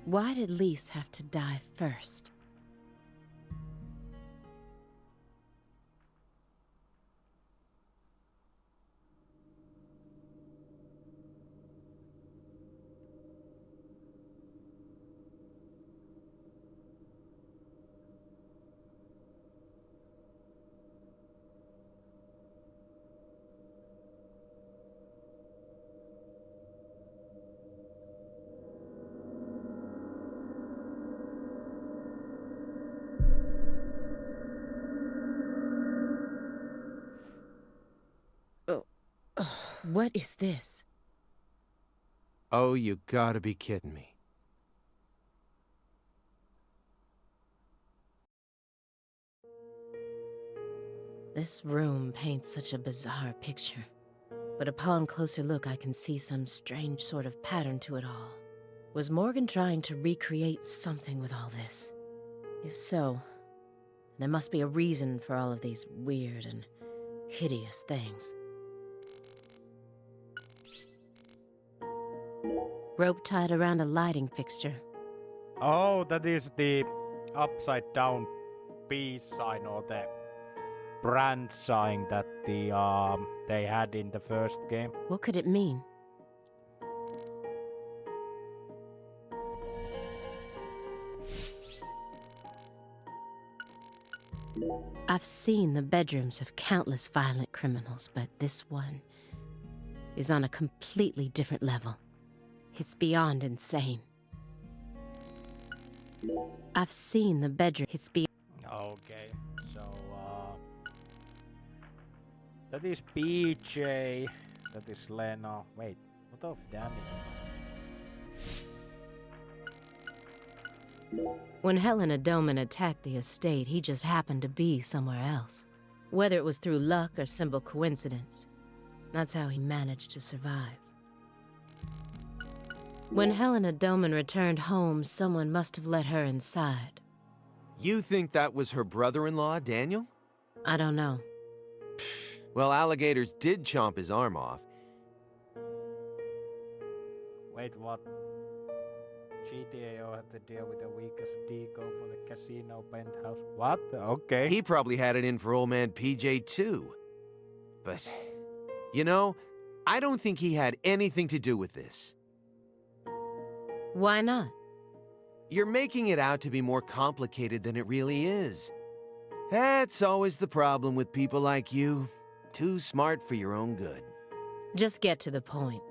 Why did Lise have to die first? What is this? Oh, you gotta be kidding me. This room paints such a bizarre picture. But upon closer look, I can see some strange sort of pattern to it all. Was Morgan trying to recreate something with all this? If so, there must be a reason for all of these weird and hideous things. Rope tied around a lighting fixture. Oh, that is the upside down peace sign or the brand sign that they had in the first game. What could it mean? I've seen the bedrooms of countless violent criminals, but this one is on a completely different level. It's beyond insane. I've seen the bedroom. It's beyond. Okay, so that is PJ. That is Lena. Wait, what of damage? When Helena Doman attacked the estate, he just happened to be somewhere else. Whether it was through luck or simple coincidence, that's how he managed to survive. When Helena Doman returned home, someone must have let her inside. You think that was her brother-in-law, Daniel? I don't know. Well, alligators did chomp his arm off. Wait, what? GTAO had to deal with the weakest deco for the casino penthouse. What? Okay. He probably had it in for old man PJ too. But, you know, I don't think he had anything to do with this. Why not? You're making it out to be more complicated than it really is. That's always the problem with people like you. Too smart for your own good. Just get to the point.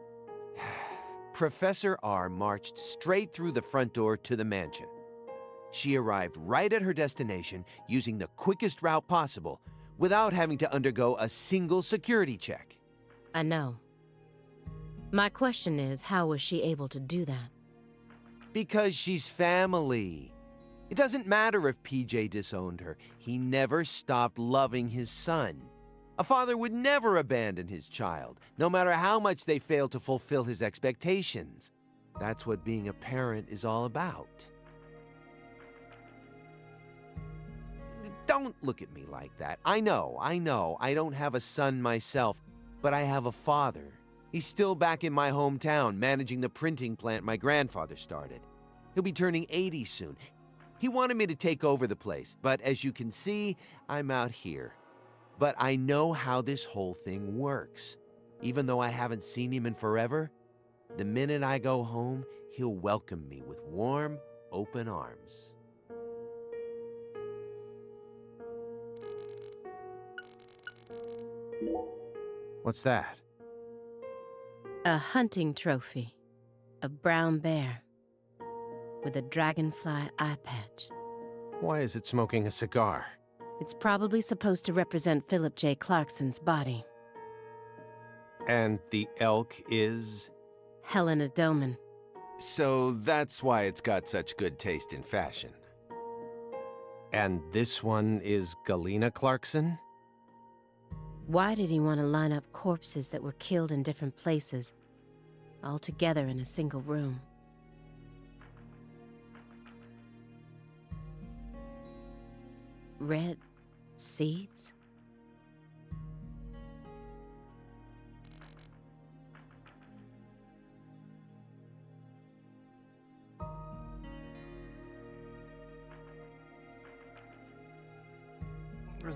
Professor R marched straight through the front door to the mansion. She arrived right at her destination using the quickest route possible without having to undergo a single security check. I know. My question is, how was she able to do that? Because she's family. It doesn't matter if PJ disowned her. He never stopped loving his son. A father would never abandon his child, no matter how much they fail to fulfill his expectations. That's what being a parent is all about. Don't look at me like that. I know, I don't have a son myself, but I have a father. He's still back in my hometown, managing the printing plant my grandfather started. He'll be turning 80 soon. He wanted me to take over the place, but as you can see, I'm out here. But I know how this whole thing works. Even though I haven't seen him in forever, the minute I go home, he'll welcome me with warm, open arms. What's that? A hunting trophy. A brown bear. With a dragonfly eye patch. Why is it smoking a cigar? It's probably supposed to represent Philip J. Clarkson's body. And the elk is? Helena Doman. So that's why it's got such good taste in fashion. And this one is Galena Clarkson? Why did he want to line up corpses that were killed in different places, all together in a single room? Red seeds?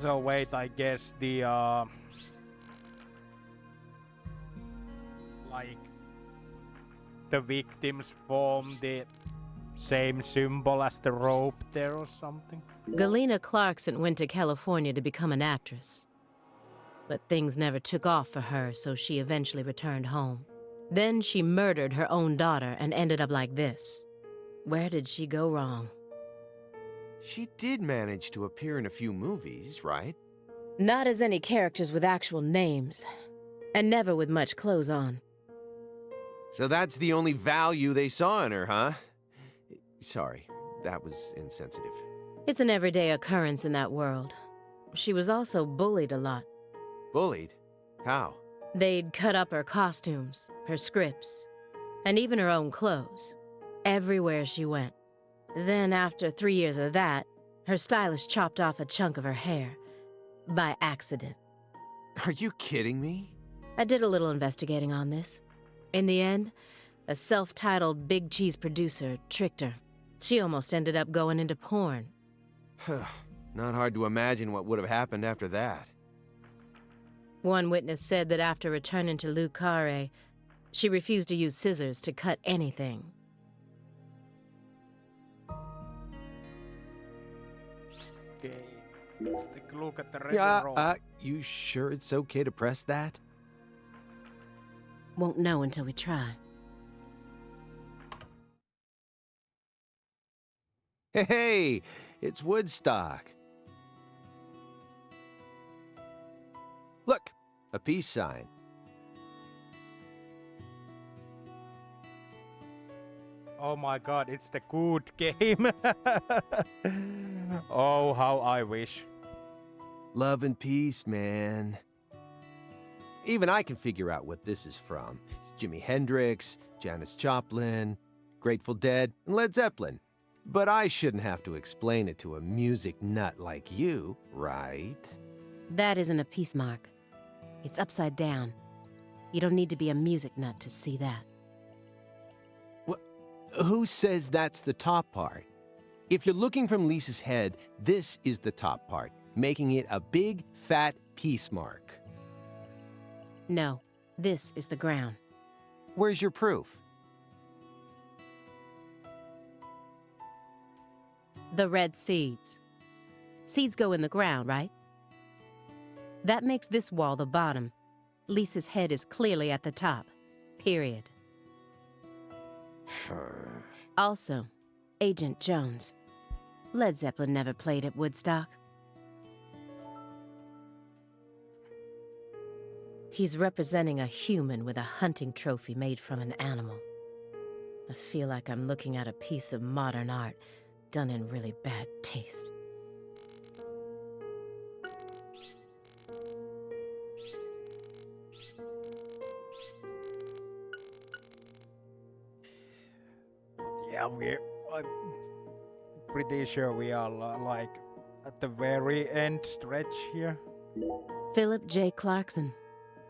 So wait, I guess the like the victims form the same symbol as the rope there or something? Galena Clarkson went to California to become an actress. But things never took off for her, so she eventually returned home. Then she murdered her own daughter and ended up like this. Where did she go wrong? She did manage to appear in a few movies, right? Not as any characters with actual names, and never with much clothes on. So that's the only value they saw in her, huh? Sorry, that was insensitive. It's an everyday occurrence in that world. She was also bullied a lot. Bullied? How? They'd cut up her costumes, her scripts, and even her own clothes, everywhere she went. Then, after 3 years of that, her stylist chopped off a chunk of her hair. By accident. Are you kidding me? I did a little investigating on this. In the end, a self-titled big cheese producer tricked her. She almost ended up going into porn. Not hard to imagine what would have happened after that. One witness said that after returning to Le Carré, she refused to use scissors to cut anything. Okay, let's take a look at the red rope. You sure it's okay to press that? Won't know until we try. Hey, it's Woodstock. Look, a peace sign. Oh my god, it's the good game. Oh, how I wish. Love and peace, man. Even I can figure out what this is from. It's Jimi Hendrix, Janis Joplin, Grateful Dead, and Led Zeppelin. But I shouldn't have to explain it to a music nut like you, right? That isn't a peace mark. It's upside down. You don't need to be a music nut to see that. Who says that's the top part? If you're looking from Lisa's head, this is the top part, making it a big, fat peace mark. No, this is the ground. Where's your proof? The red seeds. Seeds go in the ground, right? That makes this wall the bottom. Lisa's head is clearly at the top. Period. Also, Agent Jones. Led Zeppelin never played at Woodstock. He's representing a human with a hunting trophy made from an animal. I feel like I'm looking at a piece of modern art done in really bad taste. Yeah, I'm pretty sure we are like at the very end stretch here. Philip J. Clarkson,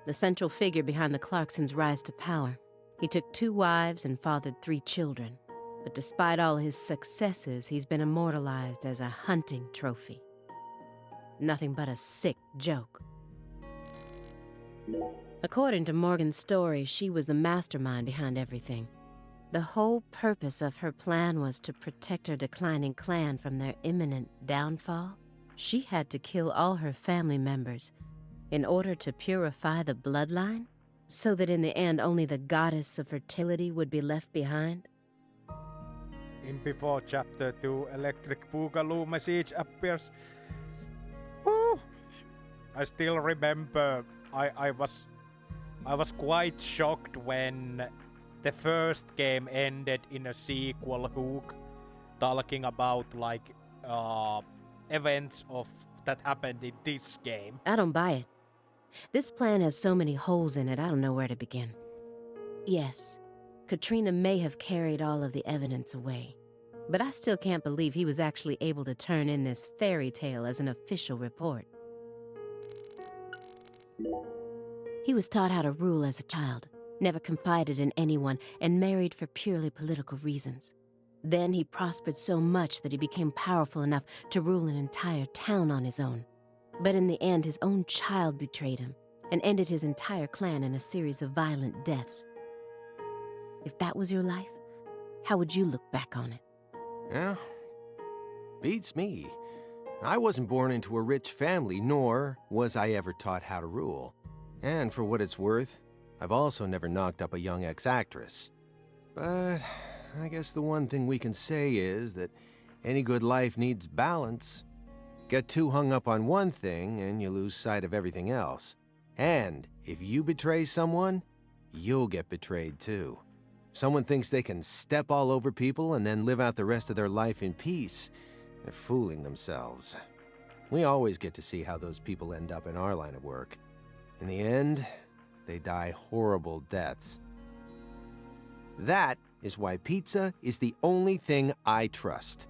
the central figure behind the Clarksons' rise to power. He took 2 wives and fathered 3 children. But despite all his successes, he's been immortalized as a hunting trophy. Nothing but a sick joke. According to Morgan's story, she was the mastermind behind everything. The whole purpose of her plan was to protect her declining clan from their imminent downfall. She had to kill all her family members in order to purify the bloodline, so that in the end only the goddess of fertility would be left behind. In before chapter 2, electric boogaloo message appears. Woo! I still remember I was quite shocked when the first game ended in a sequel hook, talking about like events of that happened in this game. I don't buy it. This plan has so many holes in it, I don't know where to begin. Yes, Katrina may have carried all of the evidence away, but I still can't believe he was actually able to turn in this fairy tale as an official report. He was taught how to rule as a child, never confided in anyone, and married for purely political reasons. Then he prospered so much that he became powerful enough to rule an entire town on his own. But in the end, his own child betrayed him and ended his entire clan in a series of violent deaths. If that was your life, how would you look back on it? Yeah, beats me. I wasn't born into a rich family, nor was I ever taught how to rule. And for what it's worth, I've also never knocked up a young ex-actress. But I guess the one thing we can say is that any good life needs balance. Get too hung up on one thing and you lose sight of everything else. And if you betray someone, you'll get betrayed too. If someone thinks they can step all over people and then live out the rest of their life in peace, they're fooling themselves. We always get to see how those people end up in our line of work. In the end, they die horrible deaths. That is why pizza is the only thing I trust.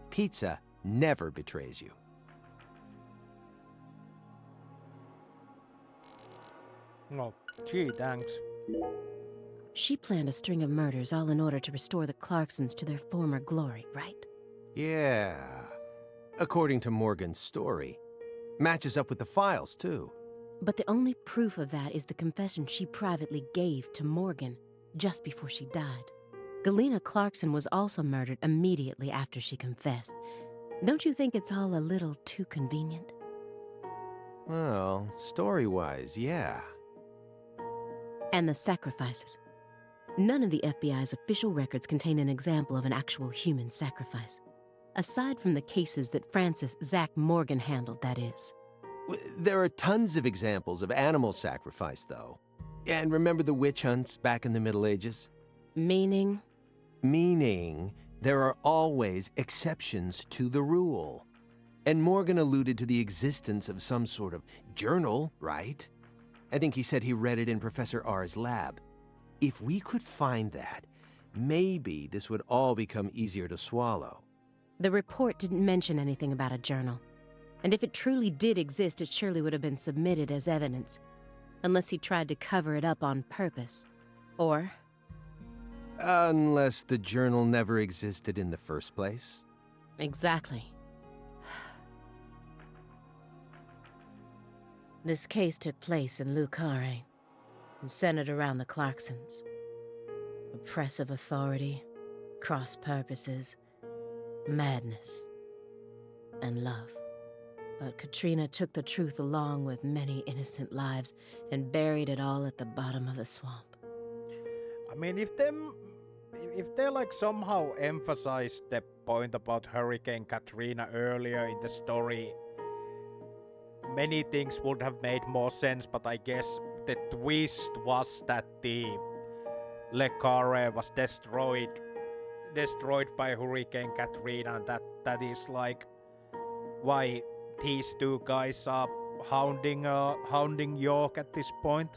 Pizza never betrays you. Well, gee, thanks. She planned a string of murders all in order to restore the Clarksons to their former glory, right? Yeah. According to Morgan's story. Matches up with the files, too. But the only proof of that is the confession she privately gave to Morgan just before she died. Galena Clarkson was also murdered immediately after she confessed. Don't you think it's all a little too convenient? Well, story-wise, yeah. And the sacrifices. None of the FBI's official records contain an example of an actual human sacrifice. Aside from the cases that Francis Zach Morgan handled, that is. There are tons of examples of animal sacrifice, though. And remember the witch hunts back in the Middle Ages? Meaning? Meaning, there are always exceptions to the rule. And Morgan alluded to the existence of some sort of journal, right? I think he said he read it in Professor R's lab. If we could find that, maybe this would all become easier to swallow. The report didn't mention anything about a journal. And if it truly did exist, it surely would have been submitted as evidence. Unless he tried to cover it up on purpose. Or... Unless the journal never existed in the first place. Exactly. This case took place in Lucare and centered around the Clarksons. Oppressive authority, cross purposes, madness, and love. But Katrina took the truth along with many innocent lives and buried it all at the bottom of the swamp. I mean, if they like somehow emphasized the point about Hurricane Katrina earlier in the story, many things would have made more sense, but I guess the twist was that the Le Carre was destroyed by Hurricane Katrina, and that is like why these two guys are hounding York at this point.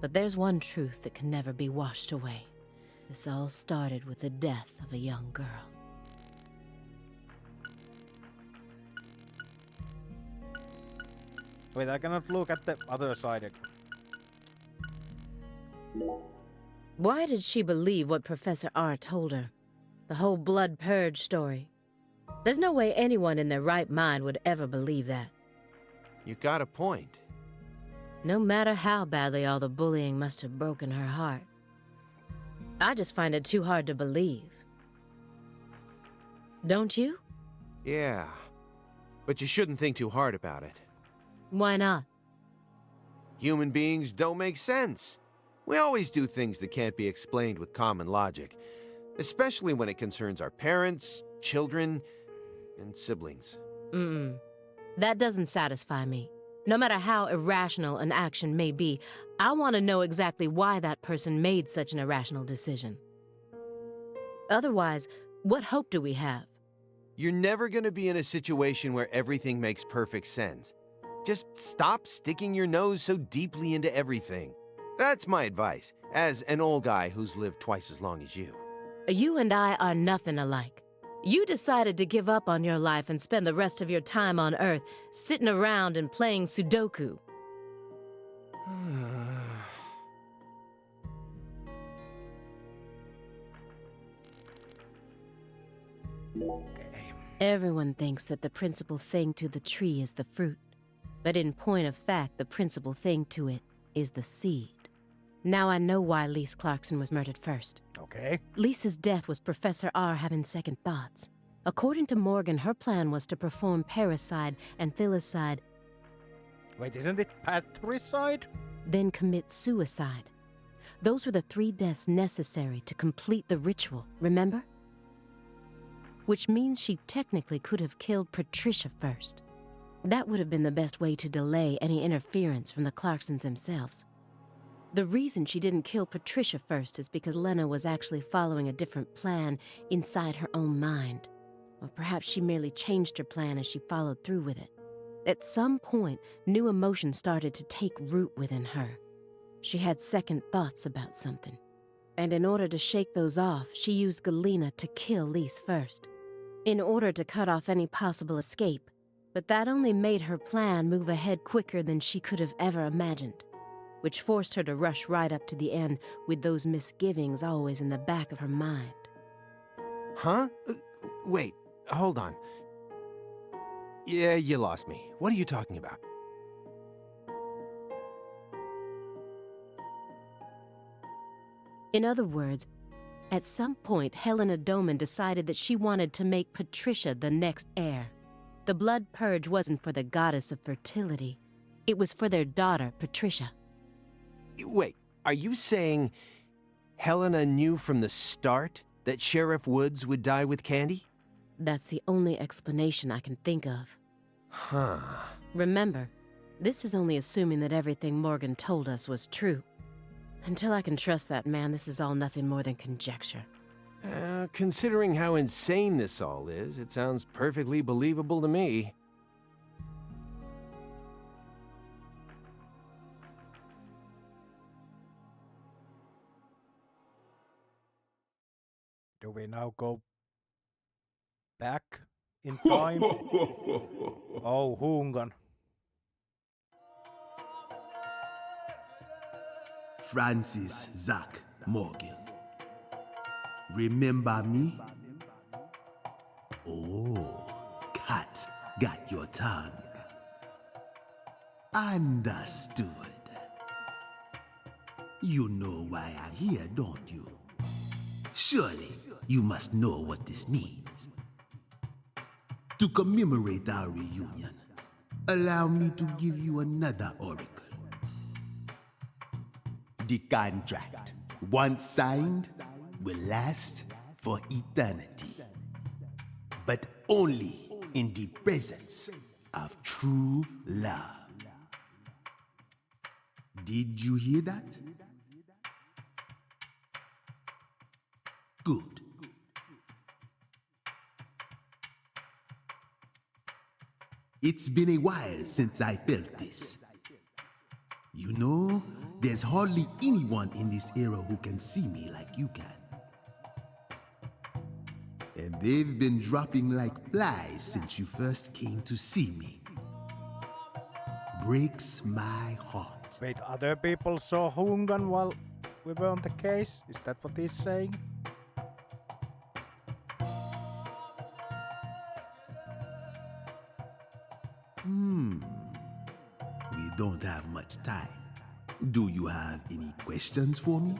But there's one truth that can never be washed away. This all started with the death of a young girl. Wait, I cannot look at the other side. Why did she believe what Professor R told her? The whole blood purge story. There's no way anyone in their right mind would ever believe that. You got a point. No matter how badly all the bullying must have broken her heart. I just find it too hard to believe. Don't you? Yeah, but you shouldn't think too hard about it. Why not? Human beings don't make sense. We always do things that can't be explained with common logic, especially when it concerns our parents, children, and siblings. That doesn't satisfy me. No matter how irrational an action may be, I want to know exactly why that person made such an irrational decision. Otherwise, what hope do we have? You're never going to be in a situation where everything makes perfect sense. Just stop sticking your nose so deeply into everything. That's my advice, as an old guy who's lived twice as long as you. You and I are nothing alike. You decided to give up on your life and spend the rest of your time on Earth sitting around and playing Sudoku. Everyone thinks that the principal thing to the tree is the fruit. But in point of fact, the principal thing to it is the seed. Now I know why Lise Clarkson was murdered first. Okay. Lisa's death was Professor R having second thoughts. According to Morgan, her plan was to perform parricide and filicide, Wait, isn't it patricide? then commit suicide. Those were the 3 deaths necessary to complete the ritual, remember? Which means she technically could have killed Patricia first. That would have been the best way to delay any interference from the Clarksons themselves. The reason she didn't kill Patricia first is because Lena was actually following a different plan inside her own mind. Or perhaps she merely changed her plan as she followed through with it. At some point, new emotions started to take root within her. She had second thoughts about something. And in order to shake those off, she used Galena to kill Lise first, in order to cut off any possible escape. But that only made her plan move ahead quicker than she could have ever imagined, which forced her to rush right up to the end with those misgivings always in the back of her mind. Huh? Wait, hold on. Yeah, you lost me. What are you talking about? In other words, at some point, Helena Doman decided that she wanted to make Patricia the next heir. The blood purge wasn't for the goddess of fertility. It was for their daughter, Patricia. Wait, are you saying Helena knew from the start that Sheriff Woods would die with Candy? That's the only explanation I can think of. Huh. Remember, this is only assuming that everything Morgan told us was true. Until I can trust that man, this is all nothing more than conjecture. Considering how insane this all is, it sounds perfectly believable to me. Do we now go back in time? Oh, Hungan. Francis Zach Morgan. Remember me? Oh, cat got your tongue. Understood. You know why I'm here, don't you? Surely you must know what this means. To commemorate our reunion, allow me to give you another oracle. The contract, once signed, will last for eternity. But only in the presence of true love. Did you hear that? Good. It's been a while since I felt this. You know, there's hardly anyone in this era who can see me like you can. And they've been dropping like flies since you first came to see me. Breaks my heart. Wait, other people saw Hungan while we were on the case? Is that what he's saying? We don't have much time. Do you have any questions for me?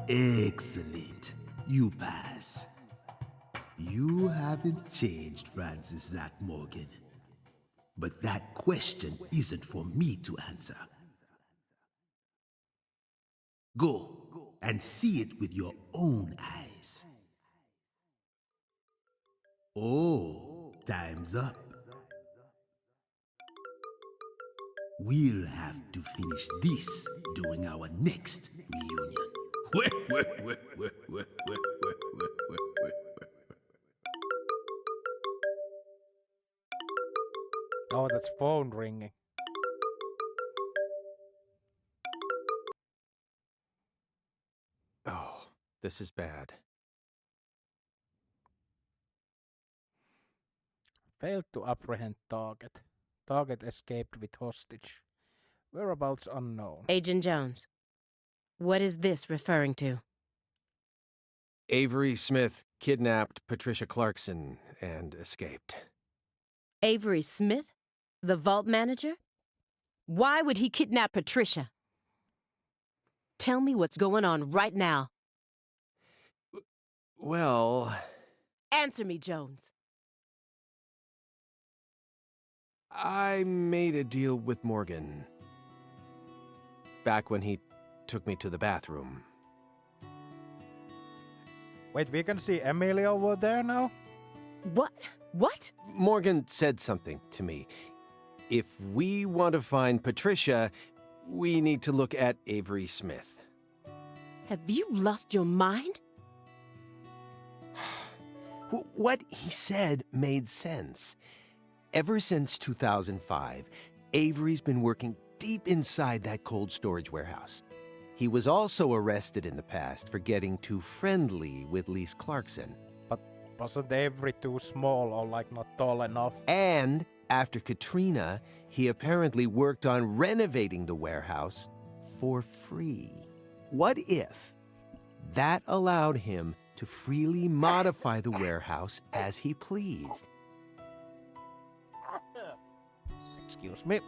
Excellent. You pass. You haven't changed, Francis Zach Morgan. But that question isn't for me to answer. Go and see it with your own eyes. Oh, time's up. We'll have to finish this during our next reunion. Oh, that's phone ringing. Oh, this is bad. Failed to apprehend target. Target escaped with hostage. Whereabouts unknown. Agent Jones, what is this referring to? Avery Smith kidnapped Patricia Clarkson and escaped. Avery Smith? The vault manager? Why would he kidnap Patricia? Tell me what's going on right now. Well, Answer me, Jones. I made a deal with Morgan. Back when he took me to the bathroom. Wait, we can see Emilia over there now? What? What? Morgan said something to me. If we want to find Patricia, we need to look at Avery Smith. Have you lost your mind? What he said made sense. Ever since 2005, Avery's been working deep inside that cold storage warehouse. He was also arrested in the past for getting too friendly with Lise Clarkson. But wasn't Avery too small or like not tall enough? And after Katrina, he apparently worked on renovating the warehouse for free. What if that allowed him to freely modify the warehouse as he pleased? Excuse me.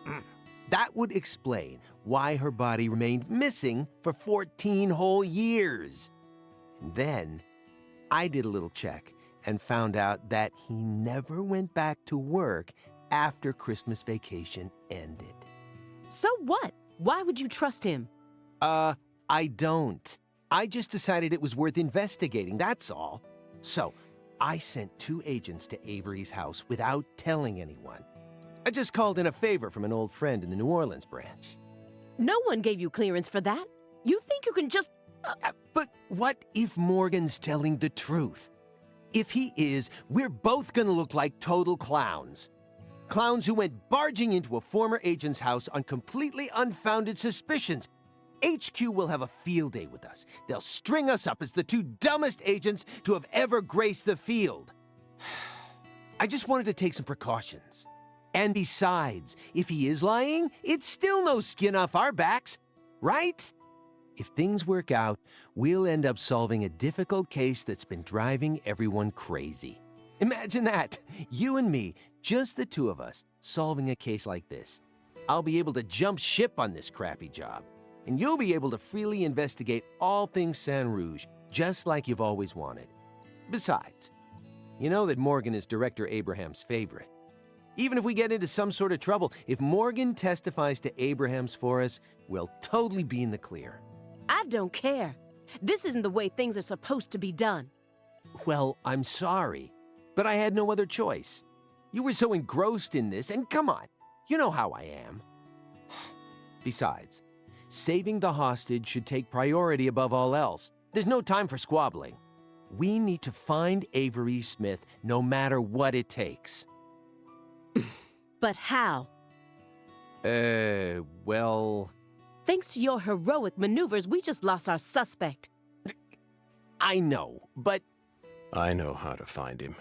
That would explain why her body remained missing for 14 whole years. And then I did a little check and found out that he never went back to work after Christmas vacation ended. So what? Why would you trust him? I don't. I just decided it was worth investigating, that's all. So, I sent 2 agents to Avery's house without telling anyone. I just called in a favor from an old friend in the New Orleans branch. No one gave you clearance for that. You think you can just... But what if Morgan's telling the truth? If he is, we're both gonna look like total clowns. Clowns who went barging into a former agent's house on completely unfounded suspicions. HQ will have a field day with us. They'll string us up as the 2 dumbest agents to have ever graced the field. I just wanted to take some precautions. And besides, if he is lying, it's still no skin off our backs, right? If things work out, we'll end up solving a difficult case that's been driving everyone crazy. Imagine that, you and me, just the 2 of us, solving a case like this. I'll be able to jump ship on this crappy job, and you'll be able to freely investigate all things Saint Rouge, just like you've always wanted. Besides, you know that Morgan is Director Abraham's favorite. Even if we get into some sort of trouble, if Morgan testifies to Abrahams for us, we'll totally be in the clear. I don't care. This isn't the way things are supposed to be done. Well, I'm sorry, but I had no other choice. You were so engrossed in this, and come on, you know how I am. Besides, saving the hostage should take priority above all else. There's no time for squabbling. We need to find Avery Smith no matter what it takes. But how? Well... Thanks to your heroic maneuvers, we just lost our suspect. I know, but... I know how to find him.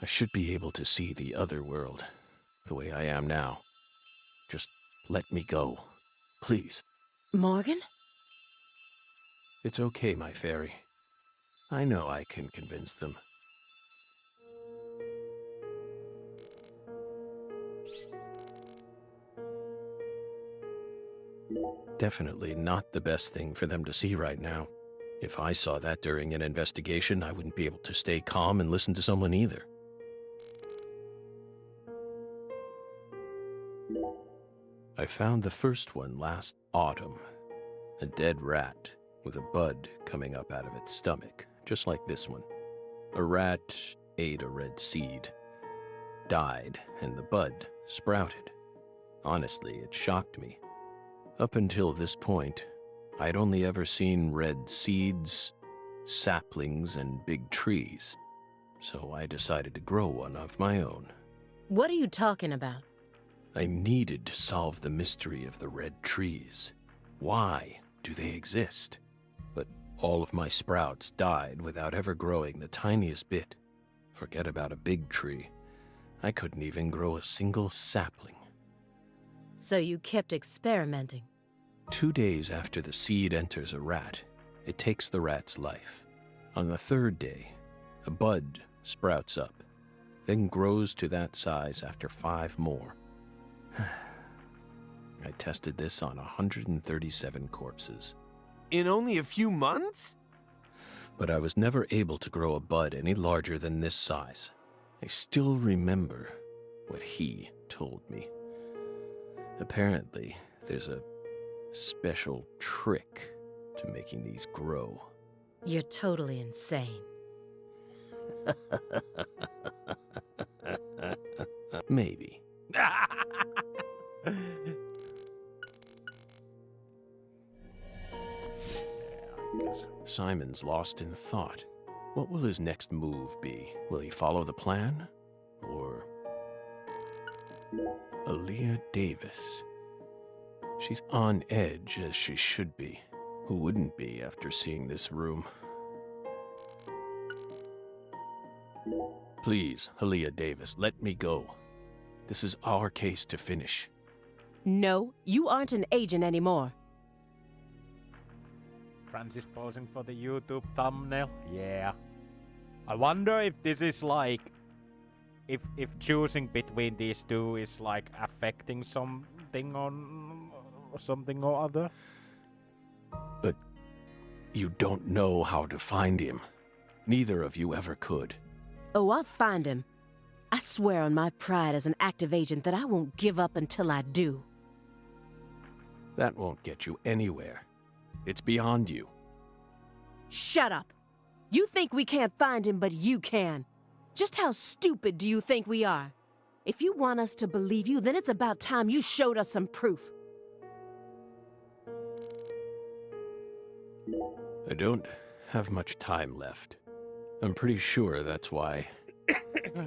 I should be able to see the other world, the way I am now. Just let me go, please. Morgan? It's okay, my fairy. I know I can convince them. Definitely not the best thing for them to see right now. If I saw that during an investigation, I wouldn't be able to stay calm and listen to someone either. I found the first one last autumn. A dead rat with a bud coming up out of its stomach, just like this one. A rat ate a red seed, died, and the bud sprouted. Honestly, it shocked me. Up until this point, I'd only ever seen red seeds, saplings, and big trees. so I decided to grow one of my own. What are you talking about? I needed to solve the mystery of the red trees. Why do they exist? But all of my sprouts died without ever growing the tiniest bit. Forget about a big tree. I couldn't even grow a single sapling. So you kept experimenting. 2 days after the seed enters a rat, it takes the rat's life. On the 3rd day, a bud sprouts up, then grows to that size after 5 more. I tested this on 137 corpses. In only a few months? But I was never able to grow a bud any larger than this size. I still remember what he told me. Apparently, there's a special trick to making these grow. You're totally insane. Maybe. Simon's lost in thought. What will his next move be? Will he follow the plan? Or Aaliyah Davis? She's on edge, as she should be. Who wouldn't be after seeing this room? Please, Aaliyah Davis, let me go. This is our case to finish. No, you aren't an agent anymore. Francis posing for the YouTube thumbnail. Yeah. I wonder if this is like... If choosing between these two is like affecting something on... something or other. But you don't know how to find him. Neither of you ever could. Oh, I'll find him. I swear on my pride as an active agent that I won't give up until I do. That won't get you anywhere. It's beyond you. Shut up! You think we can't find him, but you can. Just how stupid do you think we are? If you want us to believe you, then it's about time you showed us some proof. I don't have much time left. I'm pretty sure that's why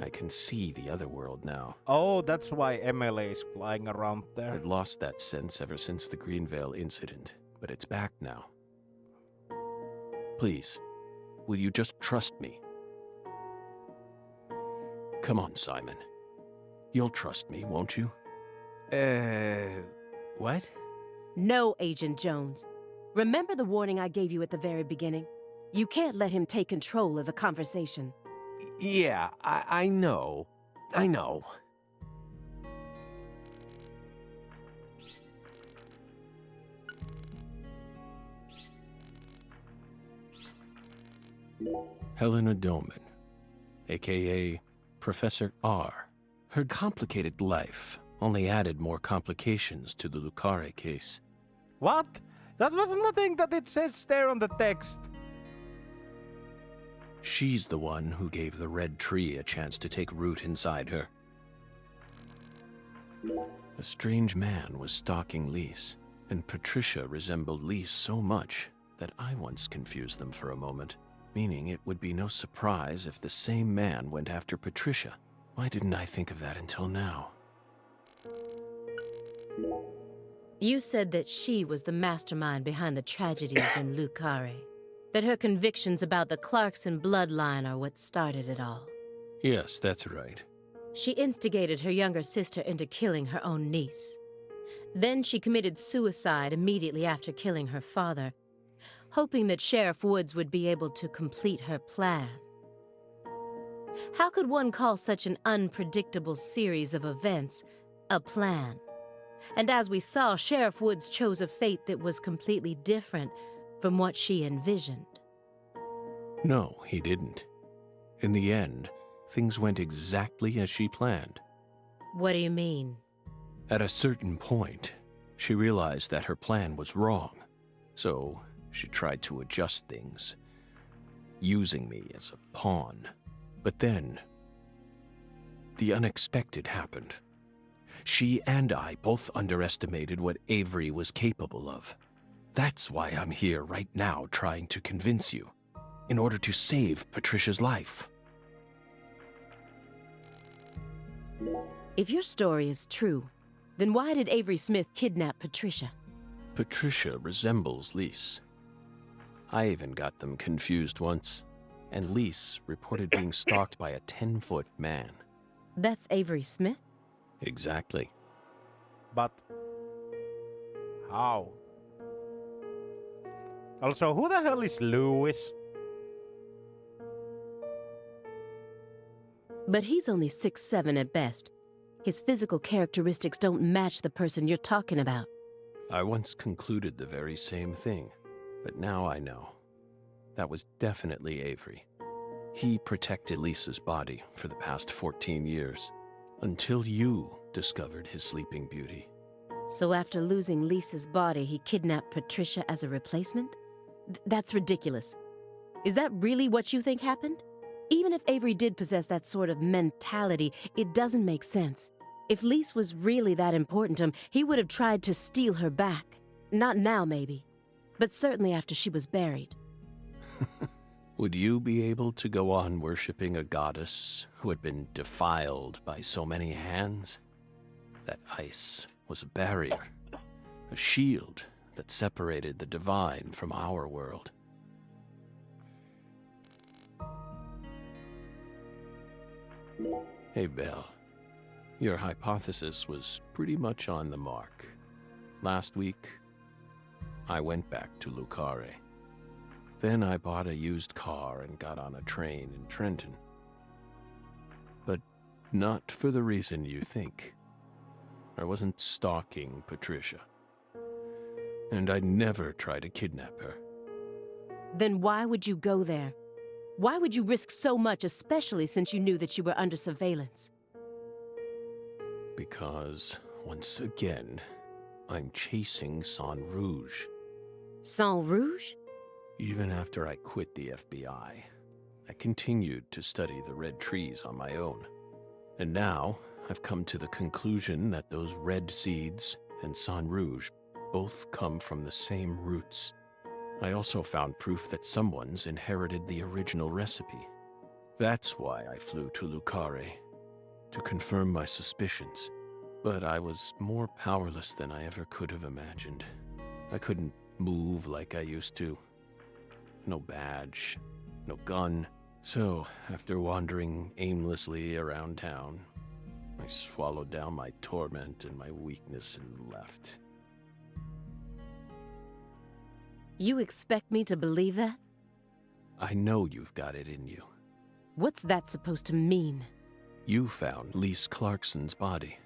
I can see the other world now. Oh, that's why MLA is flying around there. I'd lost that sense ever since the Greenvale incident, but it's back now. Please, will you just trust me? Come on, Simon. You'll trust me, won't you? What? No, Agent Jones. Remember the warning I gave you at the very beginning? You can't let him take control of the conversation. Yeah, I know. I know. Helena Doman, a.k.a. Professor R. Her complicated life only added more complications to the Lucare case. What? That was nothing that it says there on the text. She's the one who gave the red tree a chance to take root inside her. A strange man was stalking Lise, and Patricia resembled Lise so much that I once confused them for a moment, meaning it would be no surprise if the same man went after Patricia. Why didn't I think of that until now? You said that she was the mastermind behind the tragedies in Lucare. That her convictions about the Clarkson bloodline are what started it all. Yes, that's right. She instigated her younger sister into killing her own niece. Then she committed suicide immediately after killing her father, hoping that Sheriff Woods would be able to complete her plan. How could one call such an unpredictable series of events a plan? And as we saw, Sheriff Woods chose a fate that was completely different from what she envisioned. No, he didn't. In the end, things went exactly as she planned. What do you mean? At a certain point, she realized that her plan was wrong, so she tried to adjust things, using me as a pawn. But then, the unexpected happened. She and I both underestimated what Avery was capable of. That's why I'm here right now trying to convince you, in order to save Patricia's life. If your story is true, then why did Avery Smith kidnap Patricia? Patricia resembles Lise. I even got them confused once, and Lise reported being stalked by a 10-foot man. That's Avery Smith? Exactly. But how? Also, who the hell is Lewis? But he's only 6'7" at best. His physical characteristics don't match the person you're talking about. I once concluded the very same thing, but now I know. That was definitely Avery. He protected Lisa's body for the past 14 years, until you discovered his sleeping beauty. So after losing Lisa's body, he kidnapped Patricia as a replacement? That's ridiculous. Is that really what you think happened? Even if Avery did possess that sort of mentality, it doesn't make sense. If Lise was really that important to him, he would have tried to steal her back. Not now, maybe, but certainly after she was buried. Would you be able to go on worshipping a goddess who had been defiled by so many hands? That ice was a barrier, a shield that separated the divine from our world. Hey, Belle. Your hypothesis was pretty much on the mark. Last week, I went back to Lucare. Then I bought a used car and got on a train in Trenton. But not for the reason you think. I wasn't stalking Patricia. And I'd never try to kidnap her. Then why would you go there? Why would you risk so much, especially since you knew that you were under surveillance? Because, once again, I'm chasing Sang Rouge. Sang Rouge? Even after I quit the FBI, I continued to study the red trees on my own. And now, I've come to the conclusion that those red seeds and Sang Rouge both come from the same roots. I also found proof that someone's inherited the original recipe. That's why I flew to Lucare, to confirm my suspicions. But I was more powerless than I ever could have imagined. I couldn't move like I used to. No badge, no gun. So, after wandering aimlessly around town, I swallowed down my torment and my weakness and left. You expect me to believe that? I know you've got it in you. What's that supposed to mean? You found Lise Clarkson's body.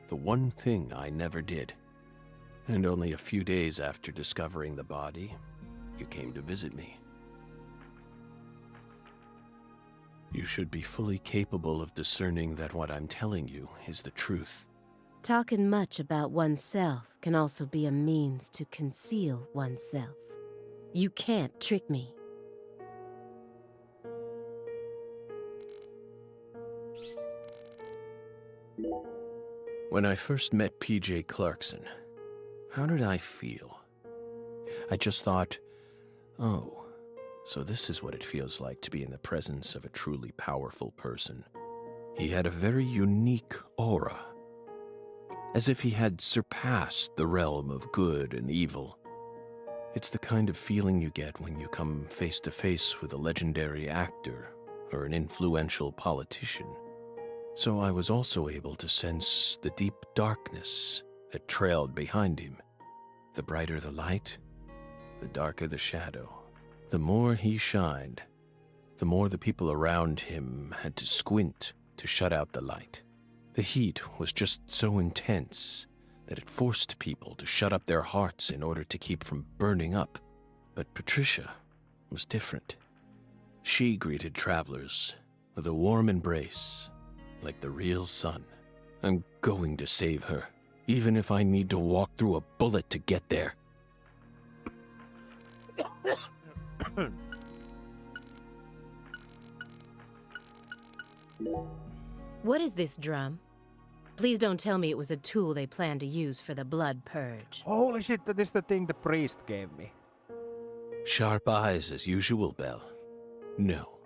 The one thing I never did. And only a few days after discovering the body, you came to visit me. You should be fully capable of discerning that what I'm telling you is the truth. Talking much about oneself can also be a means to conceal oneself. You can't trick me. When I first met P.J. Clarkson, how did I feel? I just thought, oh, so this is what it feels like to be in the presence of a truly powerful person. He had a very unique aura, as if he had surpassed the realm of good and evil. It's the kind of feeling you get when you come face to face with a legendary actor or an influential politician. So I was also able to sense the deep darkness that trailed behind him. The brighter the light, the darker the shadow. The more he shined, the more the people around him had to squint to shut out the light. The heat was just so intense that it forced people to shut up their hearts in order to keep from burning up. But Patricia was different. She greeted travelers with a warm embrace, like the real sun. I'm going to save her, even if I need to walk through a bullet to get there. What is this drum? Please don't tell me it was a tool they planned to use for the blood purge. Holy shit, that is the thing the priest gave me. Sharp eyes as usual, Belle. No.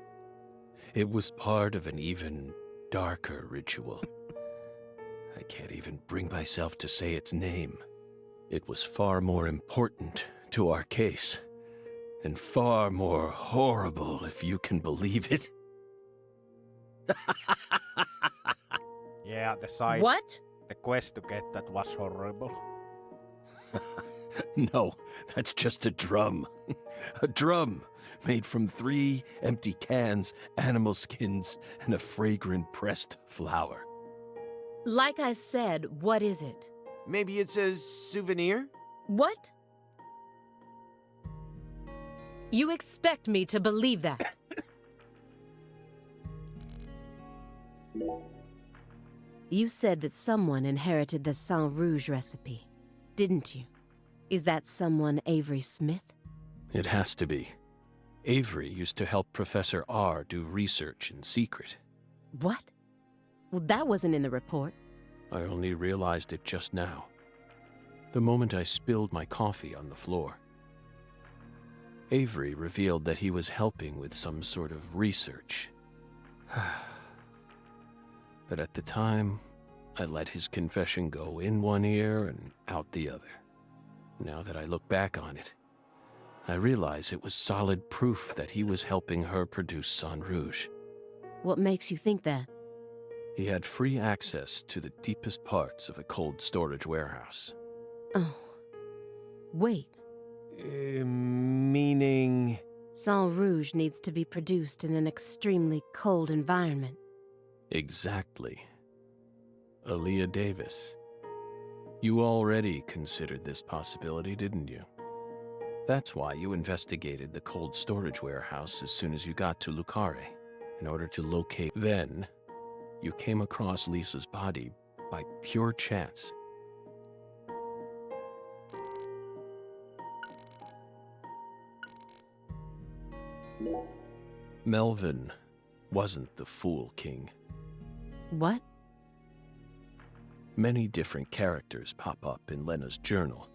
It was part of an even darker ritual. I can't even bring myself to say its name. It was far more important to our case, and far more horrible, if you can believe it. Yeah, the side. What? The quest to get that was horrible. No, that's just a drum. A drum made from 3 empty cans, animal skins, and a fragrant pressed flower. Like I said, what is it? Maybe it's a souvenir? What? You expect me to believe that? You said that someone inherited the Sang Rouge recipe, didn't you? Is that someone Avery Smith? It has to be. Avery used to help Professor R do research in secret. What? Well, that wasn't in the report. I only realized it just now. The moment I spilled my coffee on the floor. Avery revealed that he was helping with some sort of research. But at the time, I let his confession go in one ear and out the other. Now that I look back on it, I realize it was solid proof that he was helping her produce Sang Rouge. What makes you think that? He had free access to the deepest parts of the cold storage warehouse. Oh. Wait. Meaning... Sang Rouge needs to be produced in an extremely cold environment. Exactly. Aaliyah Davis. You already considered this possibility, didn't you? That's why you investigated the cold storage warehouse as soon as you got to Lucare, in order to locate. Then, you came across Lisa's body by pure chance. Melvin wasn't the Fool King. What? Many different characters pop up in Lena's journal,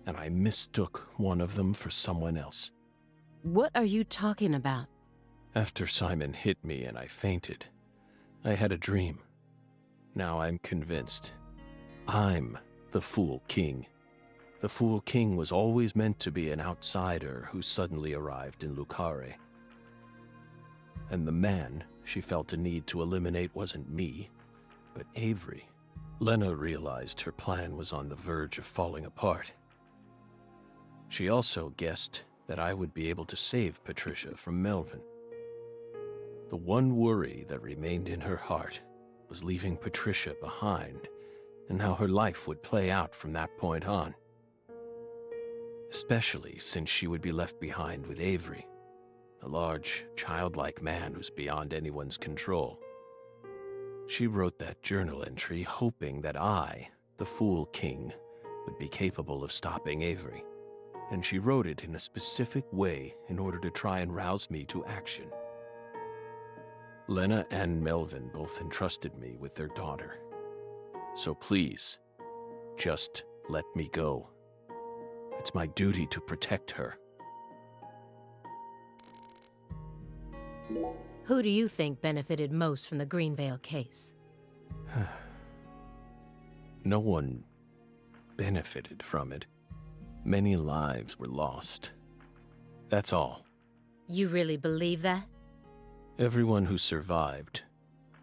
and I mistook one of them for someone else. What are you talking about? After Simon hit me and I fainted, I had a dream. Now I'm convinced. I'm the Fool King. The Fool King was always meant to be an outsider who suddenly arrived in Lucare. And the man she felt a need to eliminate wasn't me, but Avery. Lena realized her plan was on the verge of falling apart. She also guessed that I would be able to save Patricia from Melvin. The one worry that remained in her heart was leaving Patricia behind and how her life would play out from that point on. Especially since she would be left behind with Avery, a large, childlike man who's beyond anyone's control. She wrote that journal entry hoping that I, the Fool King, would be capable of stopping Avery. And she wrote it in a specific way in order to try and rouse me to action. Lena and Melvin both entrusted me with their daughter. So please, just let me go. It's my duty to protect her. Who do you think benefited most from the Greenvale case? No one benefited from it. Many lives were lost. That's all. You really believe that? Everyone who survived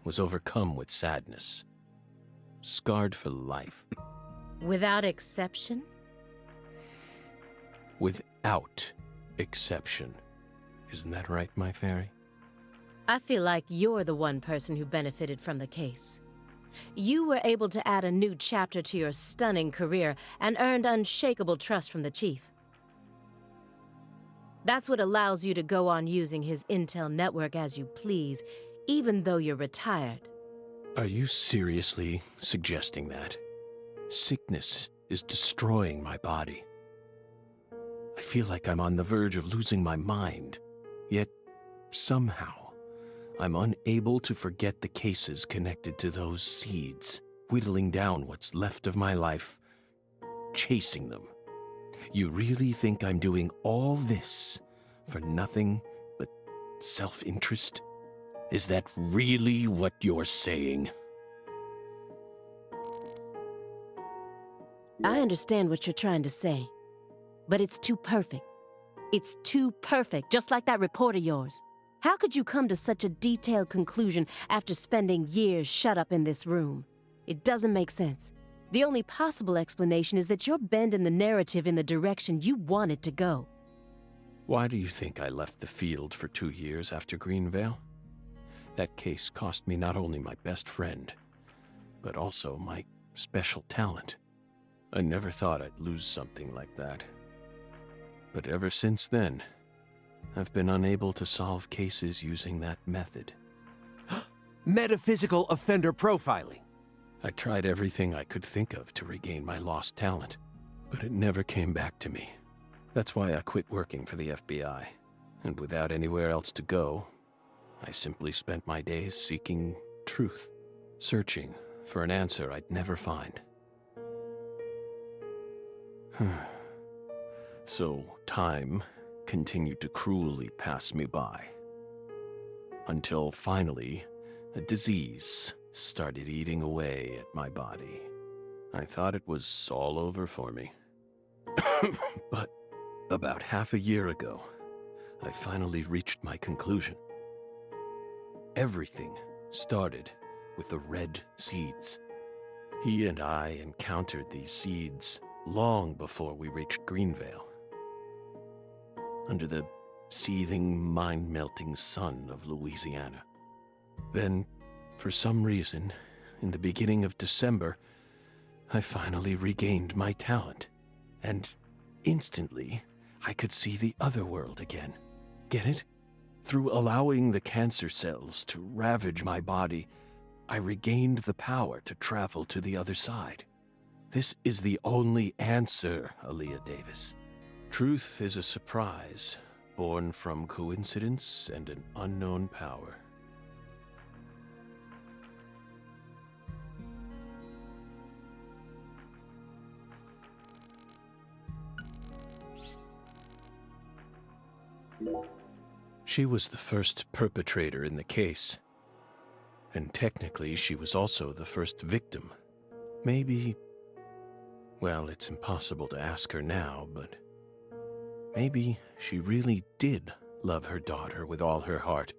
was overcome with sadness, scarred for life. Without exception? Without exception. Isn't that right, my fairy? I feel like you're the one person who benefited from the case. You were able to add a new chapter to your stunning career and earned unshakable trust from the chief. That's what allows you to go on using his intel network as you please, even though you're retired. Are you seriously suggesting that? Sickness is destroying my body. I feel like I'm on the verge of losing my mind, yet somehow I'm unable to forget the cases connected to those seeds, whittling down what's left of my life, chasing them. You really think I'm doing all this for nothing but self-interest? Is that really what you're saying? I understand what you're trying to say, but it's too perfect. It's too perfect, just like that report of yours. How could you come to such a detailed conclusion after spending years shut up in this room? It doesn't make sense. The only possible explanation is that you're bending the narrative in the direction you want it to go. Why do you think I left the field for 2 years after Greenvale? That case cost me not only my best friend, but also my special talent. I never thought I'd lose something like that. But ever since then, I've been unable to solve cases using that method. Metaphysical offender profiling. I tried everything I could think of to regain my lost talent, but it never came back to me. That's why I quit working for the FBI, and without anywhere else to go, I simply spent my days seeking truth, searching for an answer I'd never find. So time continued to cruelly pass me by, until finally, a disease started eating away at my body. I thought it was all over for me. But about half a year ago, I finally reached my conclusion. Everything started with the red seeds. He and I encountered these seeds long before we reached Greenvale. Under the seething, mind-melting sun of Louisiana. Then, for some reason, in the beginning of December, I finally regained my talent, and instantly, I could see the other world again. Get it? Through allowing the cancer cells to ravage my body, I regained the power to travel to the other side. This is the only answer, Aaliyah Davis. Truth is a surprise, born from coincidence and an unknown power. She was the first perpetrator in the case. And technically, she was also the first victim. Maybe... well, it's impossible to ask her now, but... maybe she really did love her daughter with all her heart.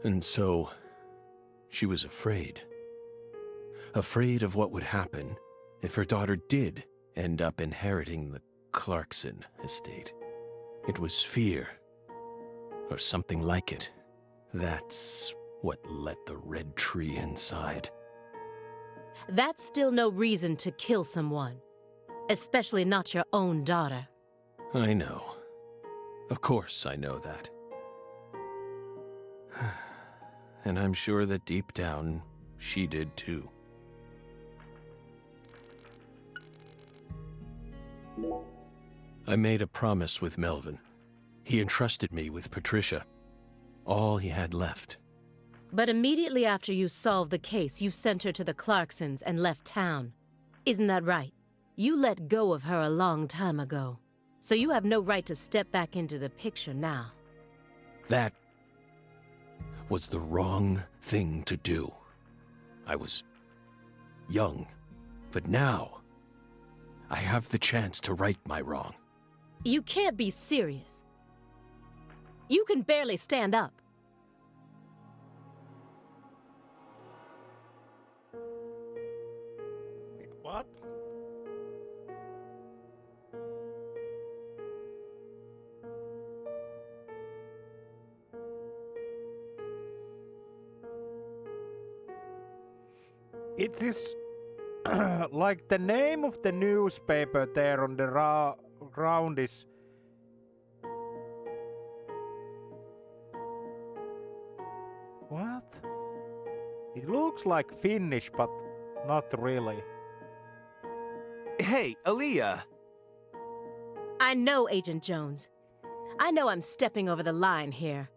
And so, she was afraid. Afraid of what would happen if her daughter did end up inheriting the Clarkson estate. It was fear, or something like it. That's what lit the red tree inside. That's still no reason to kill someone, especially not your own daughter. I know. Of course I know that. And I'm sure that deep down, she did too. I made a promise with Melvin. He entrusted me with Patricia. All he had left. But immediately after you solved the case, you sent her to the Clarksons and left town. Isn't that right? You let go of her a long time ago. So you have no right to step back into the picture now. That was the wrong thing to do. I was young, but now I have the chance to right my wrong. You can't be serious. You can barely stand up. Wait, what? It is like the name of the newspaper there on the ground is... What? It looks like Finnish, but not really. Hey, Aaliyah. I know, Agent Jones. I know I'm stepping over the line here.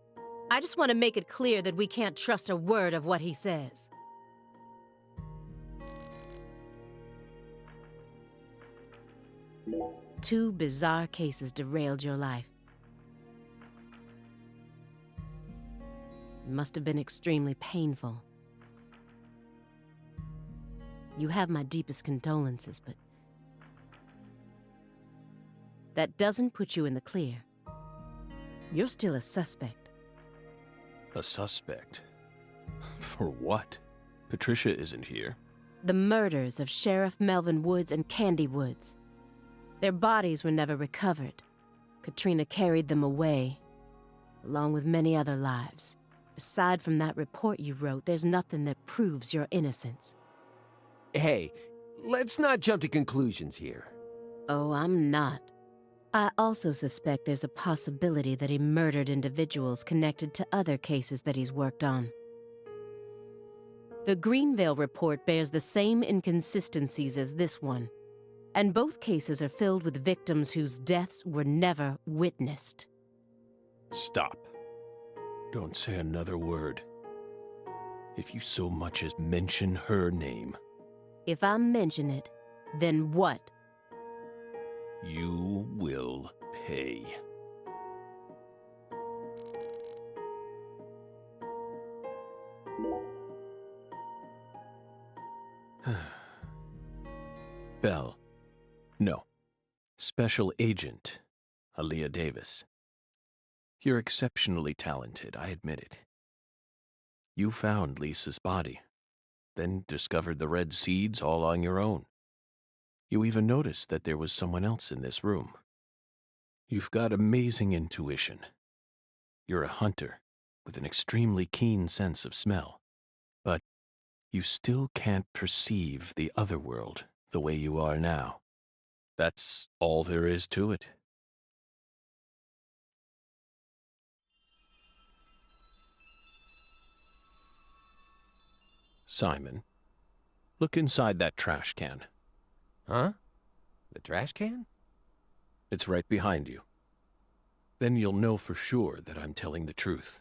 I just want to make it clear that we can't trust a word of what he says. Two bizarre cases derailed your life. It must have been extremely painful. You have my deepest condolences, but that doesn't put you in the clear. You're still a suspect. A suspect? For what? Patricia isn't here. The murders of Sheriff Melvin Woods and Candy Woods. Their bodies were never recovered. Katrina carried them away, along with many other lives. Aside from that report you wrote, there's nothing that proves your innocence. Hey, let's not jump to conclusions here. Oh, I'm not. I also suspect there's a possibility that he murdered individuals connected to other cases that he's worked on. The Greenvale report bears the same inconsistencies as this one, and both cases are filled with victims whose deaths were never witnessed. Stop. Don't say another word. If you so much as mention her name. If I mention it, then what? You will pay. Bell. No. Special Agent Aaliyah Davis. You're exceptionally talented, I admit it. You found Lisa's body, then discovered the red seeds all on your own. You even noticed that there was someone else in this room. You've got amazing intuition. You're a hunter with an extremely keen sense of smell, but you still can't perceive the other world the way you are now. That's all there is to it. Simon, look inside that trash can. Huh? The trash can? It's right behind you. Then you'll know for sure that I'm telling the truth.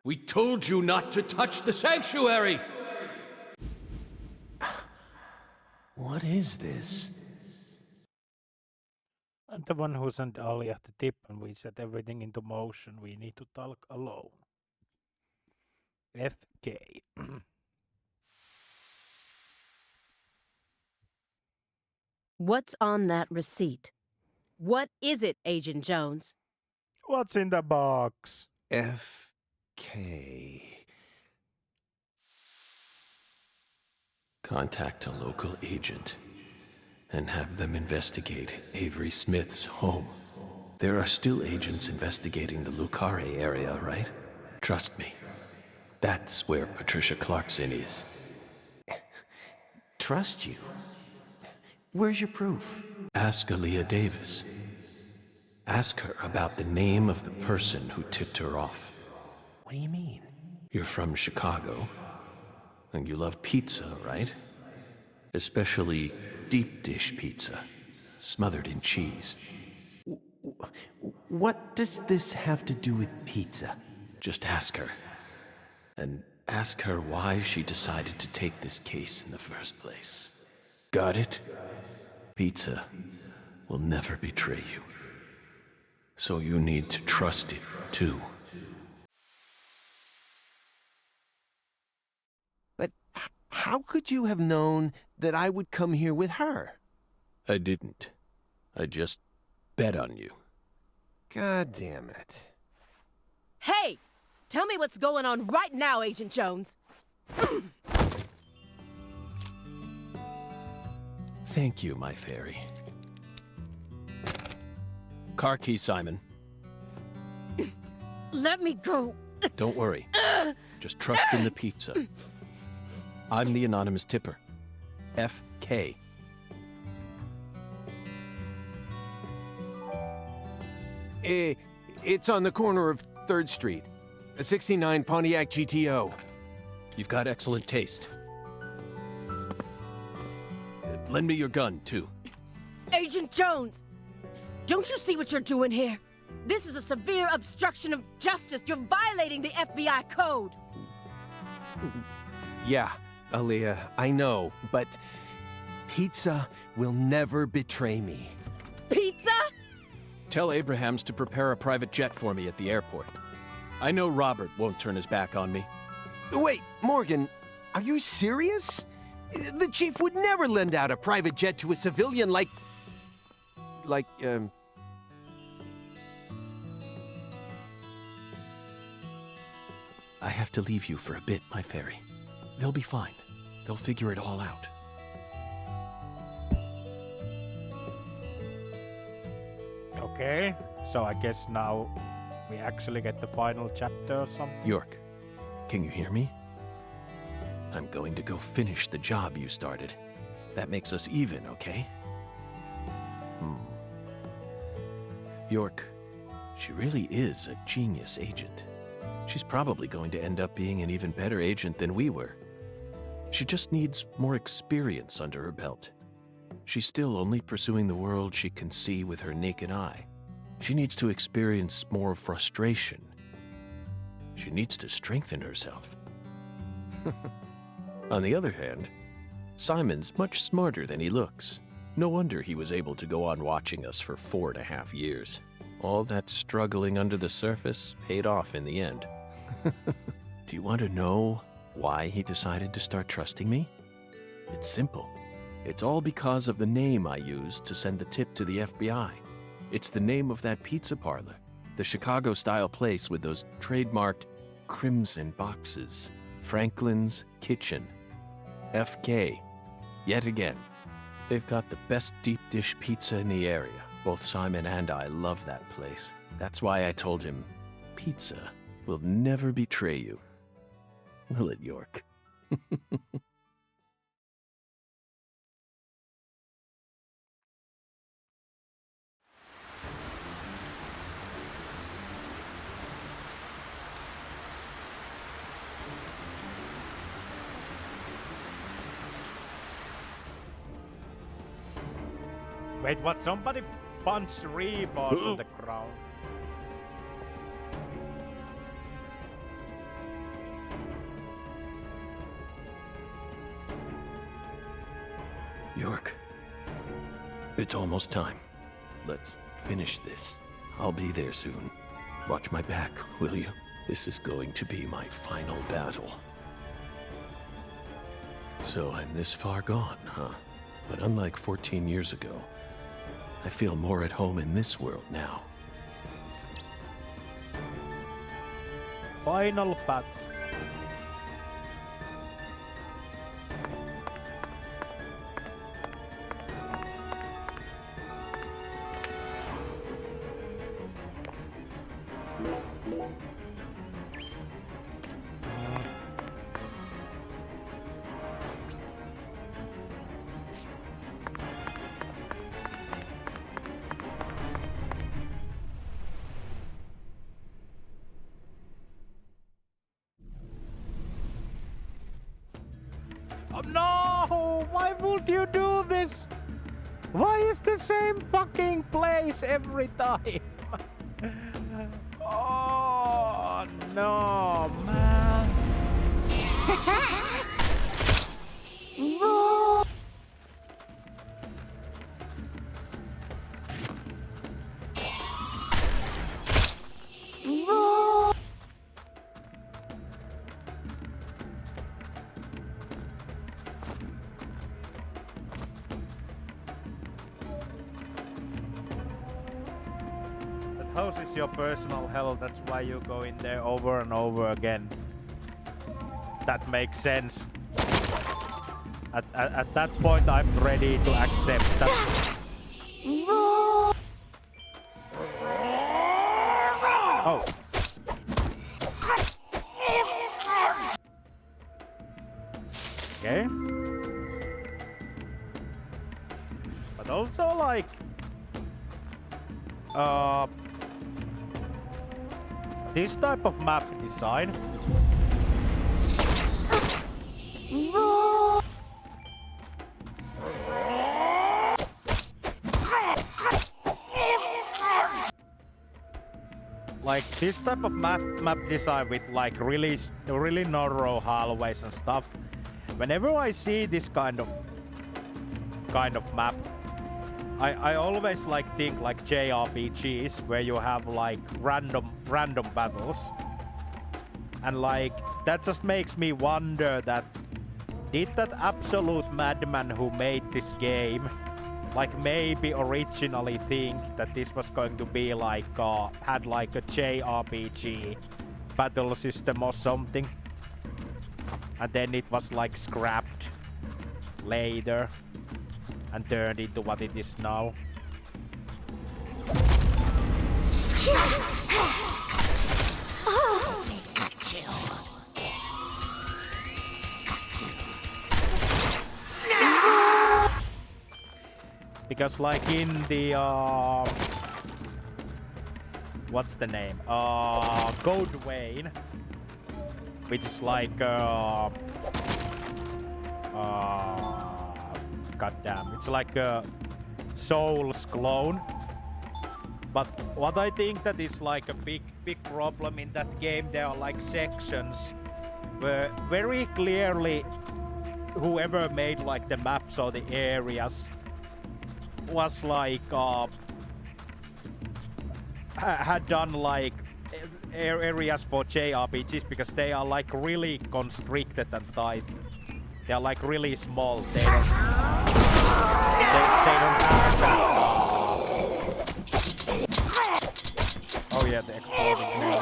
We told you not to touch the sanctuary! What is this? I'm the one who sent Ali at the tip and we set everything into motion. We need to talk alone. FK. What's on that receipt? What is it, Agent Jones? What's in the box? FK. Contact a local agent and have them investigate Avery Smith's home. There are still agents investigating the Lucare area, right? Trust me. That's where Patricia Clarkson is. Trust you? Where's your proof? Ask Aaliyah Davis. Ask her about the name of the person who tipped her off. What do you mean? You're from Chicago, and you love pizza, right? Especially deep dish pizza, smothered in cheese. What does this have to do with pizza? Just ask her. And ask her why she decided to take this case in the first place. Got it? Pizza will never betray you. So you need to trust it, too. But how could you have known that I would come here with her? I didn't. I just bet on you. God damn it. Hey! Tell me what's going on right now, Agent Jones. Thank you, my fairy. Car key, Simon. Let me go. Don't worry. Just trust in the pizza. I'm the anonymous tipper. FK. It's on the corner of 3rd Street. A 69 Pontiac GTO. You've got excellent taste. Lend me your gun, too. Agent Jones! Don't you see what you're doing here? This is a severe obstruction of justice. You're violating the FBI code. Yeah, Aaliyah, I know, but pizza will never betray me. Pizza? Tell Abrahams to prepare a private jet for me at the airport. I know Robert won't turn his back on me. Wait, Morgan, are you serious? The chief would never lend out a private jet to a civilian like, I have to leave you for a bit, my fairy. They'll be fine. They'll figure it all out. Okay, so I guess now we actually get the final chapter or something. York, can you hear me? I'm going to go finish the job you started. That makes us even, okay? York, she really is a genius agent. She's probably going to end up being an even better agent than we were. She just needs more experience under her belt. She's still only pursuing the world she can see with her naked eye. She needs to experience more frustration. She needs to strengthen herself. On the other hand, Simon's much smarter than he looks. No wonder he was able to go on watching us for 4.5 years. All that struggling under the surface paid off in the end. Do you want to know why he decided to start trusting me? It's simple. It's all because of the name I used to send the tip to the FBI. It's the name of that pizza parlor, the Chicago-style place with those trademarked crimson boxes. Franklin's Kitchen. FK. Yet again. They've got the best deep dish pizza in the area. Both Simon and I love that place. That's why I told him, pizza will never betray you. Will it, York? Wait, what? Somebody punched Reebos on the ground. York, it's almost time. Let's finish this. I'll be there soon. Watch my back, will you? This is going to be my final battle. So I'm this far gone, huh? But unlike 14 years ago, I feel more at home in this world now. Final battle. Oh no! Why would you do this? Why is the same fucking place every time? Oh no, man. House is your personal hell, that's why you go in there over and over again. That makes sense. At that point, I'm ready to accept that. Oh. Okay. But also, like... this type of map design like this type of map design with like really narrow hallways and stuff. Whenever I see this kind of map, I always like think like JRPGs where you have like random battles, and like that just makes me wonder that did that absolute madman who made this game like maybe originally think that this was going to be like had like a JRPG battle system or something, and then it was like scrapped later and turned into what it is now. Because like in the what's the name? Code Vein, which is like goddamn, it's like a Souls clone. But what I think that is like a big problem in that game, there are like sections where very clearly whoever made like the maps or the areas was like had done like areas for JRPGs, because they are like really constricted and tight. They are like really small. They don't have that. Oh yeah, the exploding man.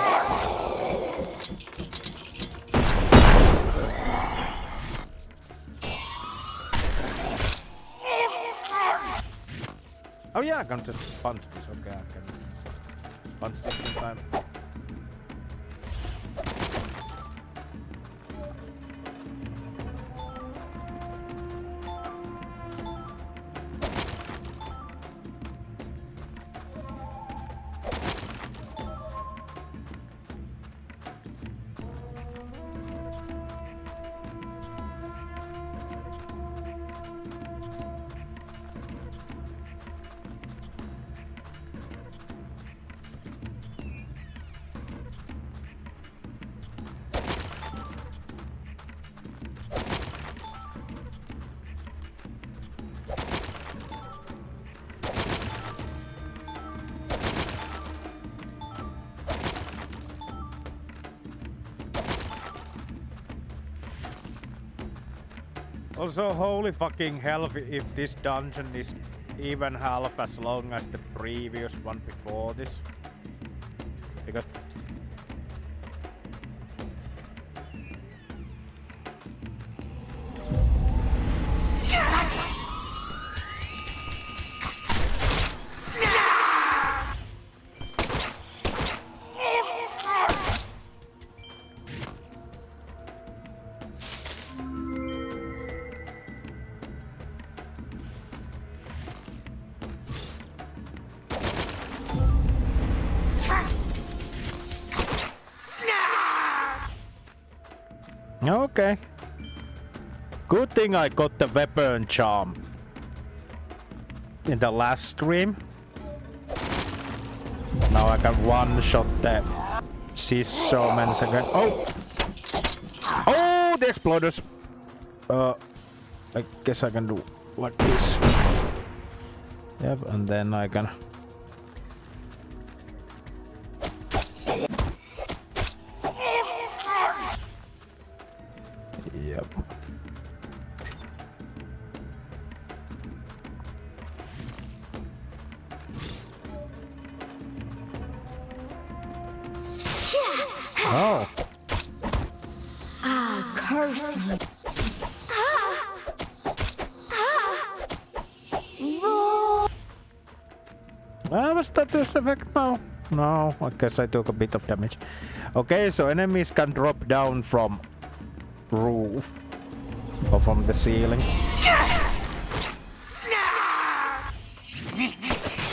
Oh yeah, I can just punch this. Okay, I can punch this in time. Also, holy fucking hell if this dungeon is even half as long as the previous one before this. Because okay. Good thing I got the weapon charm in the last stream. Now I can one-shot the Sisomens again. Oh! Oh, the exploders! I guess I can do like this. Yep, and then I can... Yep. Oh. Ah, curse you. Was that this effect now? No, I guess I took a bit of damage. Okay, so enemies can drop down from roof or from the ceiling.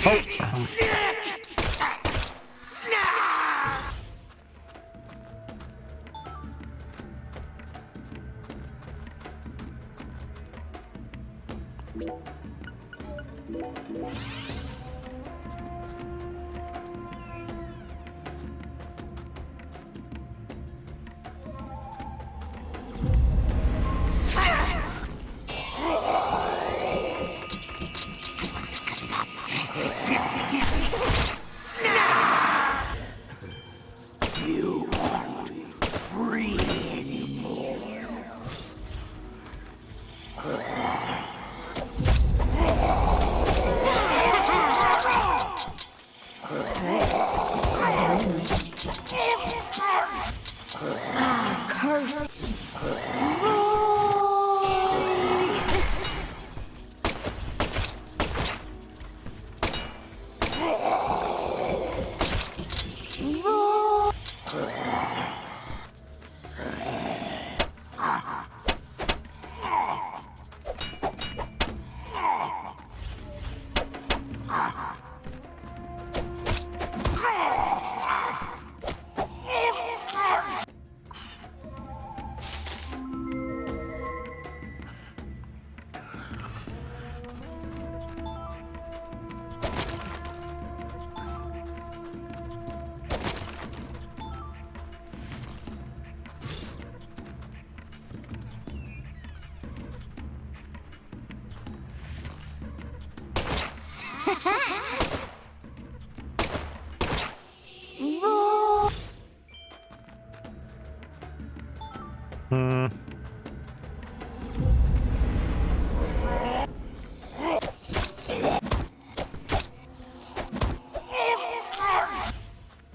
Oh. You won't be free anymore. Curse.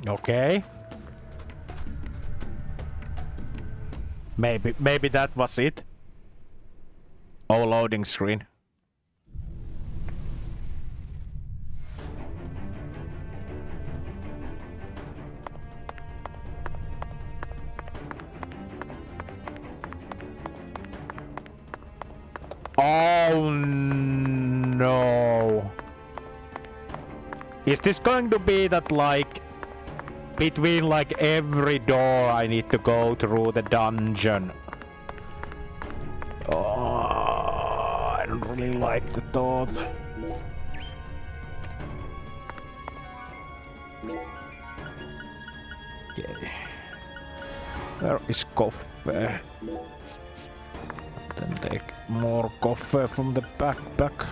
Okay. Maybe that was it. Oh, loading screen. Oh no. Is this going to be that like between like every door I need to go through the dungeon? Oh, I don't really like the thought. Okay. Where is coffee? Then take more coffee from the backpack.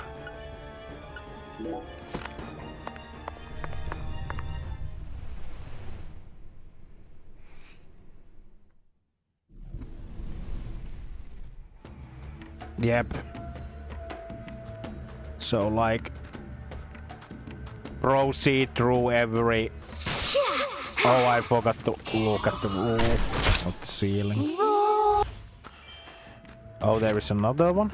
Yep. So like proceed through every... Oh, I forgot to look at the roof, not the ceiling. Oh, there is another one.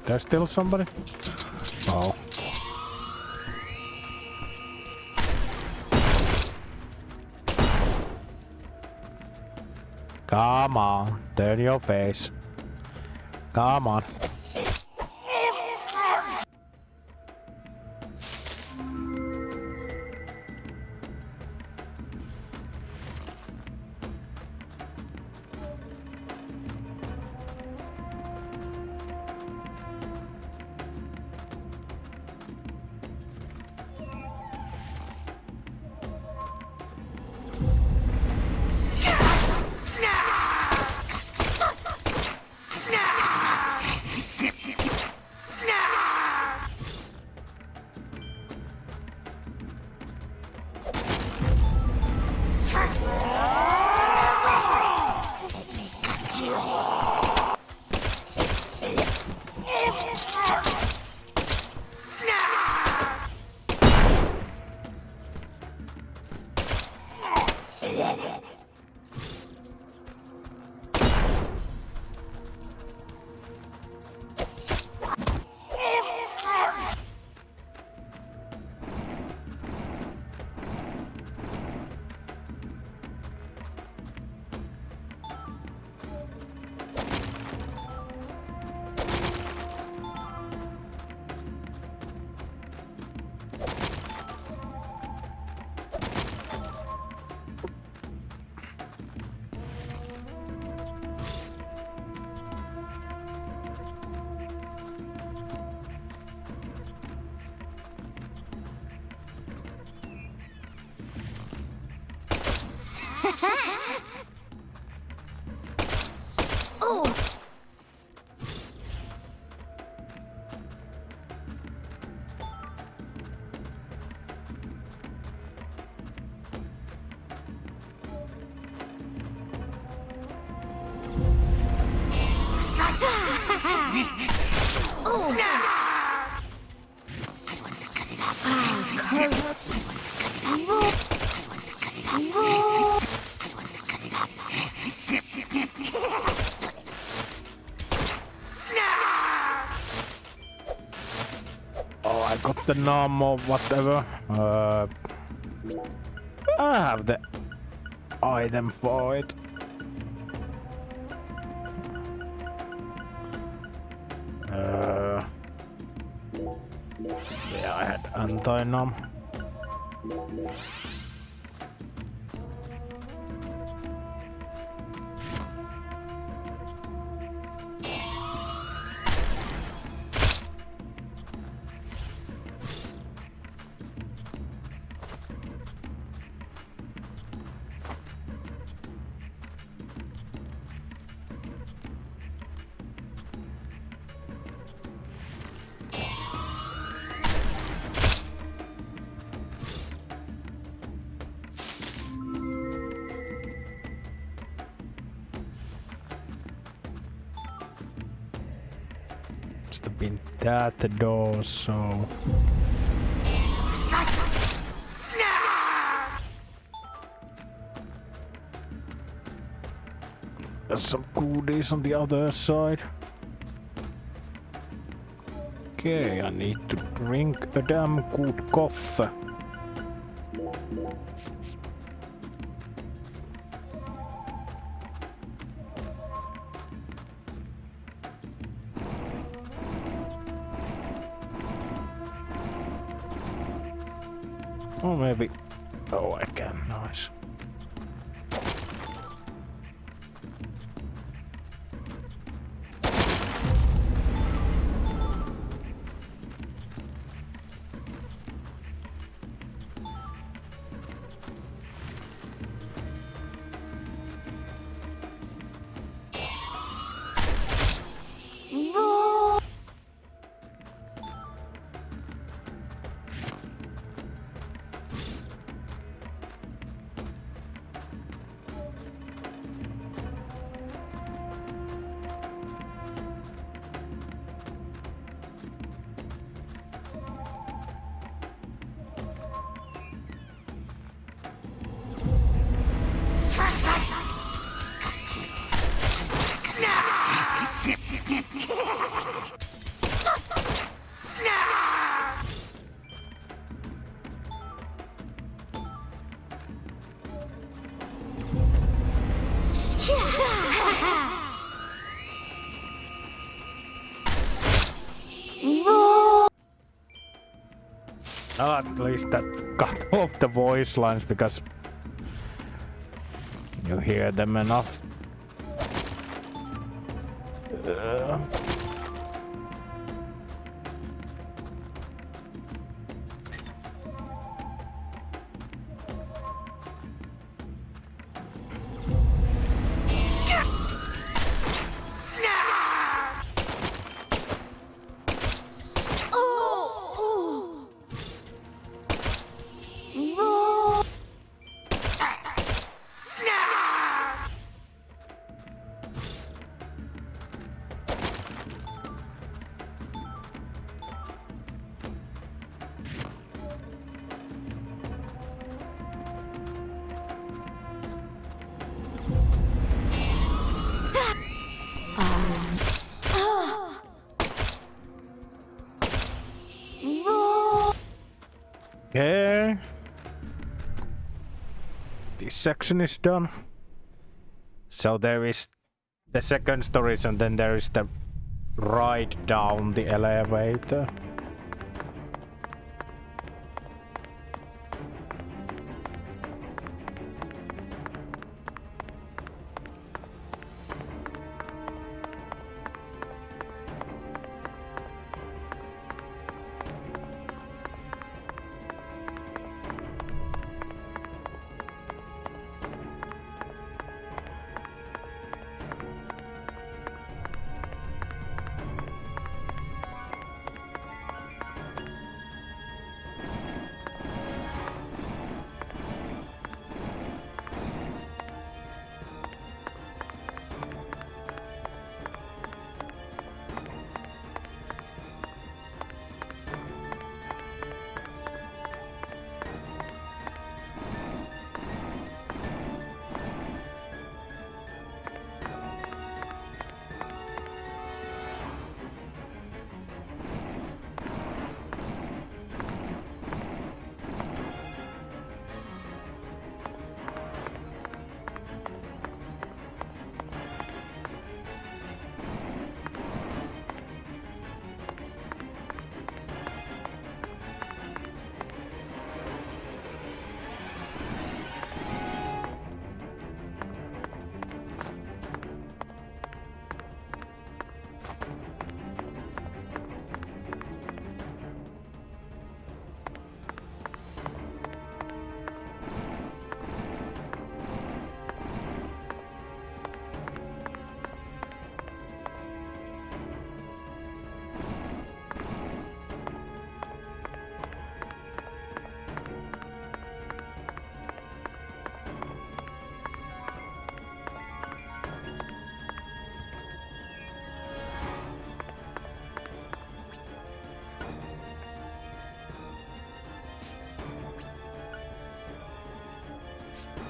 There's still somebody? Oh. Come on, turn your face. Come on. Oh! Oh, I got the numb or whatever. I have the item for it. Yeah, I had anti-numb. Must have been that door, so... There's some goodies on the other side. Okay, I need to drink a damn good coffee. Or maybe... Oh, I can. Nice. At least that cut off the voice lines because you hear them enough. Okay. This section is done. So there is the second storage and then there is the ride down the elevator.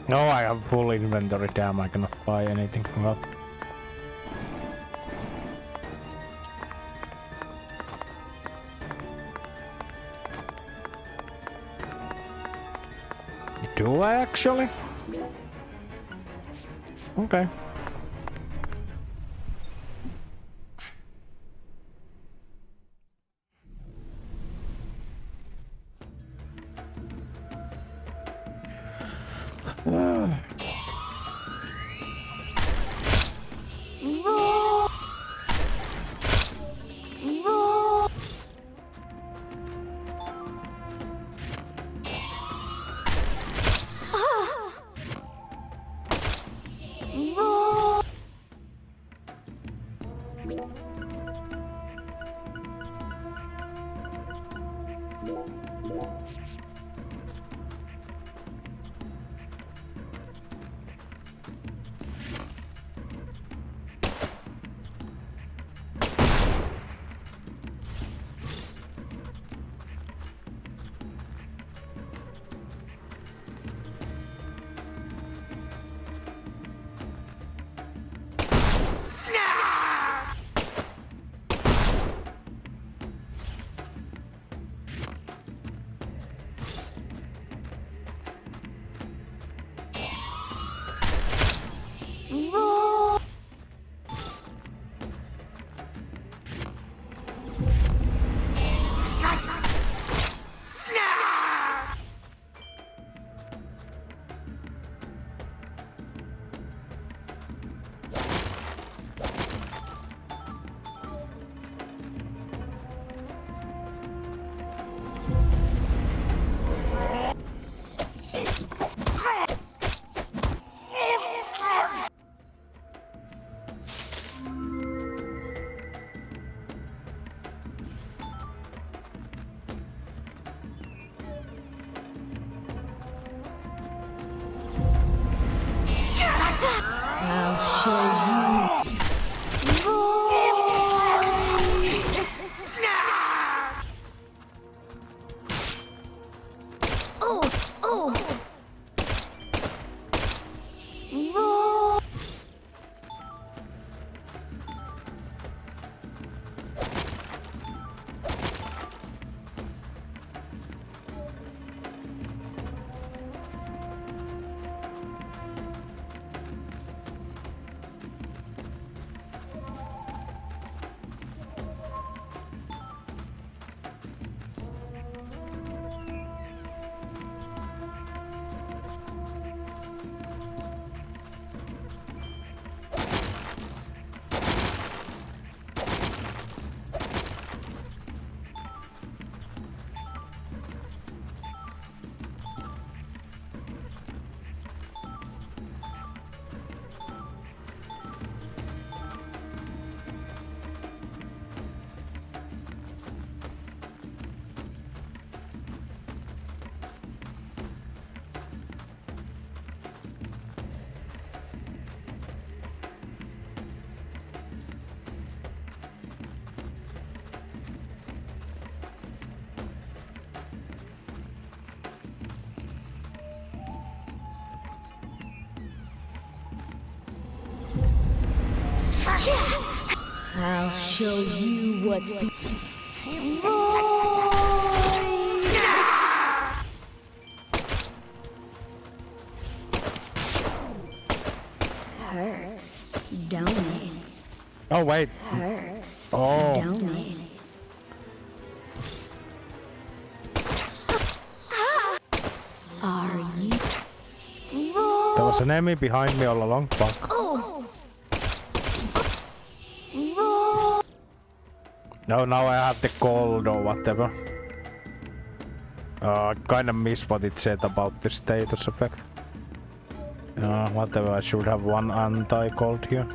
No, I have full inventory. Damn, I cannot buy anything. Well. Do I actually? Okay. I'll show you. I'll show you what's hurts, don't it? Oh wait. Hurts, Oh. don't it? Are you? There was an enemy behind me all along. Fuck. No, now I have the gold or whatever. I kinda missed what it said about the status effect. Whatever, I should have one anti-gold here.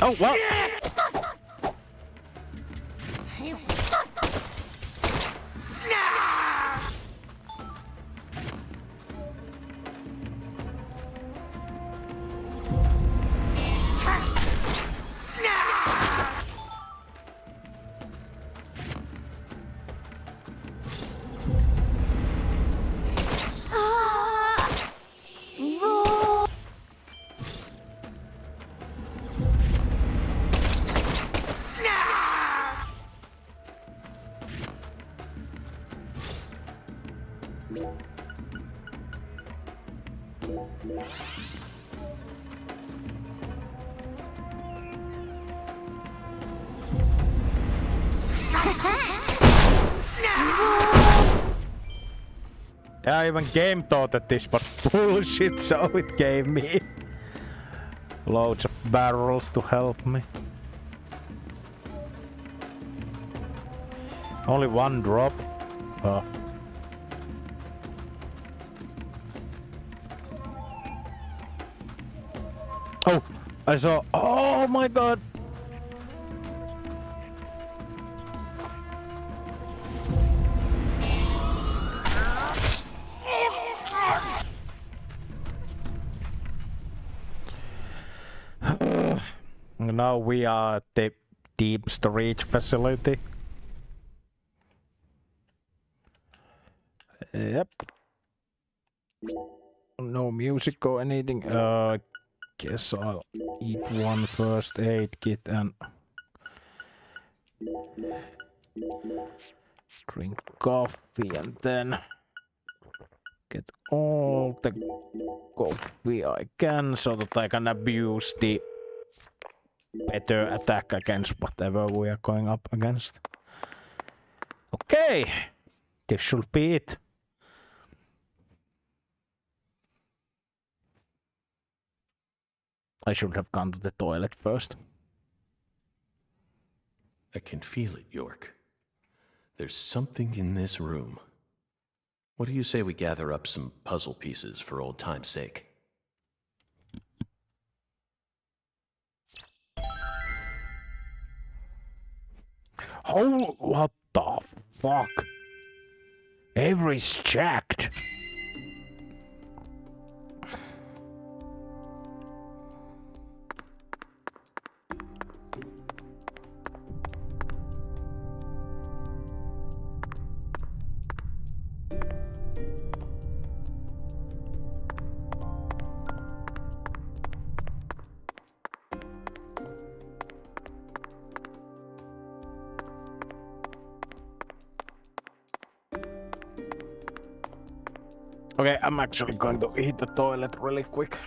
Oh, what? Yeah, even game thought that this was bullshit, so it gave me loads of barrels to help me. Only one drop. Oh. Oh, I saw. Oh my god. Now we are at the deep storage facility. Yep. No music or anything. Guess I'll eat one first aid kit and drink coffee and then get all the coffee I can so that I can abuse the better attack against whatever we are going up against. Okay, this should be it. I should have gone to the toilet first. I can feel it, York. There's something in this room. What do you say we gather up some puzzle pieces for old time's sake? Oh, what the fuck? Avery's jacked. Okay, I'm actually going to hit the toilet really quick.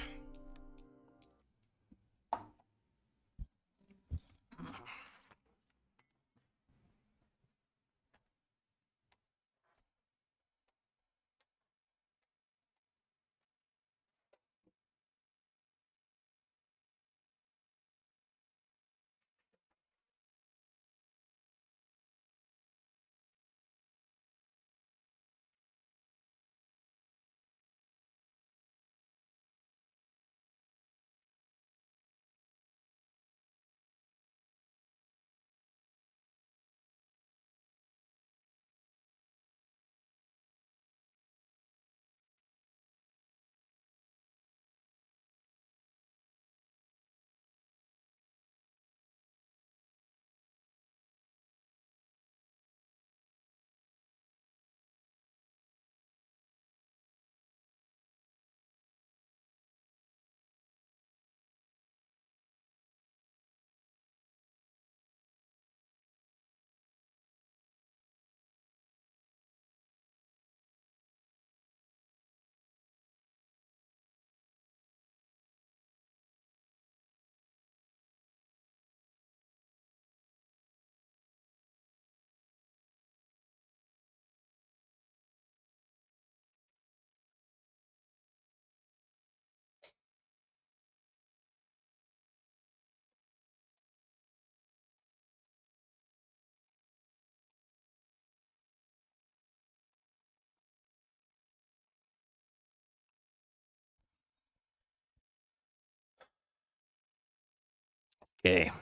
Okay.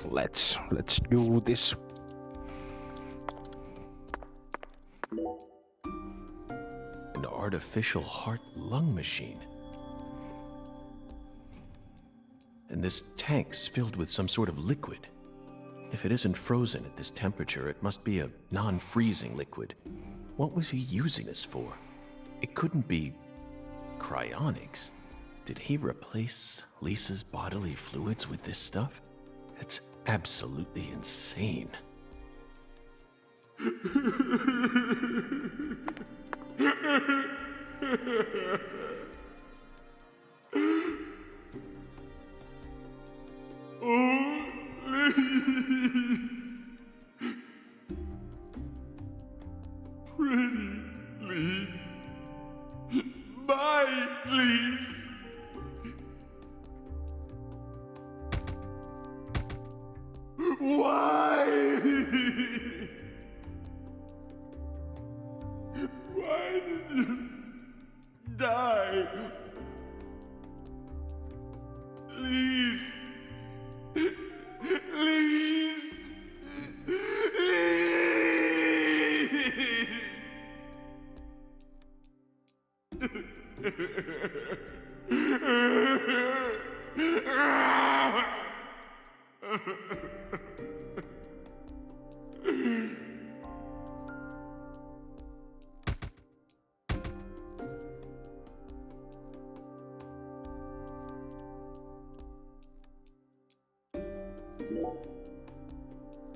Let's do this. An artificial heart-lung machine. And this tank's filled with some sort of liquid. If it isn't frozen at this temperature, it must be a non-freezing liquid. What was he using this for? It couldn't be cryonics. Did he replace Lisa's bodily fluids with this stuff? It's absolutely insane. Pretty Lise. My Lise. Why? Why did you die? Lise. Lise.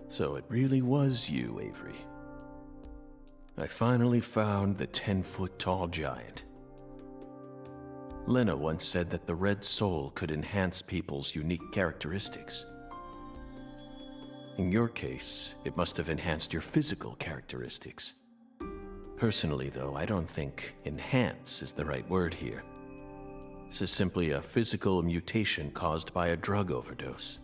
So it really was you, Avery. I finally found the 10-foot-tall giant. Lena once said that the red soul could enhance people's unique characteristics. In your case, it must have enhanced your physical characteristics. Personally, though, I don't think enhance is the right word here. This is simply a physical mutation caused by a drug overdose.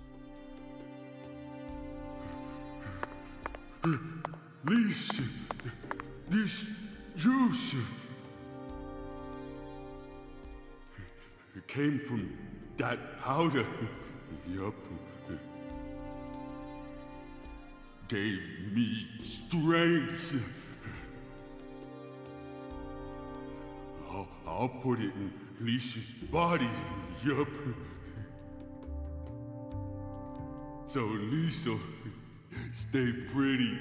This juice it came from that powder. Yup. Gave me strength. I'll put it in Lisa's body. Yup. So Lisa stay pretty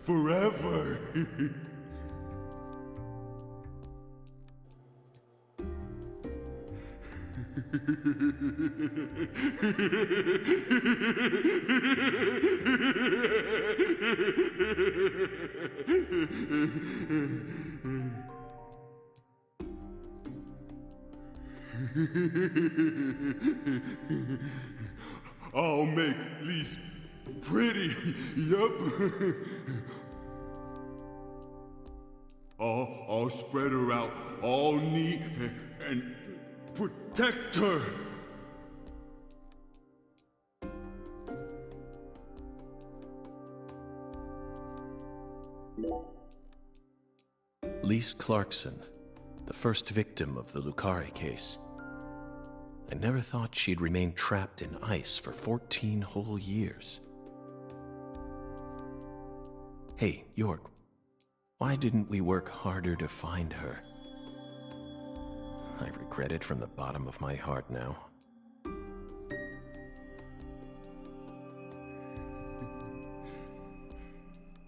forever. I'll make Lise pretty, yup. I'll spread her out all neat and protect her. Lise Clarkson, the first victim of the Lucari case. I never thought she'd remain trapped in ice for 14 whole years. Hey, York, why didn't we work harder to find her? I regret it from the bottom of my heart now.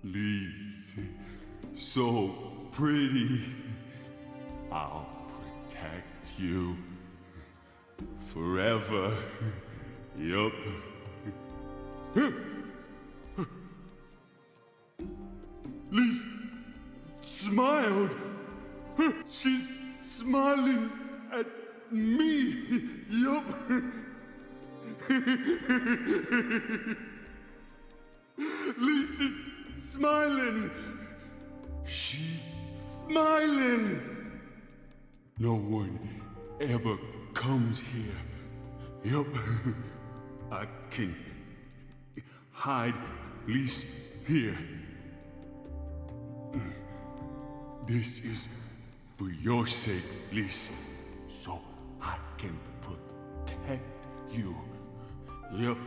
Lise, so pretty. I'll protect you forever. Yup. Lise smiled. She's smiling at me. Yup. Lise is smiling. She's smiling. No one ever comes here. Yup. I can hide Lise here. This is for your sake, Lisa. So I can protect you. Yep.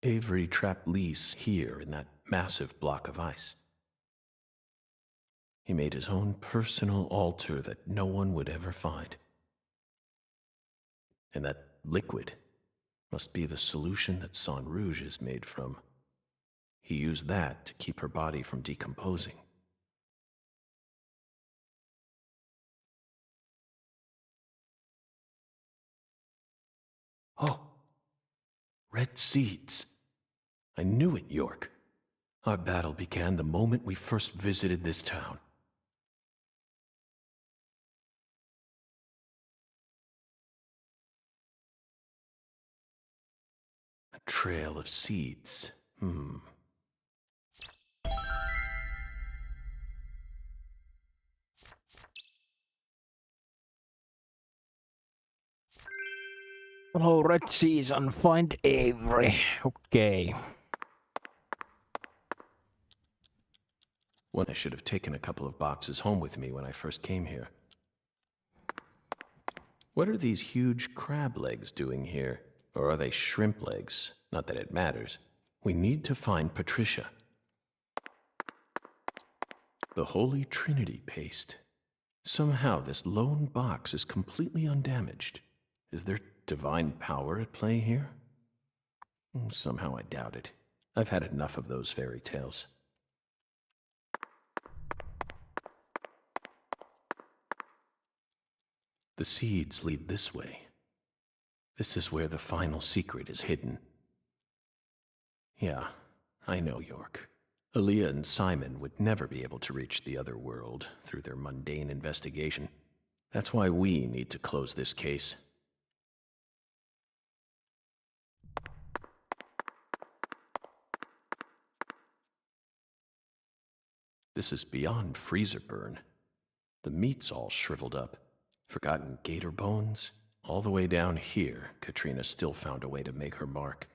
Avery trapped Lise here in that massive block of ice. He made his own personal altar that no one would ever find. And that liquid must be the solution that Saint Rouge is made from. He used that to keep her body from decomposing. Oh, red seeds. I knew it, York. Our battle began the moment we first visited this town. A trail of seeds. Follow red seas and find Avery. Okay. One, I should have taken a couple of boxes home with me when I first came here. What are these huge crab legs doing here? Or are they shrimp legs? Not that it matters. We need to find Patricia. The Holy Trinity paste. Somehow this lone box is completely undamaged. Is there divine power at play here? Somehow I doubt it. I've had enough of those fairy tales. The seeds lead this way. This is where the final secret is hidden. Yeah, I know, York. Aaliyah and Simon would never be able to reach the other world through their mundane investigation. That's why we need to close this case. This is beyond freezer burn. The meat's all shriveled up. Forgotten gator bones. All the way down here, Katrina still found a way to make her mark.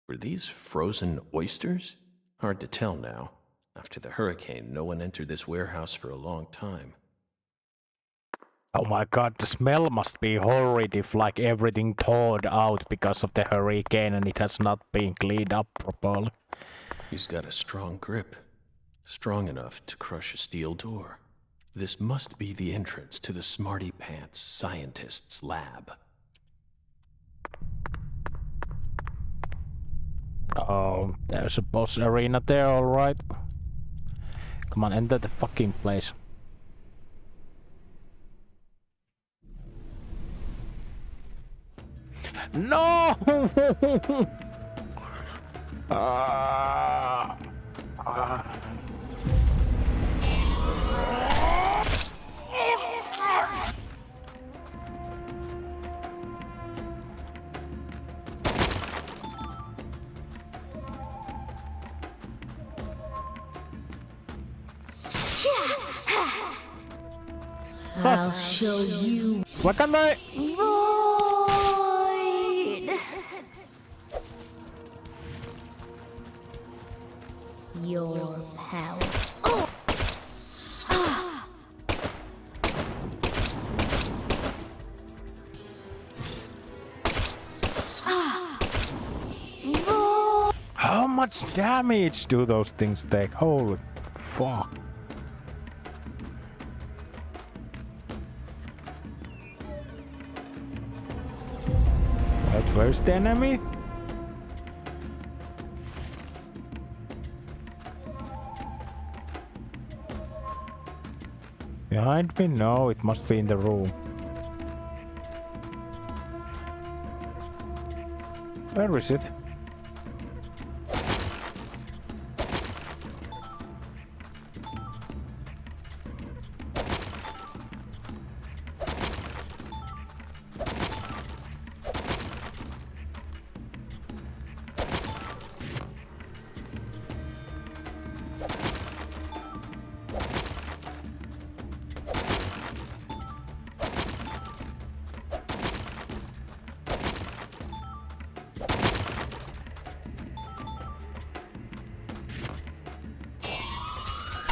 Were these frozen oysters? Hard to tell now. After the hurricane, no one entered this warehouse for a long time. Oh my god, the smell must be horrid if like everything thawed out because of the hurricane and it has not been cleaned up properly. He's got a strong grip. Strong enough to crush a steel door. This must be the entrance to the Smarty Pants scientist's lab. Oh, there's a boss arena there, alright. Come on, enter the fucking place. No! I'll show you. What can I? Void. Your power. Oh. How much damage do those things take? Holy fuck. Where's the enemy? Behind me? No, it must be in the room. Where is it?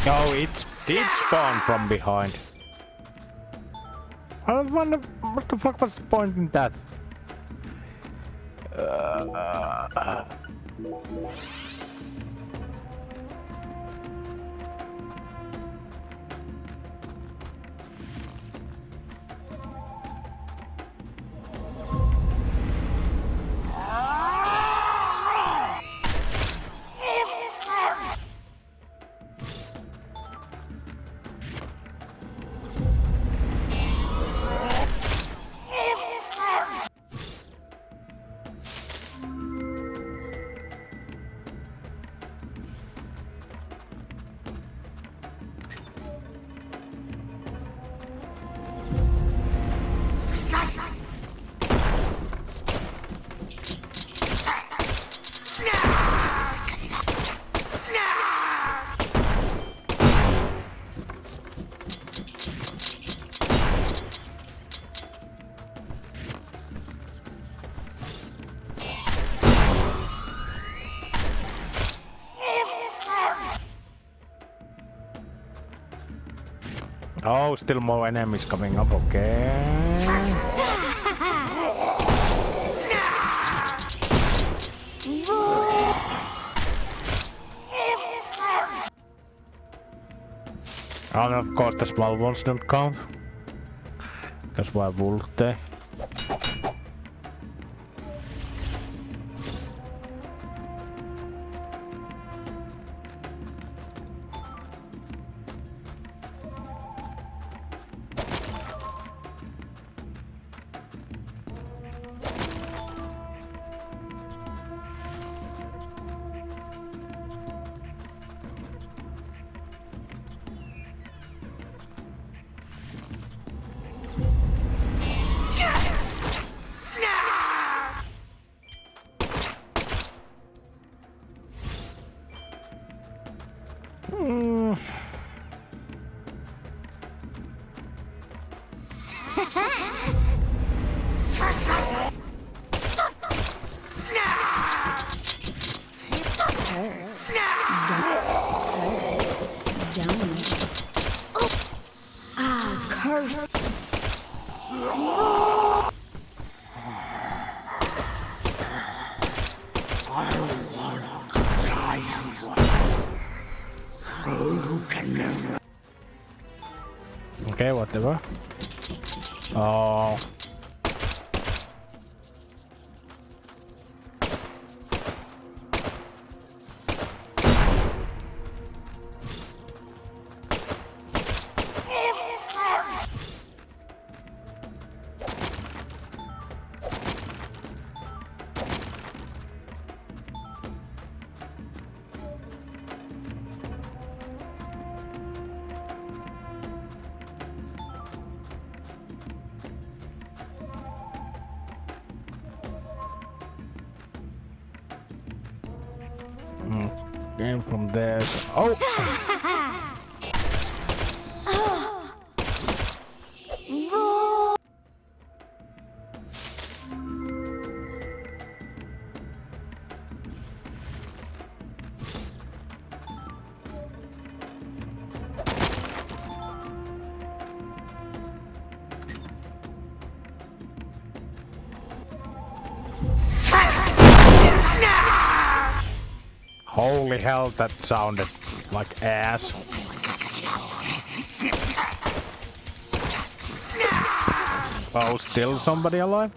Oh, it spawned from behind. I wonder what the fuck was the point in that? Oh, still more enemies coming up, okay. And of course the small ones don't count. Because why would they? Curse. Okay, whatever. Oh. Game from there. Oh! Holy hell, that sounded like ass. Oh, still somebody alive?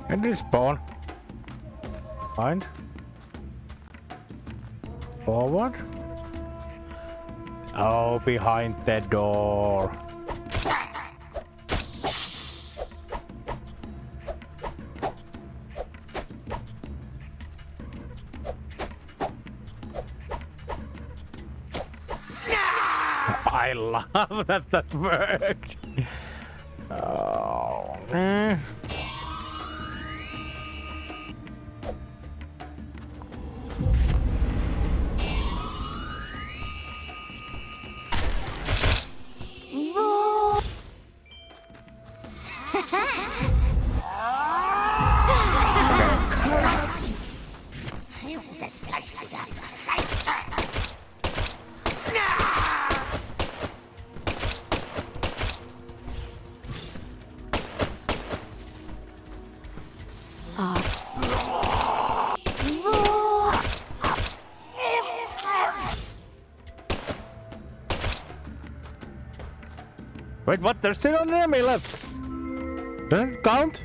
And respawn. Behind. Forward. Oh, behind the door. I love that worked. Oh. Wait, what? There's still an enemy left. Does it count?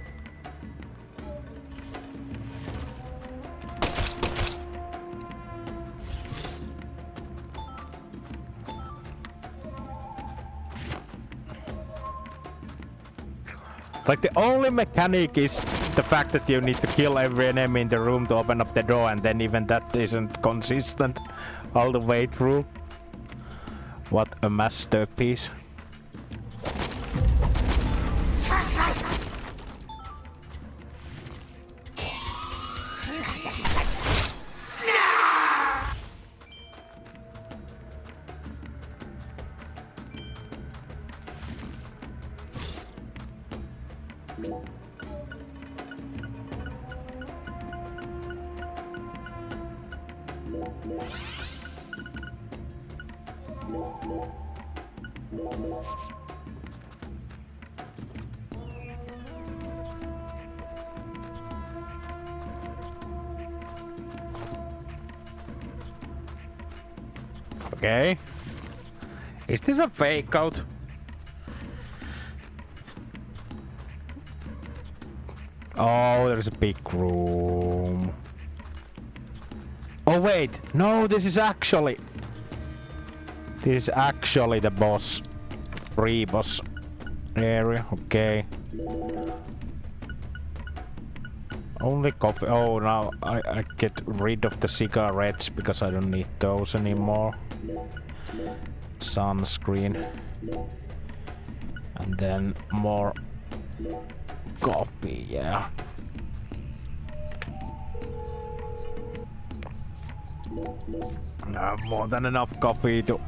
Like the only mechanic is the fact that you need to kill every enemy in the room to open up the door, and then even that isn't consistent all the way through. What a masterpiece. Okay. Is this a fake out? Oh, there's a big room. Oh wait, no, this is actually the boss. Free boss area, okay. Only coffee. Oh, now I get rid of the cigarettes because I don't need those anymore. Sunscreen. And then more coffee, yeah. More than enough coffee to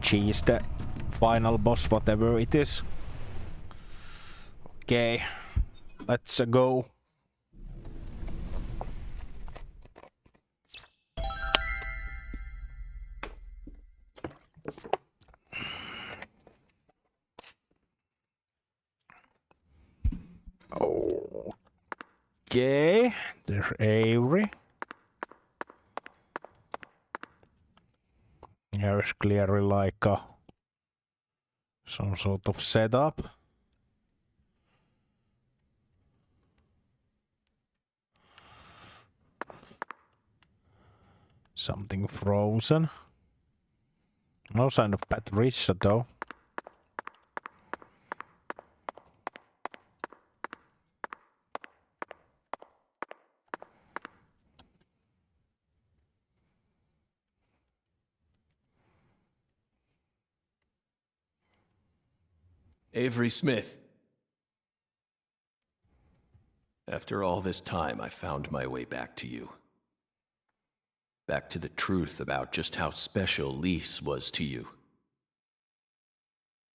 cheese the final boss, whatever it is. Okay, let's go. Okay, there's Avery. Here's clearly like some sort of setup. Something frozen. No sign of Patricia though. Avery Smith. After all this time, I found my way back to you. Back to the truth about just how special Lise was to you.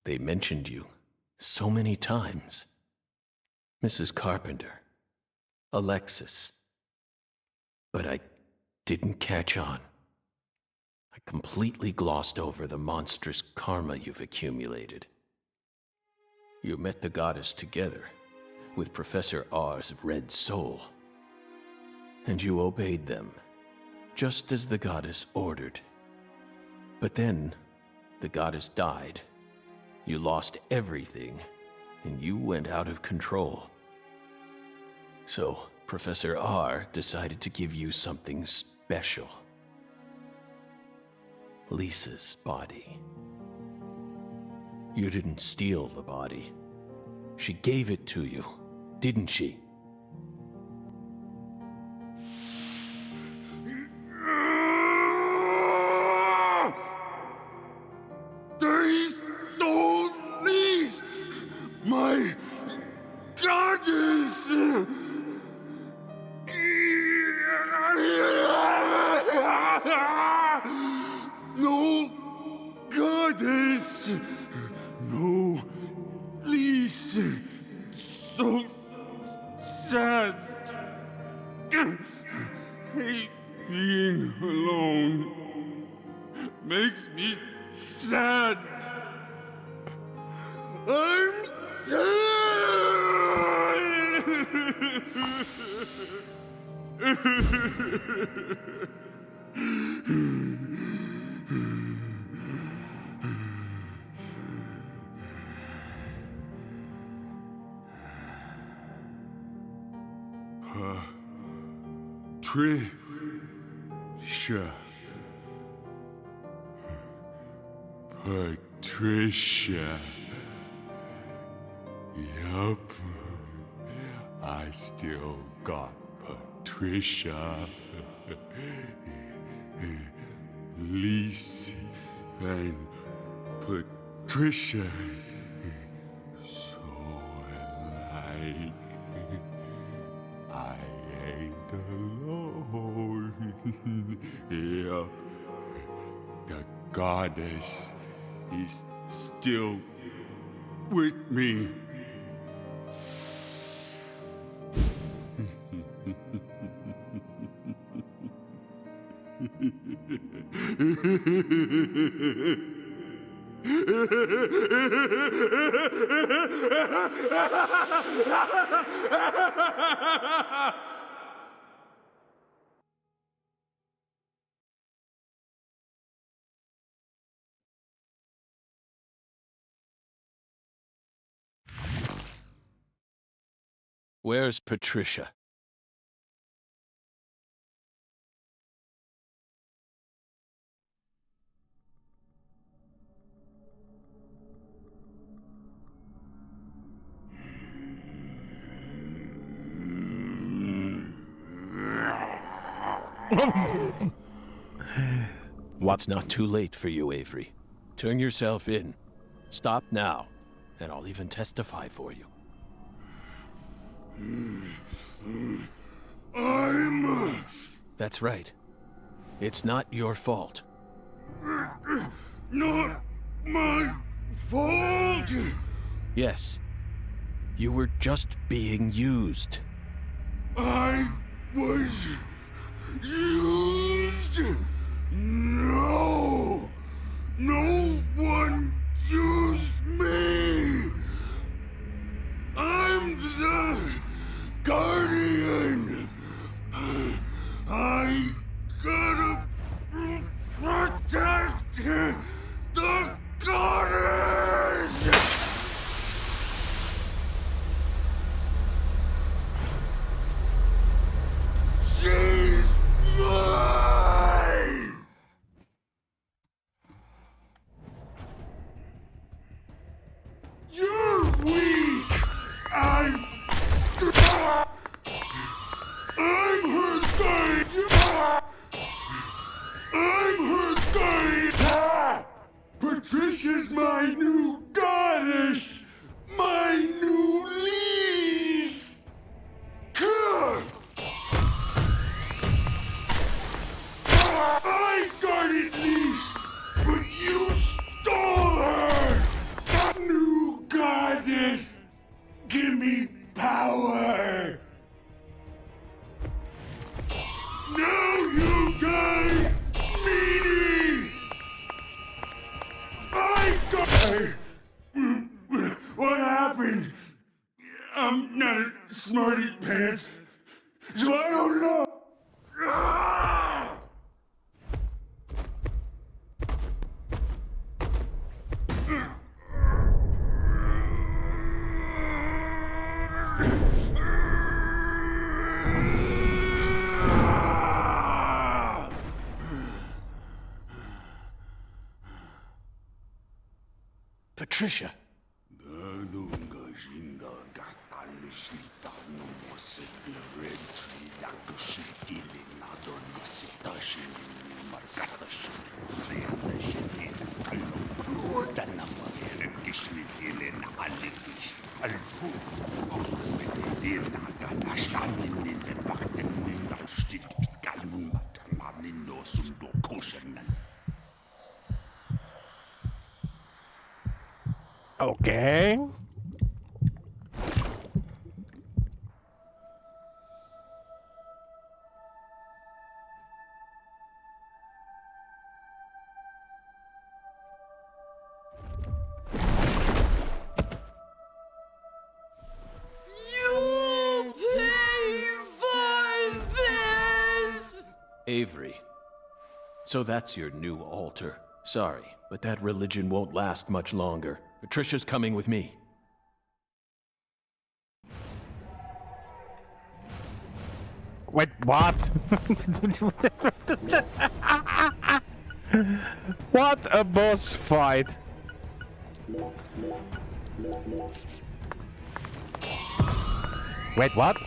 They mentioned you so many times. Mrs. Carpenter, Alexis. But I didn't catch on. I completely glossed over the monstrous karma you've accumulated. You met the goddess together with Professor R's red soul. And you obeyed them, just as the goddess ordered. But then, the goddess died. You lost everything, and you went out of control. So, Professor R decided to give you something special. Lisa's body. You didn't steal the body. She gave it to you, didn't she? They stole Lise, my goddess! No goddess! No Lise! So sad! Hate being alone. Makes me sad. I'm Patricia. Patricia. Yup. I still got Patricia. Lise and Patricia. So alike. I ain't alone. Yup. The goddess is still with me. Where's Patricia? It's not too late for you, Avery. Turn yourself in. Stop now, and I'll even testify for you. That's right. It's not your fault. Not my fault! Yes. You were just being used. I was used? No! No one used me! I'm the guardian! I gotta protect the goddess! She's mine! You're weak! I'm her thing! I'm her thing! Patricia's my new goddess! My new Lise! I guarded Lise, but you stole her! New goddess! Give me power! Now you die, meanie! I got... What happened? I'm not a smarty pants, so I don't know. Ah! Patricia. Okay. You pay for this! Avery. So that's your new altar. Sorry, but that religion won't last much longer. Patricia's coming with me. Wait, what? What a boss fight. Wait, what?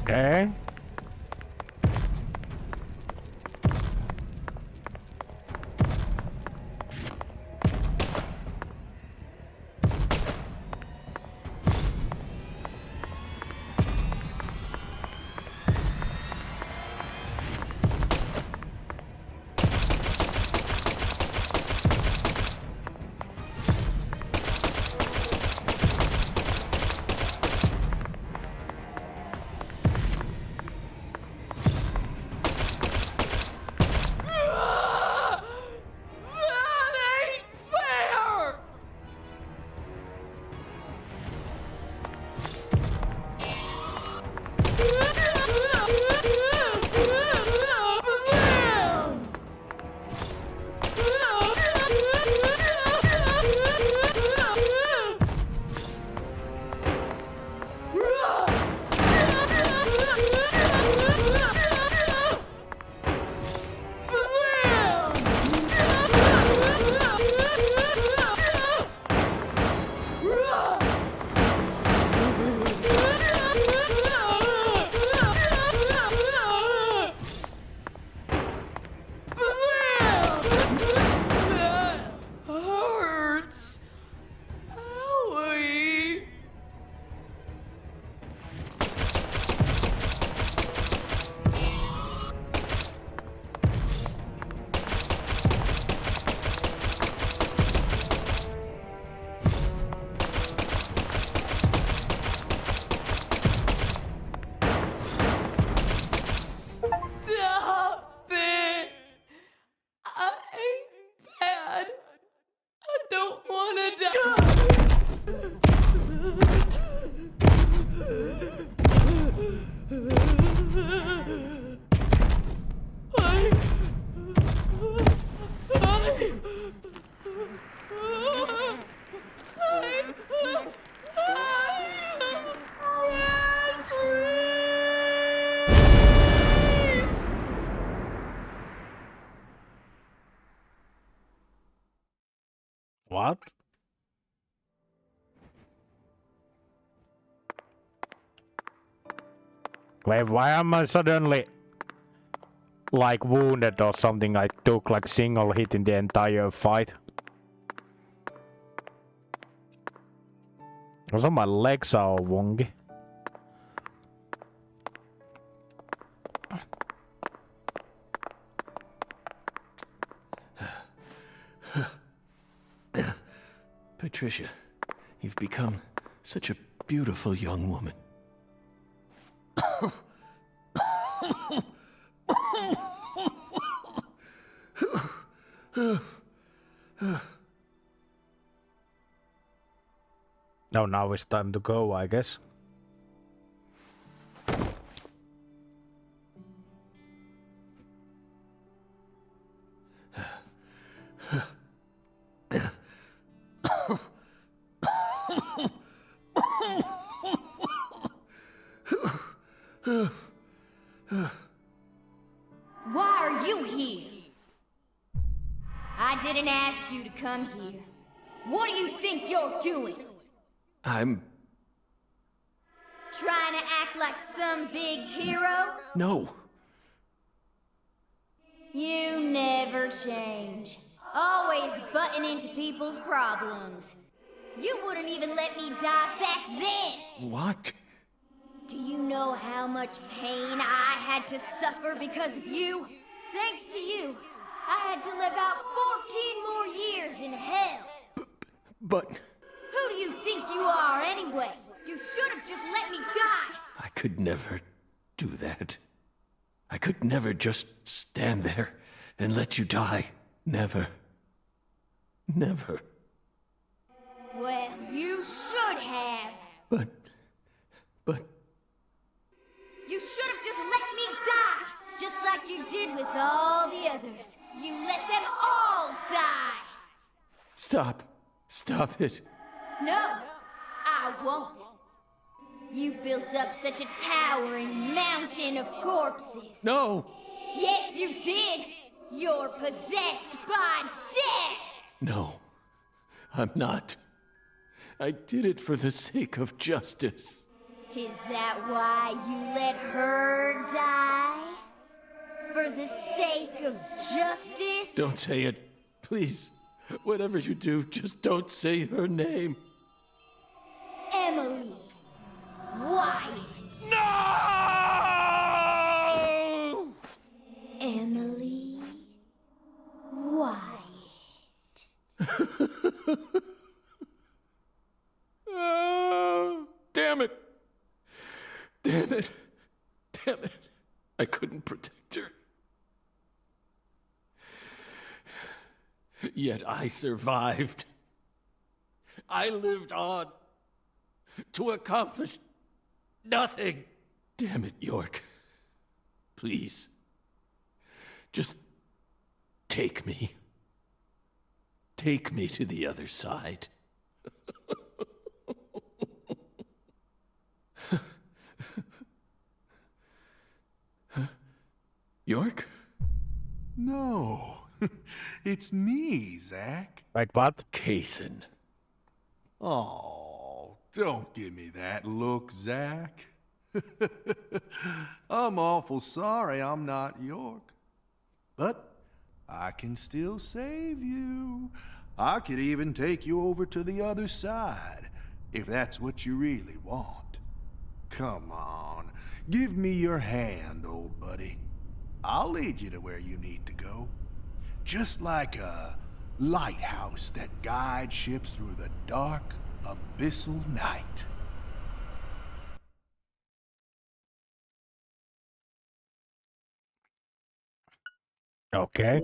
Okay. That ain't fair! That hurts. Owie. Stop it. I ain't bad. I don't want to die. What? Wait, why am I suddenly... like wounded or something. I took like single hit in the entire fight. Also my legs are wonky. Patricia, you've become such a beautiful young woman. Oh, now it's time to go, I guess. Why are you here? I didn't ask you to come here. What do you think you're doing? I'm... Trying to act like some big hero? No. You never change. Always butting into people's problems. You wouldn't even let me die back then! What? Do you know how much pain I had to suffer because of you? Thanks to you, I had to live out 14 more years in hell. But... Who do you think you are anyway? You should have just let me die! I could never do that. I could never just stand there and let you die. Never. Never. Well, you should have. But... You should have just let me die! Just like you did with all the others. You let them all die! Stop. Stop it. No, I won't. You built up such a towering mountain of corpses. No! Yes, you did! You're possessed by death! No. I'm not. I did it for the sake of justice. Is that why you let her die? For the sake of justice? Don't say it. Please. Whatever you do, just don't say her name. Emily Wyatt. No! Emily Wyatt. Oh, damn it. Damn it. Damn it. I couldn't protect her. Yet I survived. I lived on to accomplish nothing. Damn it, York. Please. Just take me. Take me to the other side. York? No, it's me, Zach. Wait, what? Kaysen. Oh, don't give me that look, Zach. I'm awful sorry I'm not York. But I can still save you. I could even take you over to the other side, if that's what you really want. Come on, give me your hand, old buddy. I'll lead you to where you need to go. Just like a lighthouse that guides ships through the dark, abyssal night. Okay.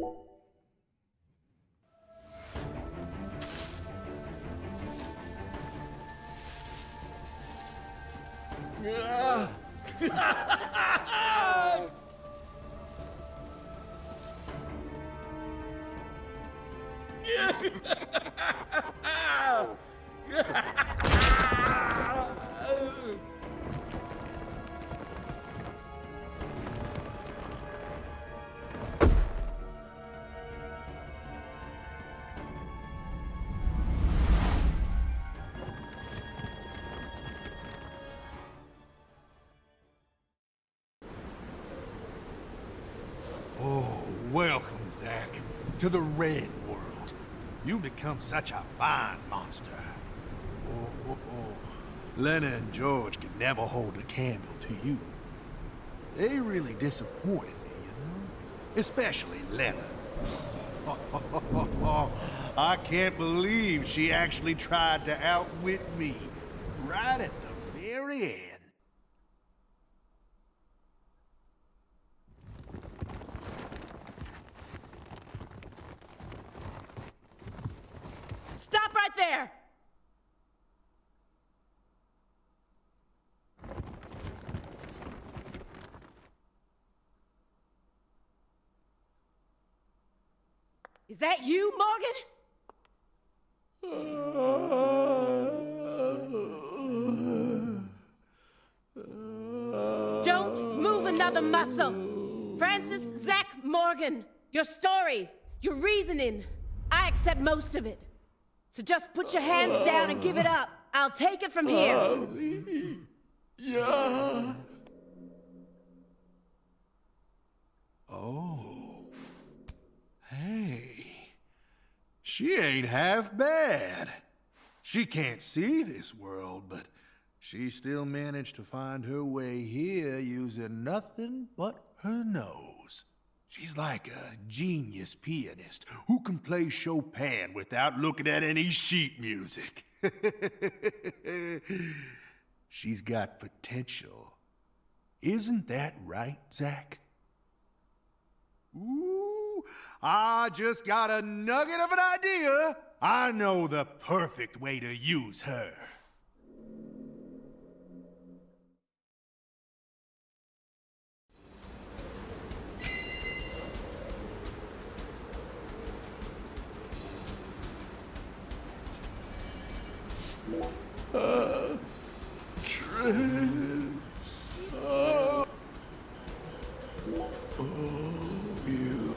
Oh, welcome, Zach, to the Red World. You've become such a fine monster. Lena and George could never hold a candle to you. They really disappointed me, you know? Especially Lena. I can't believe she actually tried to outwit me. Right at the very end. Stop right there! Is that you, Morgan? Don't move another muscle. Francis Zach Morgan, your story, your reasoning, I accept most of it. So just put your hands down and give it up. I'll take it from here. Yeah. Oh. Hey. She ain't half bad. She can't see this world, but she still managed to find her way here using nothing but her nose. She's like a genius pianist who can play Chopin without looking at any sheet music. She's got potential. Isn't that right, Zach? Ooh, I just got a nugget of an idea. I know the perfect way to use her. You.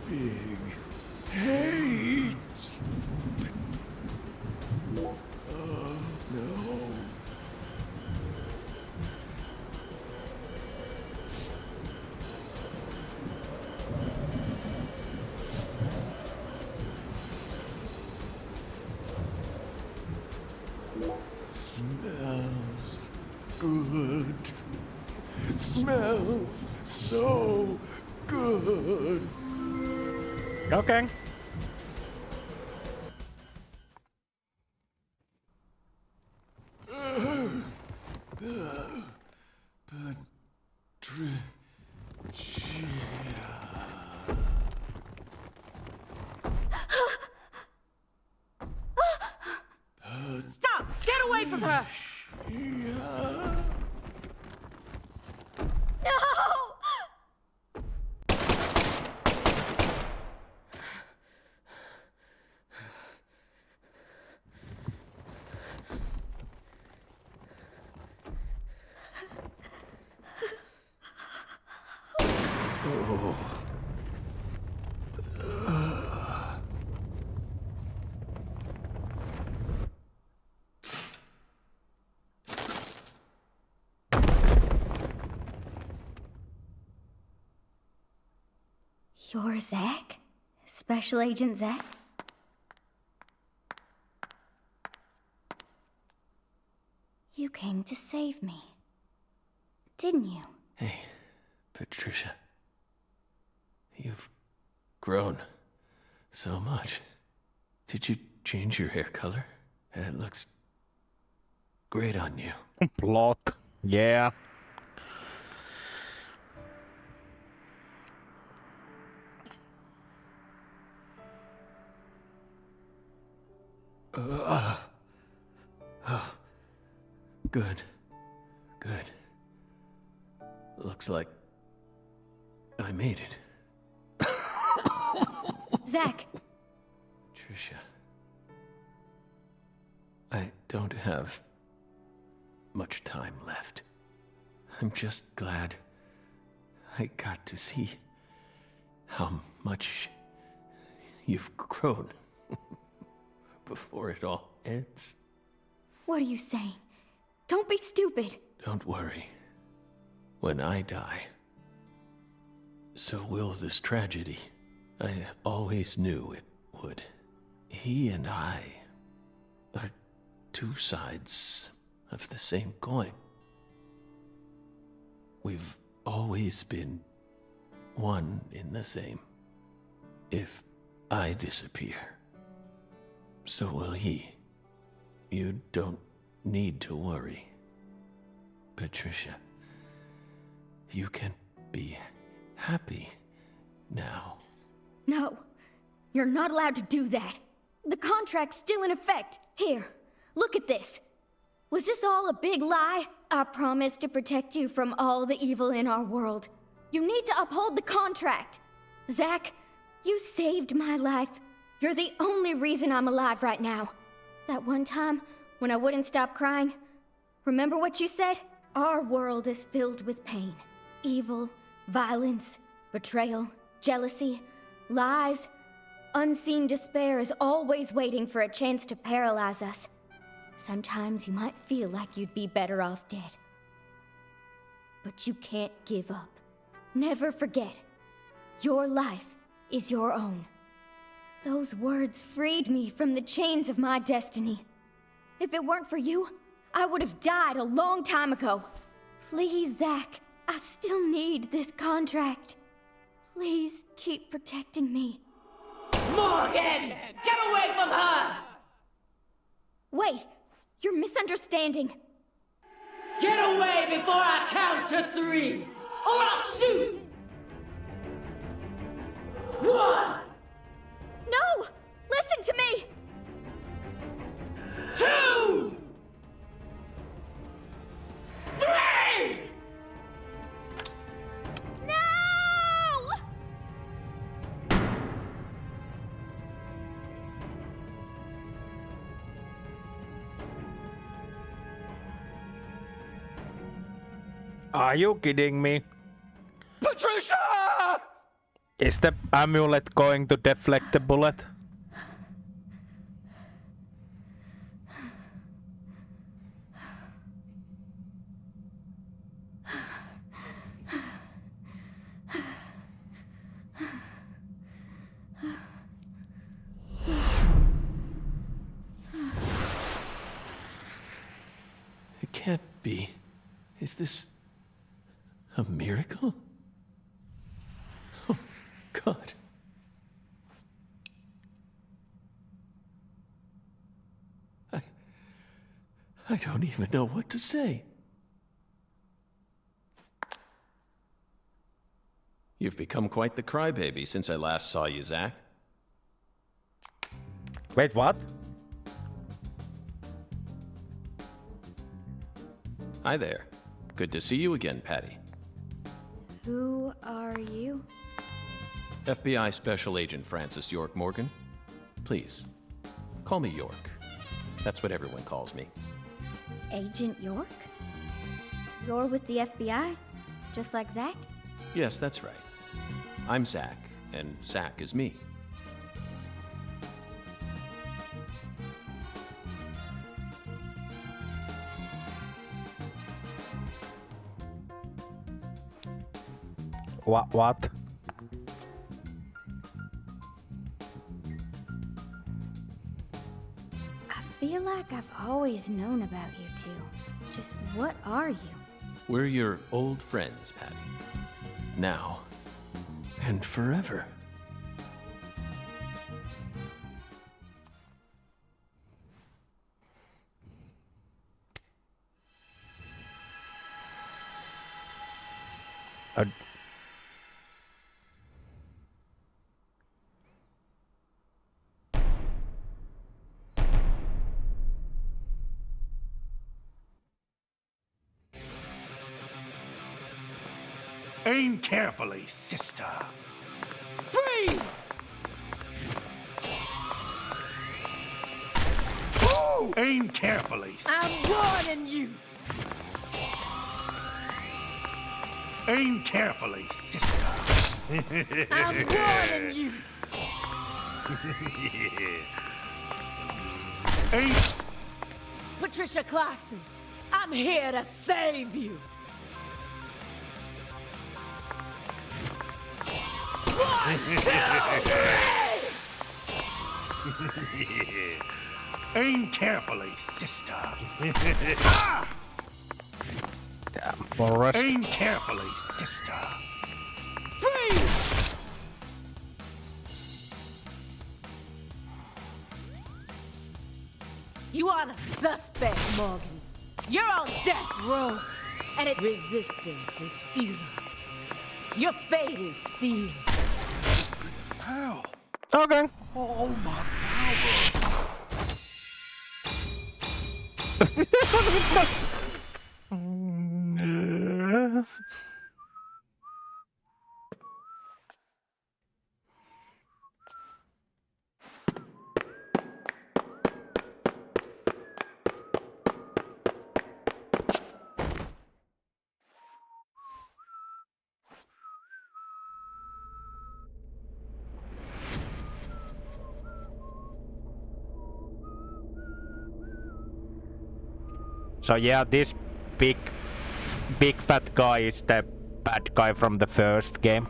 Big hate. Oh, no. Smells good. Smells so good. Okay. Stop! Get away from her! No! Oh. You're Zach? Special Agent Zach? You came to save me, didn't you? Hey, Patricia. You've grown so much. Did you change your hair color? It looks great on you. Plot. Yeah. Oh. Good. Good. Looks like I made it. Zach! Tricia. I don't have much time left. I'm just glad I got to see how much you've grown before it all It's... What are you saying? Don't be stupid. Don't worry. When I die, so will this tragedy. I always knew it would. He and I are two sides of the same coin. We've always been one in the same. If I disappear, so will he. You don't need to worry. Patricia, you can be happy now. No, you're not allowed to do that. The contract's still in effect. Here, look at this. Was this all a big lie? I promised to protect you from all the evil in our world. You need to uphold the contract. Zach, you saved my life. You're the only reason I'm alive right now. That one time, when I wouldn't stop crying, remember what you said? Our world is filled with pain. Evil, violence, betrayal, jealousy, lies. Unseen despair is always waiting for a chance to paralyze us. Sometimes you might feel like you'd be better off dead. But you can't give up. Never forget. Your life is your own. Those words freed me from the chains of my destiny. If it weren't for you, I would have died a long time ago. Please, Zach, I still need this contract. Please keep protecting me. Morgan! Get away from her! Wait, you're misunderstanding. Get away before I count to 3, or I'll shoot! 1! No! Listen to me! 2! 3! No! Are you kidding me? Patricia! Is the amulet going to deflect the bullet? It can't be. Is this a miracle? Oh, God. I don't even know what to say. You've become quite the crybaby since I last saw you, Zach. Wait, what? Hi there. Good to see you again, Patty. Who are you? FBI Special Agent Francis York Morgan. Please, call me York. That's what everyone calls me. Agent York? You're with the FBI? Just like Zach? Yes, that's right. I'm Zach, and Zach is me. What? I feel like I've always known about you two. Just what are you? We're your old friends, Patty. Now and forever. Aim carefully, sister. Freeze! Ooh! Aim carefully, sister. I'm warning you! Aim carefully, sister. I'm warning you! Ain't Patricia Clarkson, I'm here to save you. Aim carefully, sister. Damn forest. Aim carefully, sister. Freeze! You aren't a suspect, Morgan. You're on death row, and resistance is futile. Your fate is sealed. How? Okay. Oh, my power. So yeah, this big fat guy is the bad guy from the first game.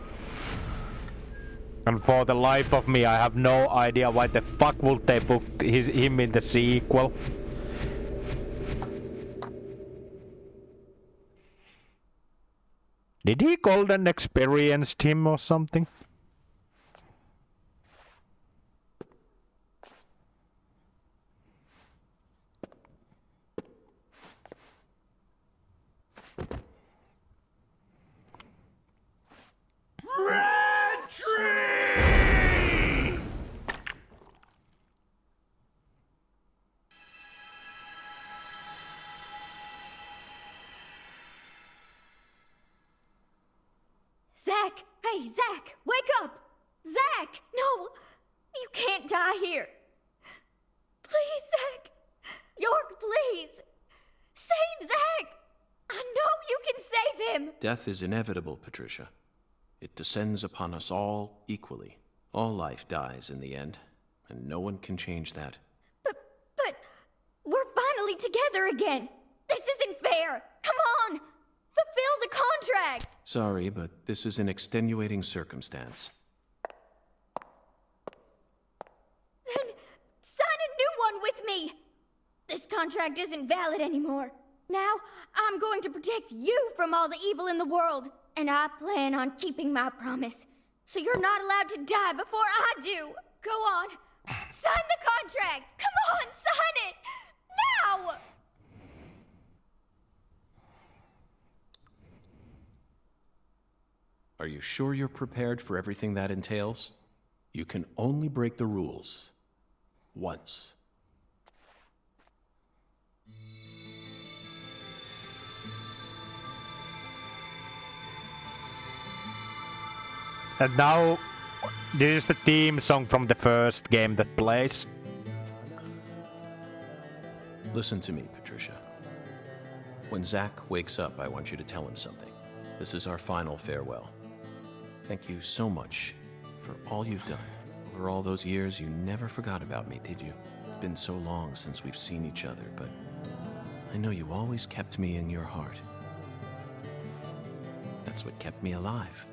And for the life of me, I have no idea why the fuck would they put him in the sequel. Did he golden experienced him or something? Red tree! Zach! Hey, Zach! Wake up! Zach! No! You can't die here! Please, Zach! York, please! Save Zach! I know you can save him! Death is inevitable, Patricia. It descends upon us all equally. All life dies in the end, and no one can change that. But we're finally together again! This isn't fair! Come on! Fulfill the contract! Sorry, but this is an extenuating circumstance. Then sign a new one with me! This contract isn't valid anymore. Now, I'm going to protect you from all the evil in the world, and I plan on keeping my promise. So you're not allowed to die before I do. Go on. Sign the contract! Come on, sign it! Now! Are you sure you're prepared for everything that entails? You can only break the rules once. And now, this is the theme song from the first game that plays. Listen to me, Patricia. When Zach wakes up, I want you to tell him something. This is our final farewell. Thank you so much for all you've done. Over all those years, you never forgot about me, did you? It's been so long since we've seen each other, but I know you always kept me in your heart. That's what kept me alive.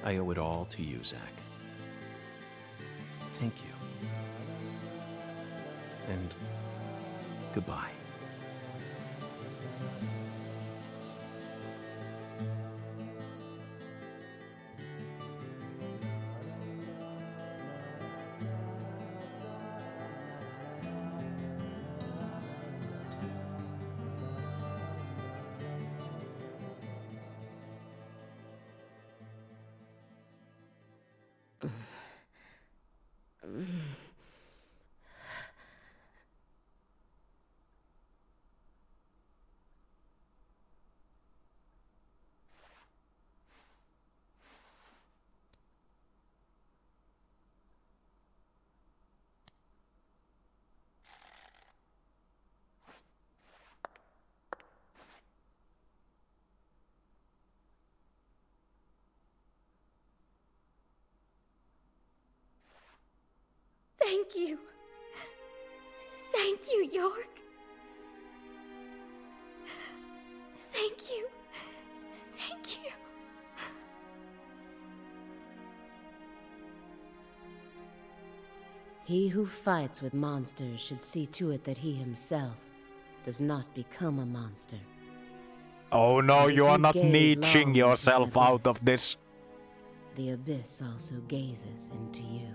I owe it all to you, Zach. Thank you. And goodbye. Thank you. Thank you, York. Thank you. Thank you. He who fights with monsters should see to it that he himself does not become a monster. Oh no, And if you are not gaze niching long into yourself an out of abyss, this. The abyss also gazes into you.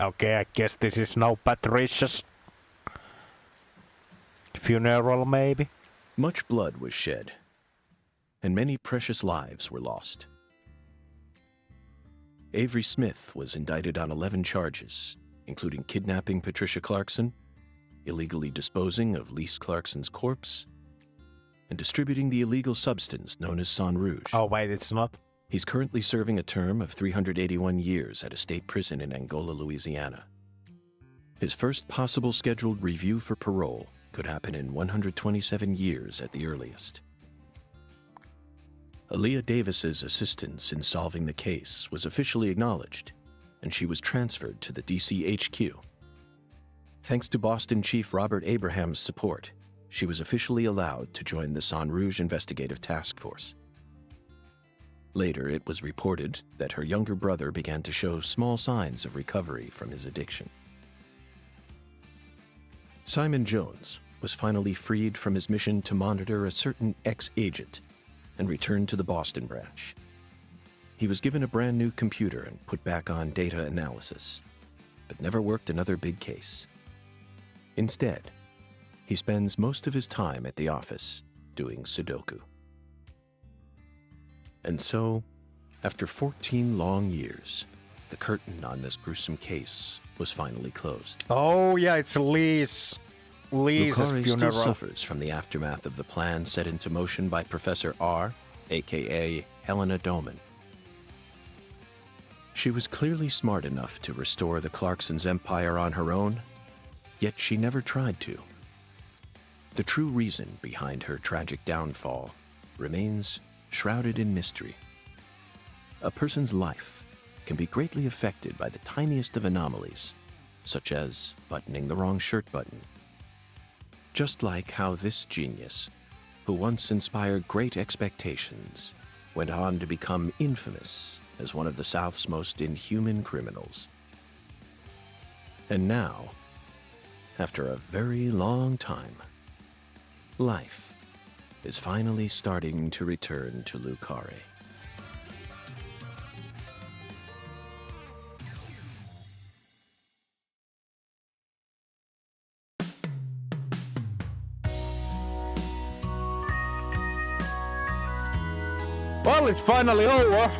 Okay, I guess this is now Patricia's funeral, maybe? Much blood was shed, and many precious lives were lost. Avery Smith was indicted on 11 charges, including kidnapping Patricia Clarkson, illegally disposing of Lise Clarkson's corpse, and distributing the illegal substance known as Sang Rouge. Oh wait, it's not? He's currently serving a term of 381 years at a state prison in Angola, Louisiana. His first possible scheduled review for parole could happen in 127 years at the earliest. Aaliyah Davis's assistance in solving the case was officially acknowledged, and she was transferred to the DC HQ. Thanks to Boston Chief Robert Abraham's support, she was officially allowed to join the Sang Rouge Investigative Task Force. Later, it was reported that her younger brother began to show small signs of recovery from his addiction. Simon Jones was finally freed from his mission to monitor a certain ex-agent and returned to the Boston branch. He was given a brand new computer and put back on data analysis, but never worked another big case. Instead, he spends most of his time at the office doing Sudoku. And so, after 14 long years, the curtain on this gruesome case was finally closed. Oh yeah, it's Lise's Lucari still funeral. suffers from the aftermath of the plan set into motion by Professor R, aka Helena Doman. She was clearly smart enough to restore the Clarksons' empire on her own, yet she never tried to. The true reason behind her tragic downfall remains shrouded in mystery. A person's life can be greatly affected by the tiniest of anomalies, such as buttoning the wrong shirt button. Just like how this genius, who once inspired great expectations, went on to become infamous as one of the South's most inhuman criminals. And now, after a very long time, life is finally starting to return to Lucari. Well, it's finally over.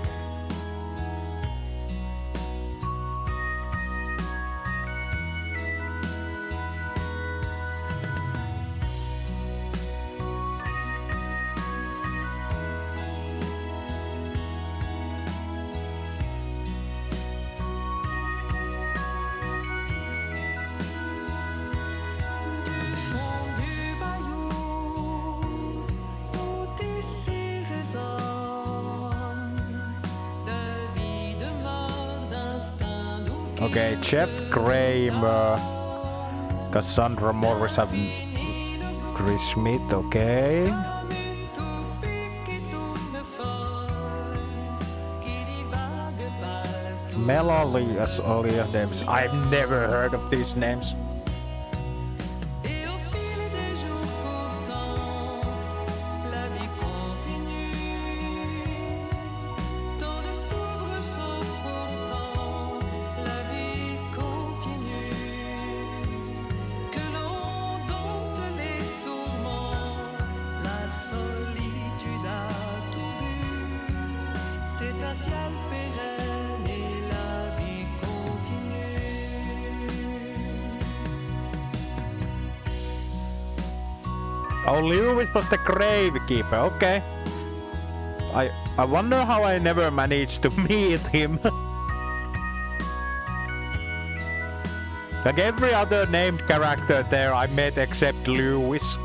Okay, Jeff Kramer, Cassandra Morris, and Chris Smith, okay. Melody as Aaliyah names. I've never heard of these names. Que l'on dompte les tourments, la solitude. Oh, Lewis was the gravekeeper, okay. I wonder how I never managed to meet him. Like every other named character there I met except Lewis.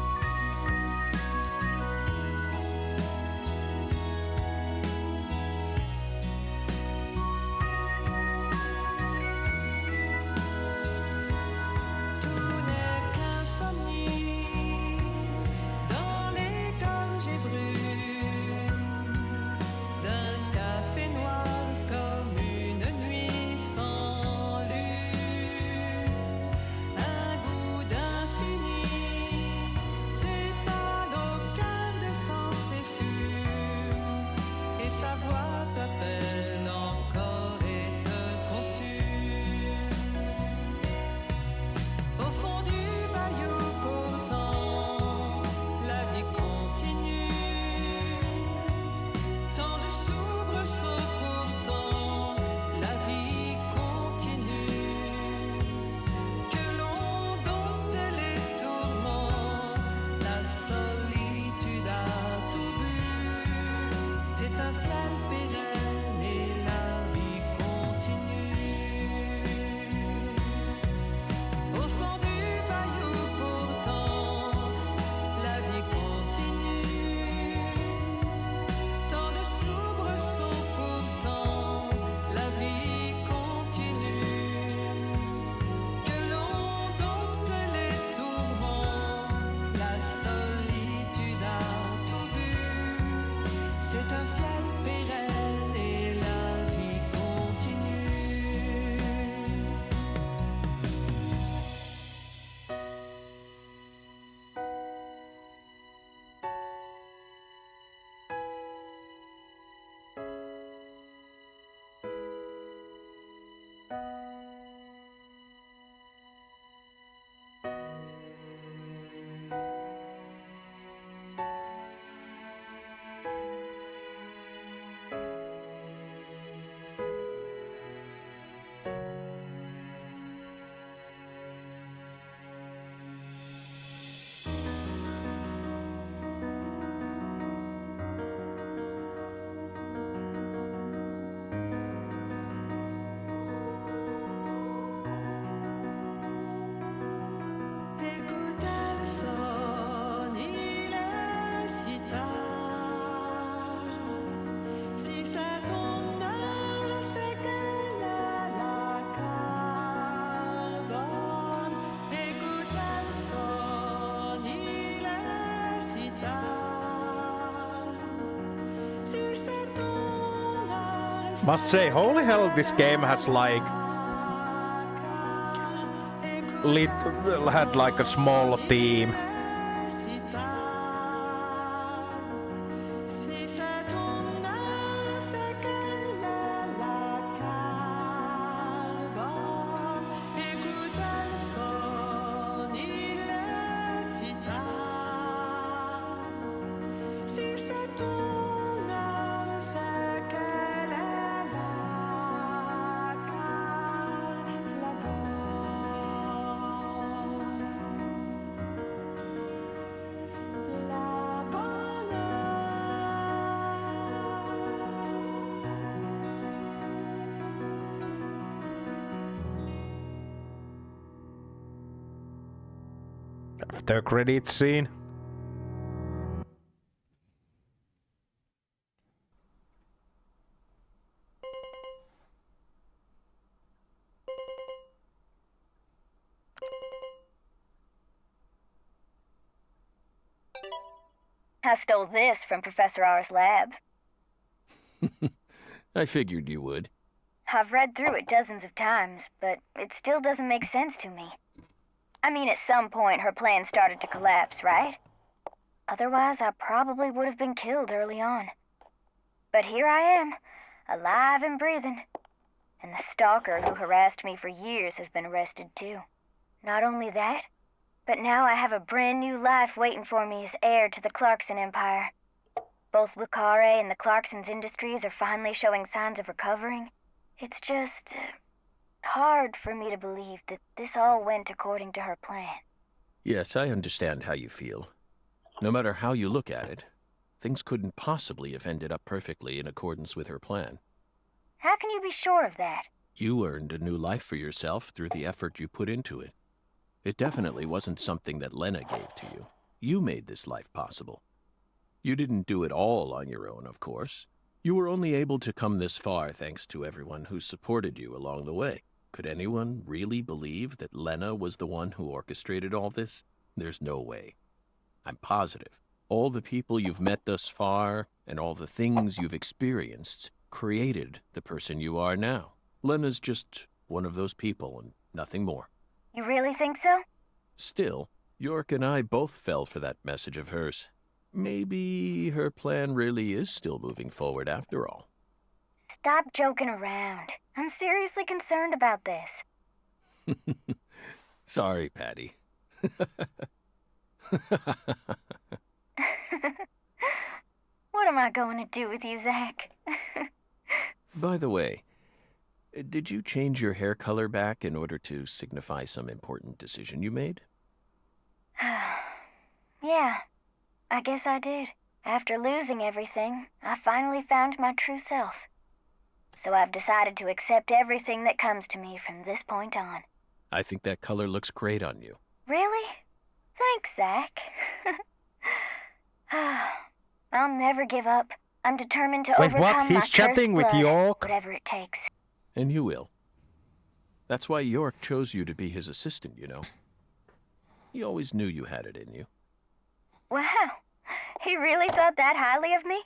Must say, holy hell, this game has like had like a small team. After credit scene. I stole this from Professor R's lab. I figured you would. I've read through it dozens of times, but it still doesn't make sense to me. I mean, at some point her plan started to collapse, right? Otherwise, I probably would have been killed early on. But here I am, alive and breathing. And the stalker who harassed me for years has been arrested too. Not only that, but now I have a brand new life waiting for me as heir to the Clarkson Empire. Both Le Carre and the Clarkson's industries are finally showing signs of recovering. It's just hard for me to believe that this all went according to her plan. Yes, I understand how you feel. No matter how you look at it, things couldn't possibly have ended up perfectly in accordance with her plan. How can you be sure of that? You earned a new life for yourself through the effort you put into it. It definitely wasn't something that Lena gave to you. You made this life possible. You didn't do it all on your own, of course. You were only able to come this far thanks to everyone who supported you along the way. Could anyone really believe that Lena was the one who orchestrated all this? There's no way. I'm positive. All the people you've met thus far and all the things you've experienced created the person you are now. Lena's just one of those people and nothing more. You really think so? Still, York and I both fell for that message of hers. Maybe her plan really is still moving forward after all. Stop joking around. I'm seriously concerned about this. Sorry, Patty. What am I going to do with you, Zach? By the way, did you change your hair color back in order to signify some important decision you made? Yeah, I guess I did. After losing everything, I finally found my true self. So I've decided to accept everything that comes to me from this point on. I think that color looks great on you. Really? Thanks, Zach. I'll never give up. I'm determined to Wait, overcome what? my He's chatting cursed with blood, York? whatever it takes. And you will. That's why York chose you to be his assistant, you know. He always knew you had it in you. Wow, he really thought that highly of me?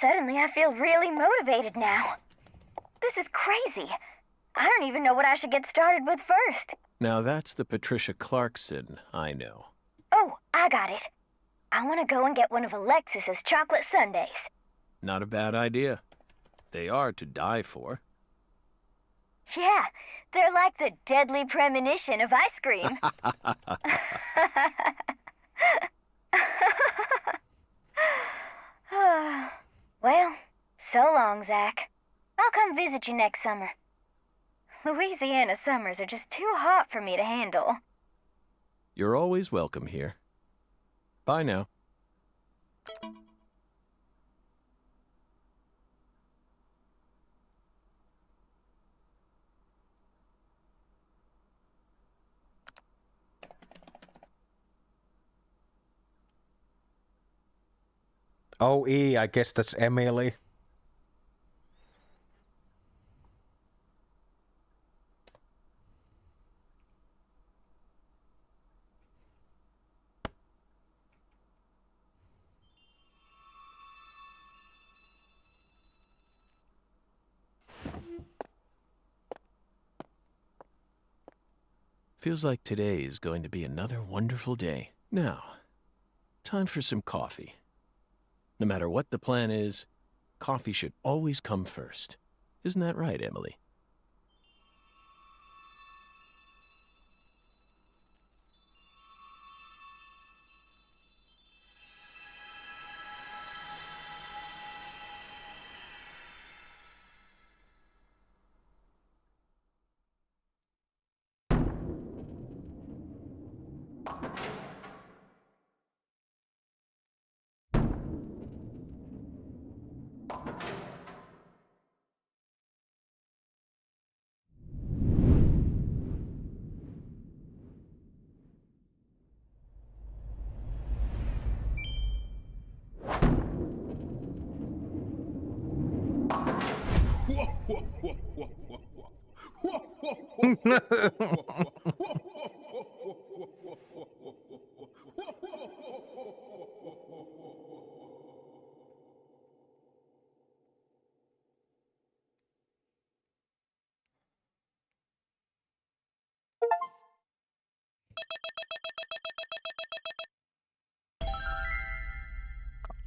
Suddenly I feel really motivated now. This is crazy. I don't even know what I should get started with first. Now that's the Patricia Clarkson I know. Oh, I got it. I want to go and get one of Alexis's chocolate sundaes. Not a bad idea. They are to die for. Yeah, they're like the deadly premonition of ice cream. Well, so long, Zach. I'll come visit you next summer. Louisiana summers are just too hot for me to handle. You're always welcome here. Bye now. Oh, I guess that's Emily. Feels like today is going to be another wonderful day. Now, time for some coffee. No matter what the plan is, coffee should always come first. Isn't that right, Emily?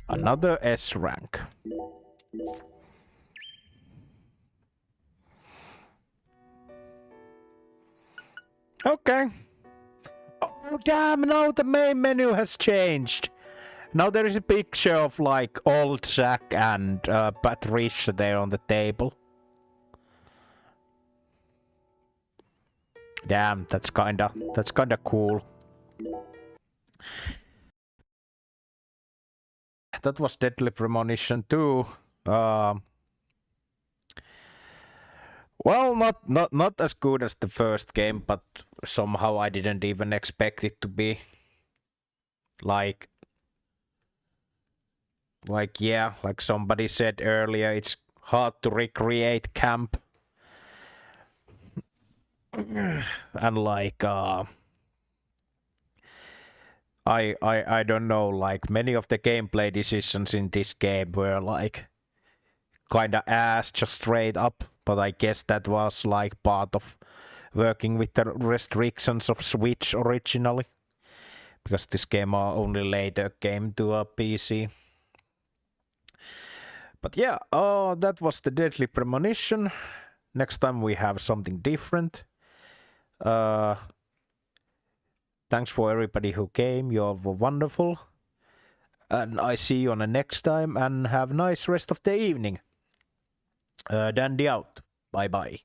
Another S rank. Okay. Oh, damn, now the main menu has changed. Now there is a picture of like old Zack and Patricia there on the table. Damn, that's kinda cool. that was Deadly Premonition 2. Well, not as good as the first game, but somehow I didn't even expect it to be like yeah, like somebody said earlier, it's hard to recreate camp. And like I don't know, like many of the gameplay decisions in this game were like kinda ass, just straight up, but I guess that was like part of working with the restrictions of Switch originally, because this game only later came to a PC. But yeah, that was the Deadly Premonition. Next time we have something different. Thanks for everybody who came, you all were wonderful. And I see you on the next time, and have a nice rest of the evening. Dandy out. Bye bye.